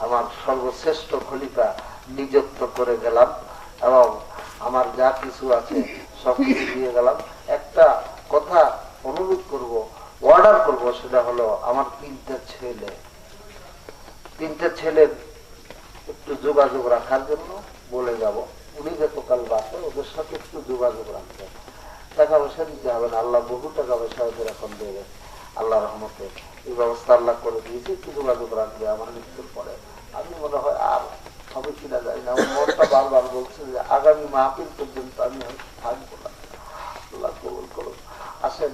Speaker 1: আমার সর্বশ্রেষ্ঠ খলিফা নিযুক্ত করে গেলাম, এবং আমার যা কিছু আছে সব কিছু দিয়ে গেলাম। একটা কথা অনুরোধ করব, অর্ডার করব, সেটা হলো আমার তিনটে ছেলের একটু যোগাযোগ রাখার জন্য বলে যাব। উনি গতকাল বাসে, ওদের সাথে একটু যোগাযোগ রাখতে, টাকা পয়সা দিতে হবে না, আল্লাহ বহু টাকা পয়সা ওদের এখন দিয়ে গেছে, আল্লাহ রহমতে এই ব্যবস্থা আল্লাহ করে দিয়েছে। একটু যোগাযোগ রাখবে আমার মৃত্যুর পরে। আমি মনে হয় আর হবে কিনা জানি না, আমার মনটা বারবার বলছে যে আগামী মাহফিল পর্যন্ত আমি থাকবো না। আল্লাহ কবুল করুন। আসেন,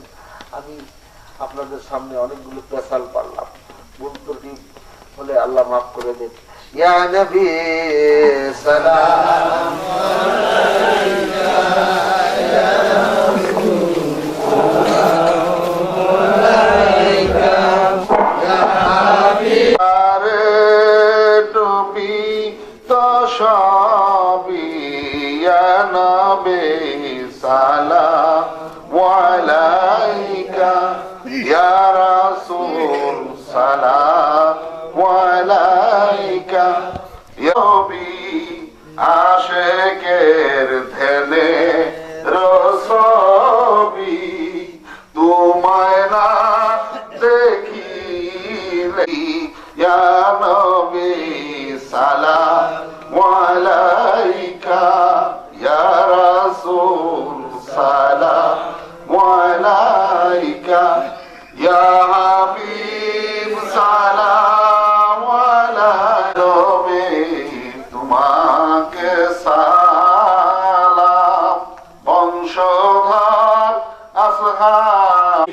Speaker 1: আমি আপনাদের সামনে অনেকগুলো পেশাল পারলাম, বলতে বলে আল্লাহ মাফ করে দেন। ইয়া নবী সালাম আলাইকা, ইয়া আশেকের ধ্যানে রসবি, তোমায় না দেখিলে ইয়া নবী সালাম আলাইকা, ইয়া রাসূল সালাম আলাইকা, ইয়া হাবিব সালাম আলাইকা, তোমাকে সালাম, বংশধর আসহাব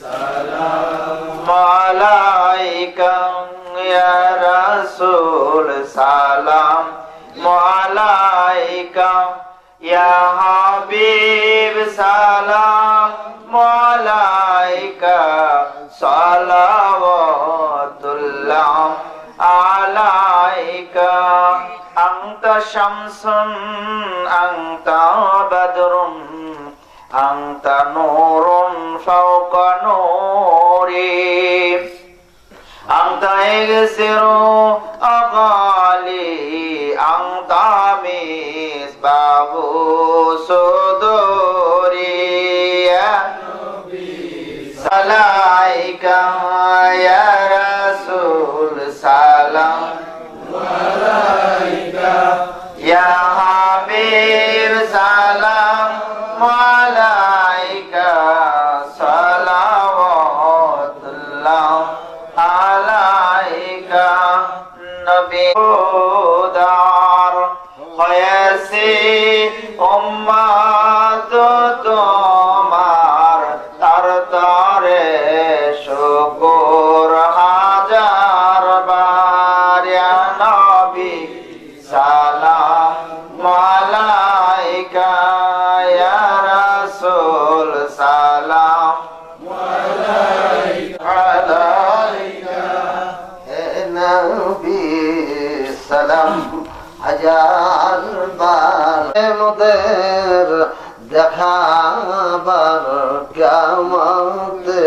Speaker 1: সালাম
Speaker 2: সালাম আলাইকা সালাওয়াতুল্লাহ আলাইকা আনতা শামসুন আনতা বাদরুন আনতা নূরুন ফাওকা নূরি আনতা ইগসিরু আগালি আনতা মিসবাহু সুদুরি ইয়া নবী সালাইকা ইয়া রাসূল সালাম আলাইকা ইয়া হাবিব সালাম আলাইকা সালাওয়াতুল্লাহ আলাইকা নবী দার হয়েছে উম্মত তোমার তার তারে শুকর হাজার বার ইয়া নবী সালাম আলাইকা ইয়া রাসূল সালাম আলাইকা
Speaker 1: হে নবী সালাম হাজার বার মোদের দেখাবার কিয়ামতে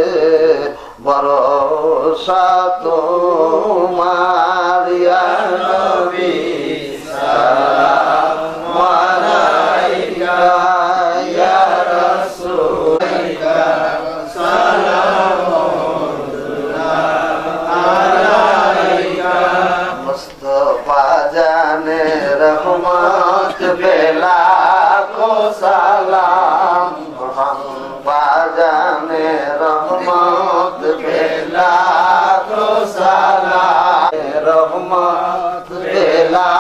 Speaker 1: ভরসা তোমার ইয়া নবী সালাম আলাইকা ইয়া রাসূল মুস্তাফা জানে রহমত বেলা কো সালাম মুহাম্মা জানে রহমত বেলা কো সালাম রহমত বেলা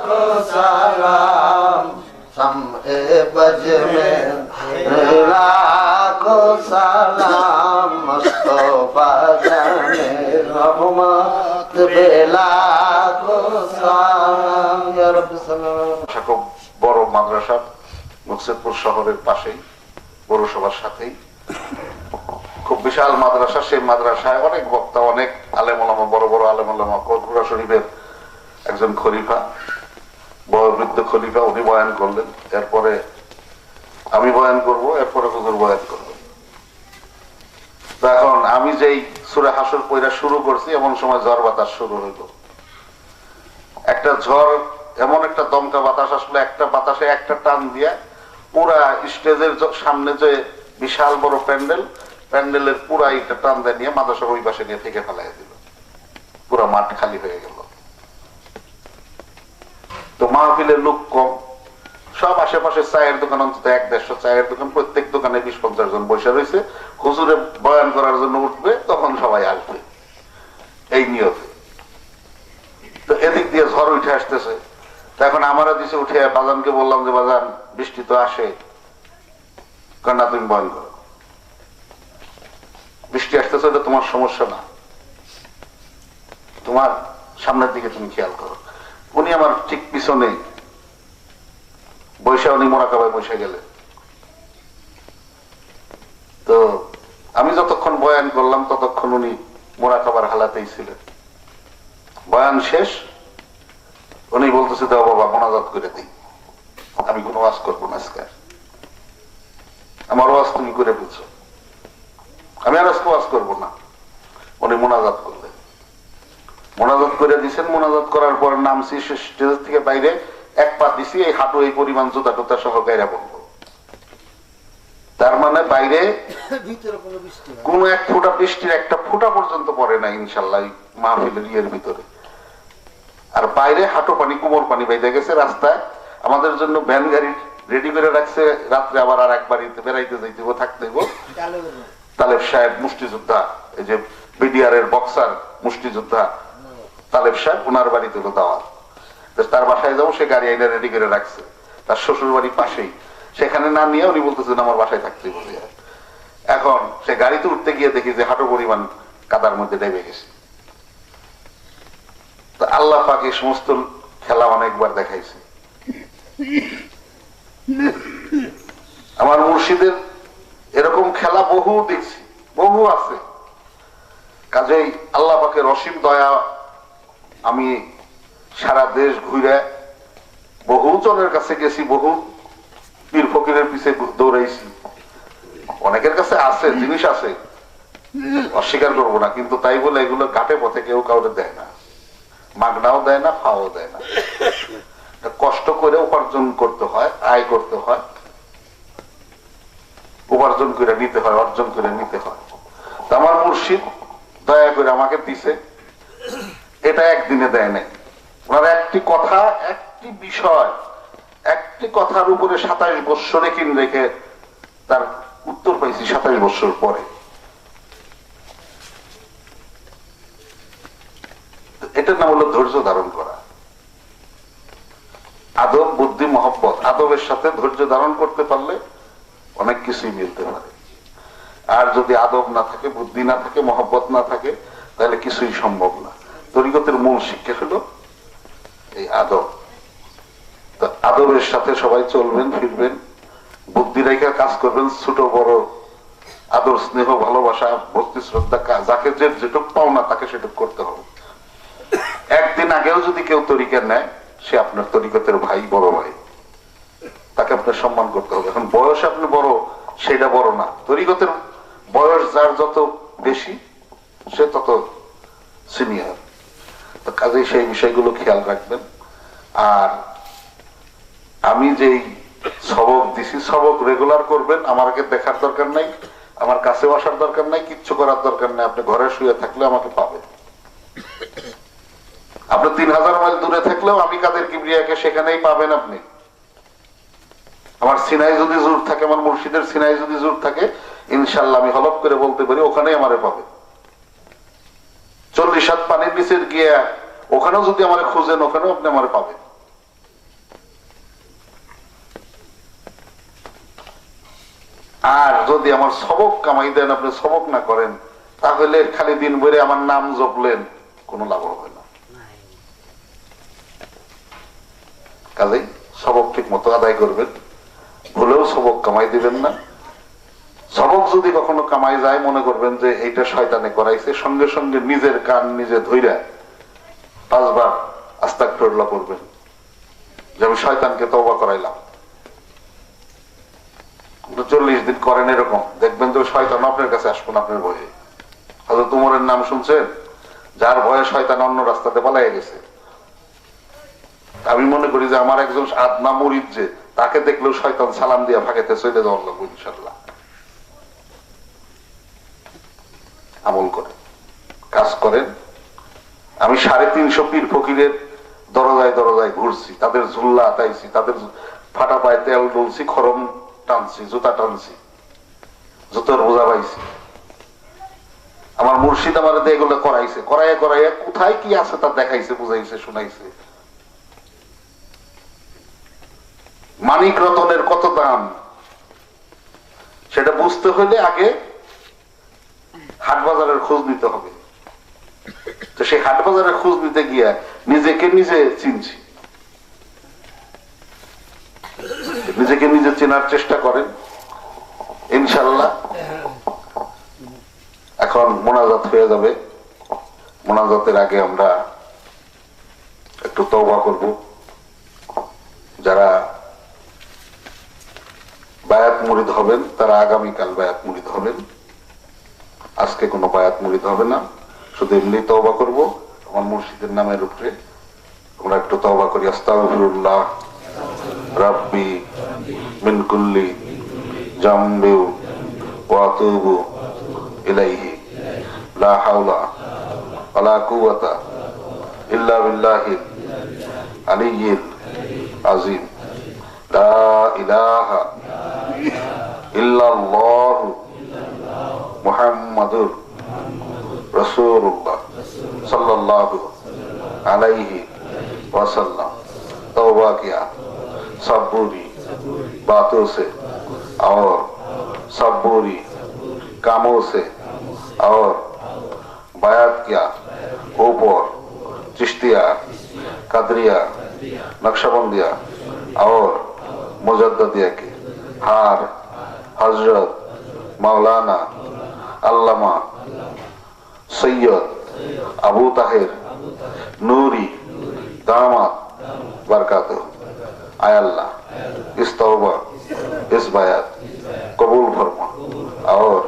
Speaker 1: কো সালাম সমে বজ में लाखो सलाम मुस्तफा जाने रहमत बेला को सलाम या रब सलाम।
Speaker 3: খুব বড় মাদ্রাসা মুকসিদপুর শহরের পাশেই পৌরসভার সাথেই খুব বিশাল মাদ্রাসা। সেই মাদ্রাসায় অনেক বক্তা, অনেক আলেম ওলামা, বড় বড় আলেম ওলামা, কোটপুরা শরীফের একজন খলিফা, বয়োবৃদ্ধ খলিফা, উনি বয়ান করলেন। এরপরে আমি বয়ান করব, এরপরে হুজুর বয়ান করবেন। তো এখন আমি যেই সূরা হাসর পড়া শুরু করছি এমন সময় ঝড় বাতাস শুরু হইল। একটা ঝড়, এমন একটা দমকা বাতাস আসলে, একটা বাতাসে একটা টান দিয়া পুরা স্টেজের সামনে যে বিশাল বড় প্যান্ডেল, প্যান্ডেলের পুরা একটা টান দিয়ে নিয়ে মাদ্রাসার ওই পাশে নিয়ে থেকে ফেলাই দিল। পুরা মাঠ খালি হয়ে গেল। তো মাহফিলের লোক কম, সব আশেপাশে চায়ের দোকান, অন্তত 1-150 চায়ের দোকান, প্রত্যেক দোকানে 20-50 জন বসে রয়েছে। হুজুরে বয়ান করার জন্য উঠবে, তখন সবাই আসবে এই নিয়তে। তো এদিক দিয়ে ঝড় উঠে আসতেছে। এখন আমারা দিছে উঠে বাজানকে বললাম যে বাজান বৃষ্টি তো আসে, না তুমি বয়ান করো, বৃষ্টি আসতেছে, এটা তোমার সমস্যা না, তোমার সামনের দিকে তুমি খেয়াল করো। উনি আমার ঠিক পিছনে বৈশা, উনি মোরাকাবায় বসে গেলেন। তো আমি যতক্ষণ বয়ান করলাম ততক্ষণ উনি মোরাকাবার হালাতেই ছিলেন। বয়ান শেষ, উনি বলতেছে দাও বাবা মোনাজাত করে দিই, আমি কোনো ওয়াজ করবো না আজকে, আমার ওয়াজ তুমি করে ফেলছো, আমি আর আজকে ওয়াজ করবো না। উনি মোনাজাত করলেন, মোনাজাত করে দিচ্ছেন। মোনাজাত করার পর নামছি স্টেজ থেকে বাইরে, এক পা দিছি, এই হাঁটু এই পরিমাণ জুতা টুতা সহ গাইরা বলবো। তার মানে বাইরে কোন এক ফোঁটা বৃষ্টির একটা ফোঁটা পর্যন্ত পড়ে না ইনশাল্লাহ মাহফিলের ইয়ের ভিতরে। আর বাইরে হাঁটু পানি, কোমর পানি বাইরে গেছে। রাস্তায় আমাদের জন্য ভ্যান গাড়ি রেডি করে রাখছে, রাত্রে আবার আর এক বাড়িতে বেড়াইতে যাইতে থাকতে। তালেব সাহেব মুষ্টিযোদ্ধা, এই যে বিডিআর এর বক্সার মুষ্টিযোদ্ধা তালেব সাহেব, ওনার বাড়িতে হলো দাওয়াত। তার বাসায় যাবো, সে গাড়ি আইনা রেডি করে রাখছে, তার শ্বশুর বাড়ি পাশেই। সেখানে না নিয়ে উনি বলতেছেন আমার বাসায় থাকতে বলে। এখন সে গাড়িতে উঠতে গিয়ে দেখি যে হাঁটু পরিমাণ কাদার মধ্যে ডেবে গেছে। তো আল্লাহ পাক এই সমস্ত খেলা অনেকবার দেখাইছে। আমার মুর্শিদের এরকম খেলা বহু দেখছি, বহু আছে। কাজেই আল্লাহ পাকের অসীম দয়া, আমি সারা দেশ ঘুরে বহু জনের কাছে গেছি, বহু পীর ফকিরের পিছে দৌড়াইছি। অনেকের কাছে আছে, জিনিস আছে, অস্বীকার করবো না, কিন্তু তাই বলে এগুলো ঘাটে পথে কেউ কাউকে দেয় না, মাগনাও দেয় না, খাওয়াও দেয় না। কষ্ট করে উপার্জন করতে হয়, আয় করতে হয়, উপার্জন করে নিতে হয়, অর্জন করে নিতে হয়। আমার মুর্শিদ দয়া করে আমাকে দিছে, এটা একদিনে দেয় নাই। ওনার একটি কথা, একটি বিষয়, একটি কথার উপরে 27 বৎসর রেখে তার উত্তর পাইছি 27 বৎসর পরে। এটার নাম হলো ধৈর্য ধারণ করা। আদব, বুদ্ধি, মহব্বত, আদবের সাথে ধৈর্য ধারণ করতে পারলে অনেক কিছুই মিলতে পারে। আর যদি আদব না থাকে, বুদ্ধি না থাকে, মহব্বত না থাকে, তাহলে কিছুই সম্ভব না। তরিকতের মূল শিক্ষা হলো এই আদব। আদবের সাথে সবাই চলবেন, ফিরবেন, বুদ্ধি রেখে কাজ করবেন, ছোট বড় আদর, স্নেহ, ভালোবাসা, ভক্তি, শ্রদ্ধা, যাকে যেটুক পাওনা তাকে সেটুক করতে হবে। একদিন আগেও যদি কেউ তরিকা নেয়, সে আপনার তরিকতের ভাই, বড় ভাই, তাকে আপনার সম্মান করতে হবে। এখন বয়স আপনি বড়, সেটা বড় না। তরিকতের বয়স যার যত বেশি, সে তত সিনিয়র। তো কাজেই সেই বিষয়গুলো খেয়াল রাখবেন। আর আমি যেই সবক দিছি, সবক রেগুলার করবেন। আমাকে দেখার দরকার নাই, আমার কাছেও আসার দরকার নাই, কিচ্ছু করার দরকার নাই। আপনি ঘরে শুয়ে থাকলে আমাকে পাবেন। আপনি 3000 মাইল দূরে থাকলেও আমি কাদের কিবরিয়াকে সেখানেই পাবেন। আপনি আমার সিনাই যদি জোর থাকে, আমার মুর্শিদের সিনাই যদি জোর থাকে, ইনশাল্লাহ আমি হলফ করে বলতে পারি ওখানেই আমারে পাবেন। 40 হাত পানির নিচে গিয়ে ওখানেও যদি আমারে খুঁজেন, ওখানেও আপনি আমারে পাবেন। আর যদি আমার সবক কামাই দেন, আপনি সবক না করেন, তাহলে খালি দিন ভরে আমার নাম জপলেন, কোনো লাভ হবে না। কাজেই সবক ঠিক মতো আদায় করবেন, ভুলেও সবক কামাই দিবেন না। সবক যদি কখনো কামাই যায়, মনে করবেন যে এইটা শয়তানে করাইছে, সঙ্গে সঙ্গে নিজের কান নিজে ধইরা 5 বার আস্তাগফিরুল্লাহ করবেন যে আমি শয়তানকে তওবা করাইলাম। 40 দিন করেন এরকম, দেখবেন যে শয়তান আপনার কাছে আসবেন আপনার ভয়ে। হযরত উমরের নাম শুনছেন, যার ভয়ে শয়তান অন্য রাস্তাতে পালাইয়া গেছে। আমি মনে করি যে আমার একজন আদনা মুরিদ, যে তাকে দেখলেও শয়তান সালাম দিয়া ফাঁকেতে চলে যাওয়ার লাগবে ইনশাআল্লাহ। আমল করেন, কাজ করেন। আমি 350 পীর ফকিরের দরজায় দরজায় ঘুরছি, তাদের ঝুল্লা আটাইছি, তাদের ফাটা পায়ে তেল ডলছি, খরম টানছি, জুতা টানছি, জুতোর বোঝা পাইছি। আমার মুর্শিদ আমার এগুলো করাইছে, করাইয়া করাইয়া কোথায় কি আছে তা দেখাইছে, বুঝাইছে, শুনাইছে। মানিক রতনের কত দাম সেটা বুঝতে হলে আগে হাট বাজারের খোঁজ নিতে হবে। তো সেই হাট বাজারের খোঁজ নিতে গিয়া নিজেকে নিজে চিনছি। নিজেকে নিজে চেনার চেষ্টা করেন, ইনশাল্লাহ। এখন মোনাজাত হয়ে যাবে। মোনাজাতের আগে আমরা একটু তওবা করব। যারা বায়াত মুরিদ হবেন তারা আগামীকাল বায়াত মুরিদ হবেন। আজকে কোনো বায়াত মুরিদ হবে না, শুধু এমনি তওবা করব আমার মুর্শিদের নামের উপরে। আমরা একটু তওবা করি। আস্তাগফিরুল্লাহ রাব্বি মিন কুল্লি জামবি ওয়া আতুবু ইলাইহি লা হাওলা ওয়ালা কুওয়াতা ইল্লা বিল্লাহিল আলিয়্যিল আযীম। লা ইলাহা ইল্লাল্লাহু মুহাম্মাদুর রাসূলুল্লাহ सल्लल्लाहु अलैहि वसल्लम। तौबा किया सब बुरी बातों से और सब बुरी कामों से, और बयात किया ऊपर चिश्तिया, कदरिया, नक्शबंदिया और मुजद्दिया के हार হযরত মাওলানা আল্লামা সৈয়দ আবু তাহের নূরি दामत बरकातहू आय अल्लाह इस तौबा इस बयात कबूल फरमा और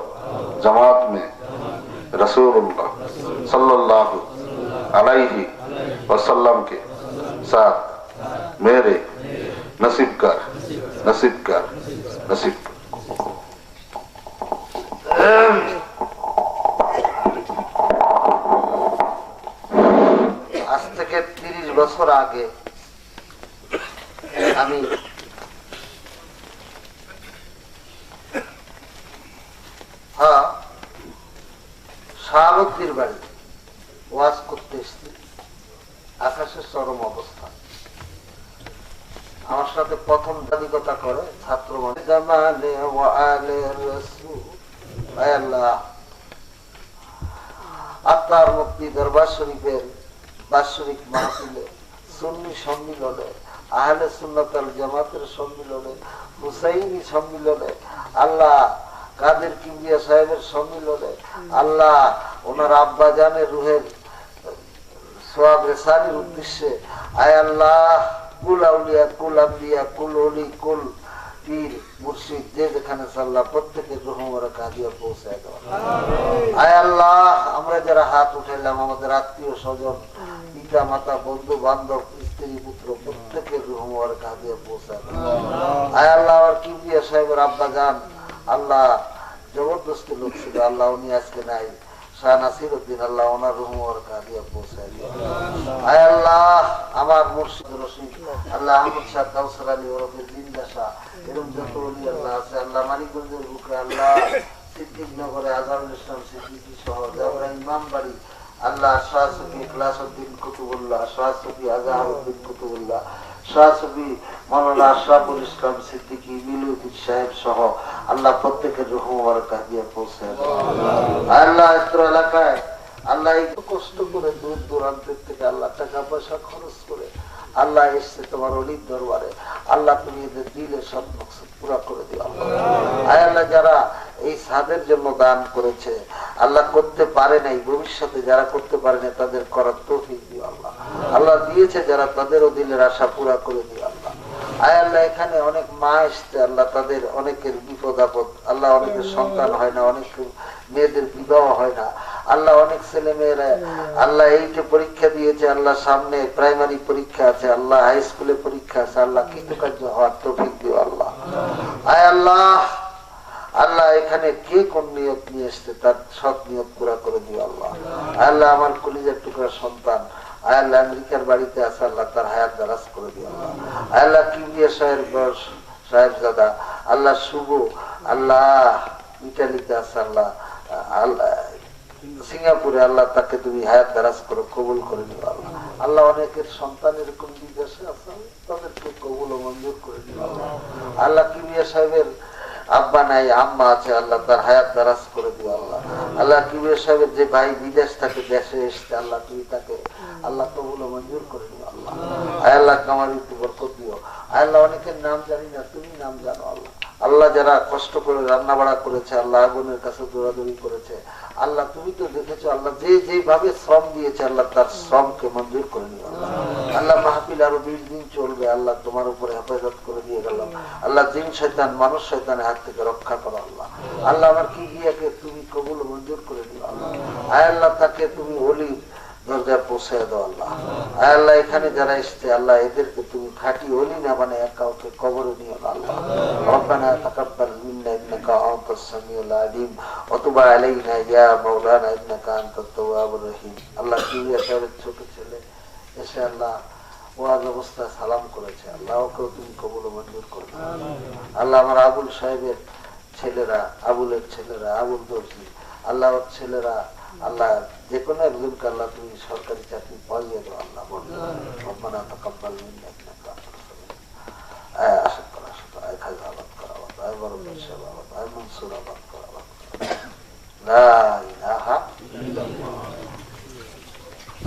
Speaker 3: जमात में रसूलुल्लाह सल्लल्लाहु अलैहि वसल्लम के साथ मेरे नसीब कर नसीब कर नसीब कर।
Speaker 1: আজ থেকে 30 বছর আগে আমি শাহাবুদ্দির বাড়ি ওয়াজ করতে এসেছি। আকাশের চরম অবস্থা। আমার সাথে প্রথম দাবিকতা করে ছাত্র আপনার মুক্তি দরবার শরীফের বাৎসরিক মাহফিলে সুন্নি সম্মিলনে আহলে সুন্নাত ওয়াল জামাতের সম্মিলনে হুসাইনি সম্মিলনে আল্লাহ কাদের কিবরিয়া সাহেবের সম্মিলনে আল্লাহ ওনার আব্বা জানের রুহের সোয়াব রেসানির উদ্দেশ্যে আয় আল্লাহ কুল আউলিয়া কুল আম্বিয়া কুল ওলি কুল পীর মুর্শিদ যে যেখানে সাল্লাহ প্রত্যেকের রুহ মোবারক হাদিয়া পৌঁছায় দেওয়া। আয় আল্লাহ আমরা যারা হাত উঠাইলাম আমাদের আত্মীয় স্বজন পিতা মাতা বন্ধু বান্ধব স্ত্রী পুত্র প্রত্যেকের রুহ মোবারক হাদিয়া পৌঁছায় দেওয়া। আয় আল্লাহ আমার কিবরিয়া সাহেবের আব্বা জান আল্লাহ জবরদস্তি লোক ছিল আল্লাহ উনি আজকে নাই শাহ নাসির উদ্দিন আল্লাহ ওনার রুহ মোবারক হাদিয়া পৌঁছায় দেওয়া। আয় আল্লাহ আমার মুর্শিদ রশিদ আল্লাহ আহমদ শাহ কাউসার আলী ওরফে জিন্দা শাহ এরকম যত ওলি আল্লাহ আছে আল্লাহ মানিকগঞ্জের বুকে আল্লাহ সিদ্দিকনগরে আজহারুল ইসলাম সিদ্দিকী সহ দেওরা ইমাম বাড়ি আল্লাহ শাহ সফি ইখলাসউদ্দিন কুতুবুল্লাহ শাহ সফি আজহারউদ্দিন কুতুবুল্লাহ শাহ সফি মাওলানা আশরাফুল ইসলাম সিদ্দিকী মিলুদ্দিন সাহেব সহ আল্লাহ প্রত্যেকের রূহ মুবারক হাদিয়া পৌঁছায় দাও। আল্লাহ এত এলাকায় আল্লাহ একটু কষ্ট করে দূর দূরান্ত থেকে আল্লাহ টাকা পয়সা খরচ করে আল্লাহ এসছে তোমার অলির দরবারে আল্লাহ তুমি এদের দিলে সব মকসদ পুরা করে দিও আয় আল্লাহ যারা এই সাদের জন্য দান করেছে আল্লাহ করতে পারে নাই ভবিষ্যতে যারা করতে পারে না তাদের করার তৌফিক দিও আল্লাহ আল্লাহ দিয়েছে যারা তাদেরও দিলের আশা পুরা করে দিও আল্লাহ আয় আল্লাহ এখানে অনেক মা এসছে আল্লাহ তাদের অনেকের বিপদ আপদ আল্লাহ অনেকের সন্তান হয় না অনেক মেয়েদের বিবাহ হয় না আল্লাহ অনেক ছেলে মেয়েরা আল্লাহ এইটা পরীক্ষা দিয়েছে আল্লাহ সামনে প্রাইমারি পরীক্ষা আছে আল্লাহ হাই স্কুলে পরীক্ষা আছে আল্লাহ কৃতকার্য হওয়ার তৌফিক দিও আল্লাহ আয় আল্লাহ আল্লাহ এখানে কে কোন নিয়ত নিয়ে এসছে তার সব নিয়ত পুরা করে দিও আল্লাহ আল্লাহ আমার কলিজার টুকরা সন্তান আল্লাহ আমেরিকার বাড়িতে আছে আল্লাহ তার হায়াত দারাজ করে দিও আল্লাহ আল্লাহ কিবরিয়া সাহেবজাদা আল্লাহ শুভ আল্লাহ ইটালিতে আছে আল্লাহ আল্লাহ সিঙ্গাপুরে আল্লাহ তাকে তুমি হায়াত দারাজ করে কবুল করে নিও আল্লাহ আল্লাহ অনেকের সন্তান এরকম বিদেশে আছে তাদেরকে কবুল ও মঞ্জুর করে নিও আল্লাহ আল্লাহ কিবরিয়া সাহেবের আব্বা নাই আম্মা আছে আল্লাহ তার হায়াত দারাজ করে দিও আল্লাহ আল্লাহ কিবরিয়া সাহেবের যে ভাই বিদেশ থেকে দেশে এসছে আল্লাহ তুমি তাকে আল্লাহ কবুল ও মঞ্জুর করে নিও আল্লাহ আল্লাহ কামারিতে বরকত দিও আল্লাহ অনেকের নাম জানি না তুমি নাম জানো আল্লাহ আল্লাহ যারা কষ্ট করে রান্না বাড়া করেছে আল্লাহ আগুনের কাছে দৌড়াদৌড়ি করেছে আল্লাহ তুমি তো দেখেছো আল্লাহ যে যেভাবে শ্রম দিয়েছে আল্লাহ তার শ্রমকে মঞ্জুর করে নিও আল্লাহ আল্লাহ মাহফিল আরো 20 দিন চলবে আল্লাহ তোমার উপরে হেফাজত করে দিয়ে গেলাম আল্লাহ জিন শয়তান মানুষ শয়তানের হাত থেকে রক্ষা করো আল্লাহ আল্লাহ আমার কি গিয়াকে তুমি কবুল মঞ্জুর করে নিও আল্লাহ আয় আল্লাহ তাকে তুমি ওলি দরজা পৌঁছায় দাও আল্লাহ আয় আল্লাহ এখানে যারা এসছে আল্লাহ এদেরকে তুমি খাঁটি ওলি না বানায় কাউকে কবরে নিও আল্লাহ রব্বানা তাকাব্বাল মিন্না ইন্নাকা আনতাস সামিউল আলিম ওয়া তুব আলাইনা ইয়া মাওলানা ইন্নাকা আনতাত তাওয়াবুর রহিম আল্লাহ কিবরিয়া সাহেবের ছোট ছেলে এসে আল্লাহ ওয়াজ অবস্থা সালাম করেছে আল্লাহ ওকে তুমি কবুল ও মঞ্জুর করে নাও আল্লাহ আমার আবুল সাহেবের ছেলেরা আবুলের ছেলেরা আবুল দর্জি আল্লাহ ওর ছেলেরা আল্লাহ যে কোনো একজনকে আল্লাহ তুমি সরকারি চাকরি পাইয়ে দাও আল্লাহ বলে রব্বানা তাকাব্বাল মিন্না ইন্নাকা আনতাস সামিউল আয় আশা করা শুধু আয় খাজা আবাদ করা আয় বড় সেবা আয় মনসুর আবাদ করা লা ইলাহা ইল্লাল্লাহ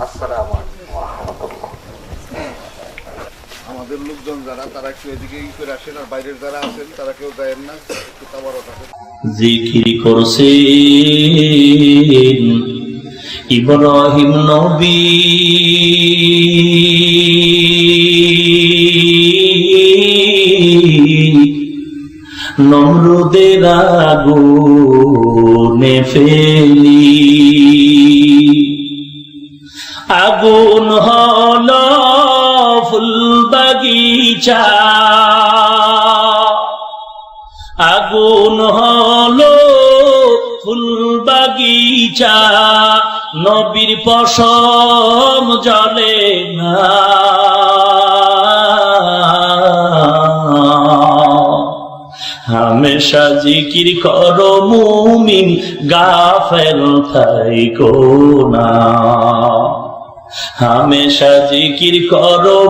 Speaker 1: আসসালামু আলাইকুম ওয়া রাহমাতুল্লাহ। আমাদের
Speaker 3: মসজিদের লোকজন যারা তারা একটু এদিকে ই করে আসেন, আর বাইরের যারা আছেন তারা কেউ দেন না, একটু তাবারক আছে।
Speaker 4: জিকির করছেন ইব্রাহিম নবী, নমরুদের আগুনে ফেলি, আগুন হল ফুল বাগিচা, আগুন হলো ফুল বাগিচা, নবীর পশম জ্বলে না। হামেশা জিকির করো মুমিন, গাফেল থাইকো না। হামেশা জিকির করো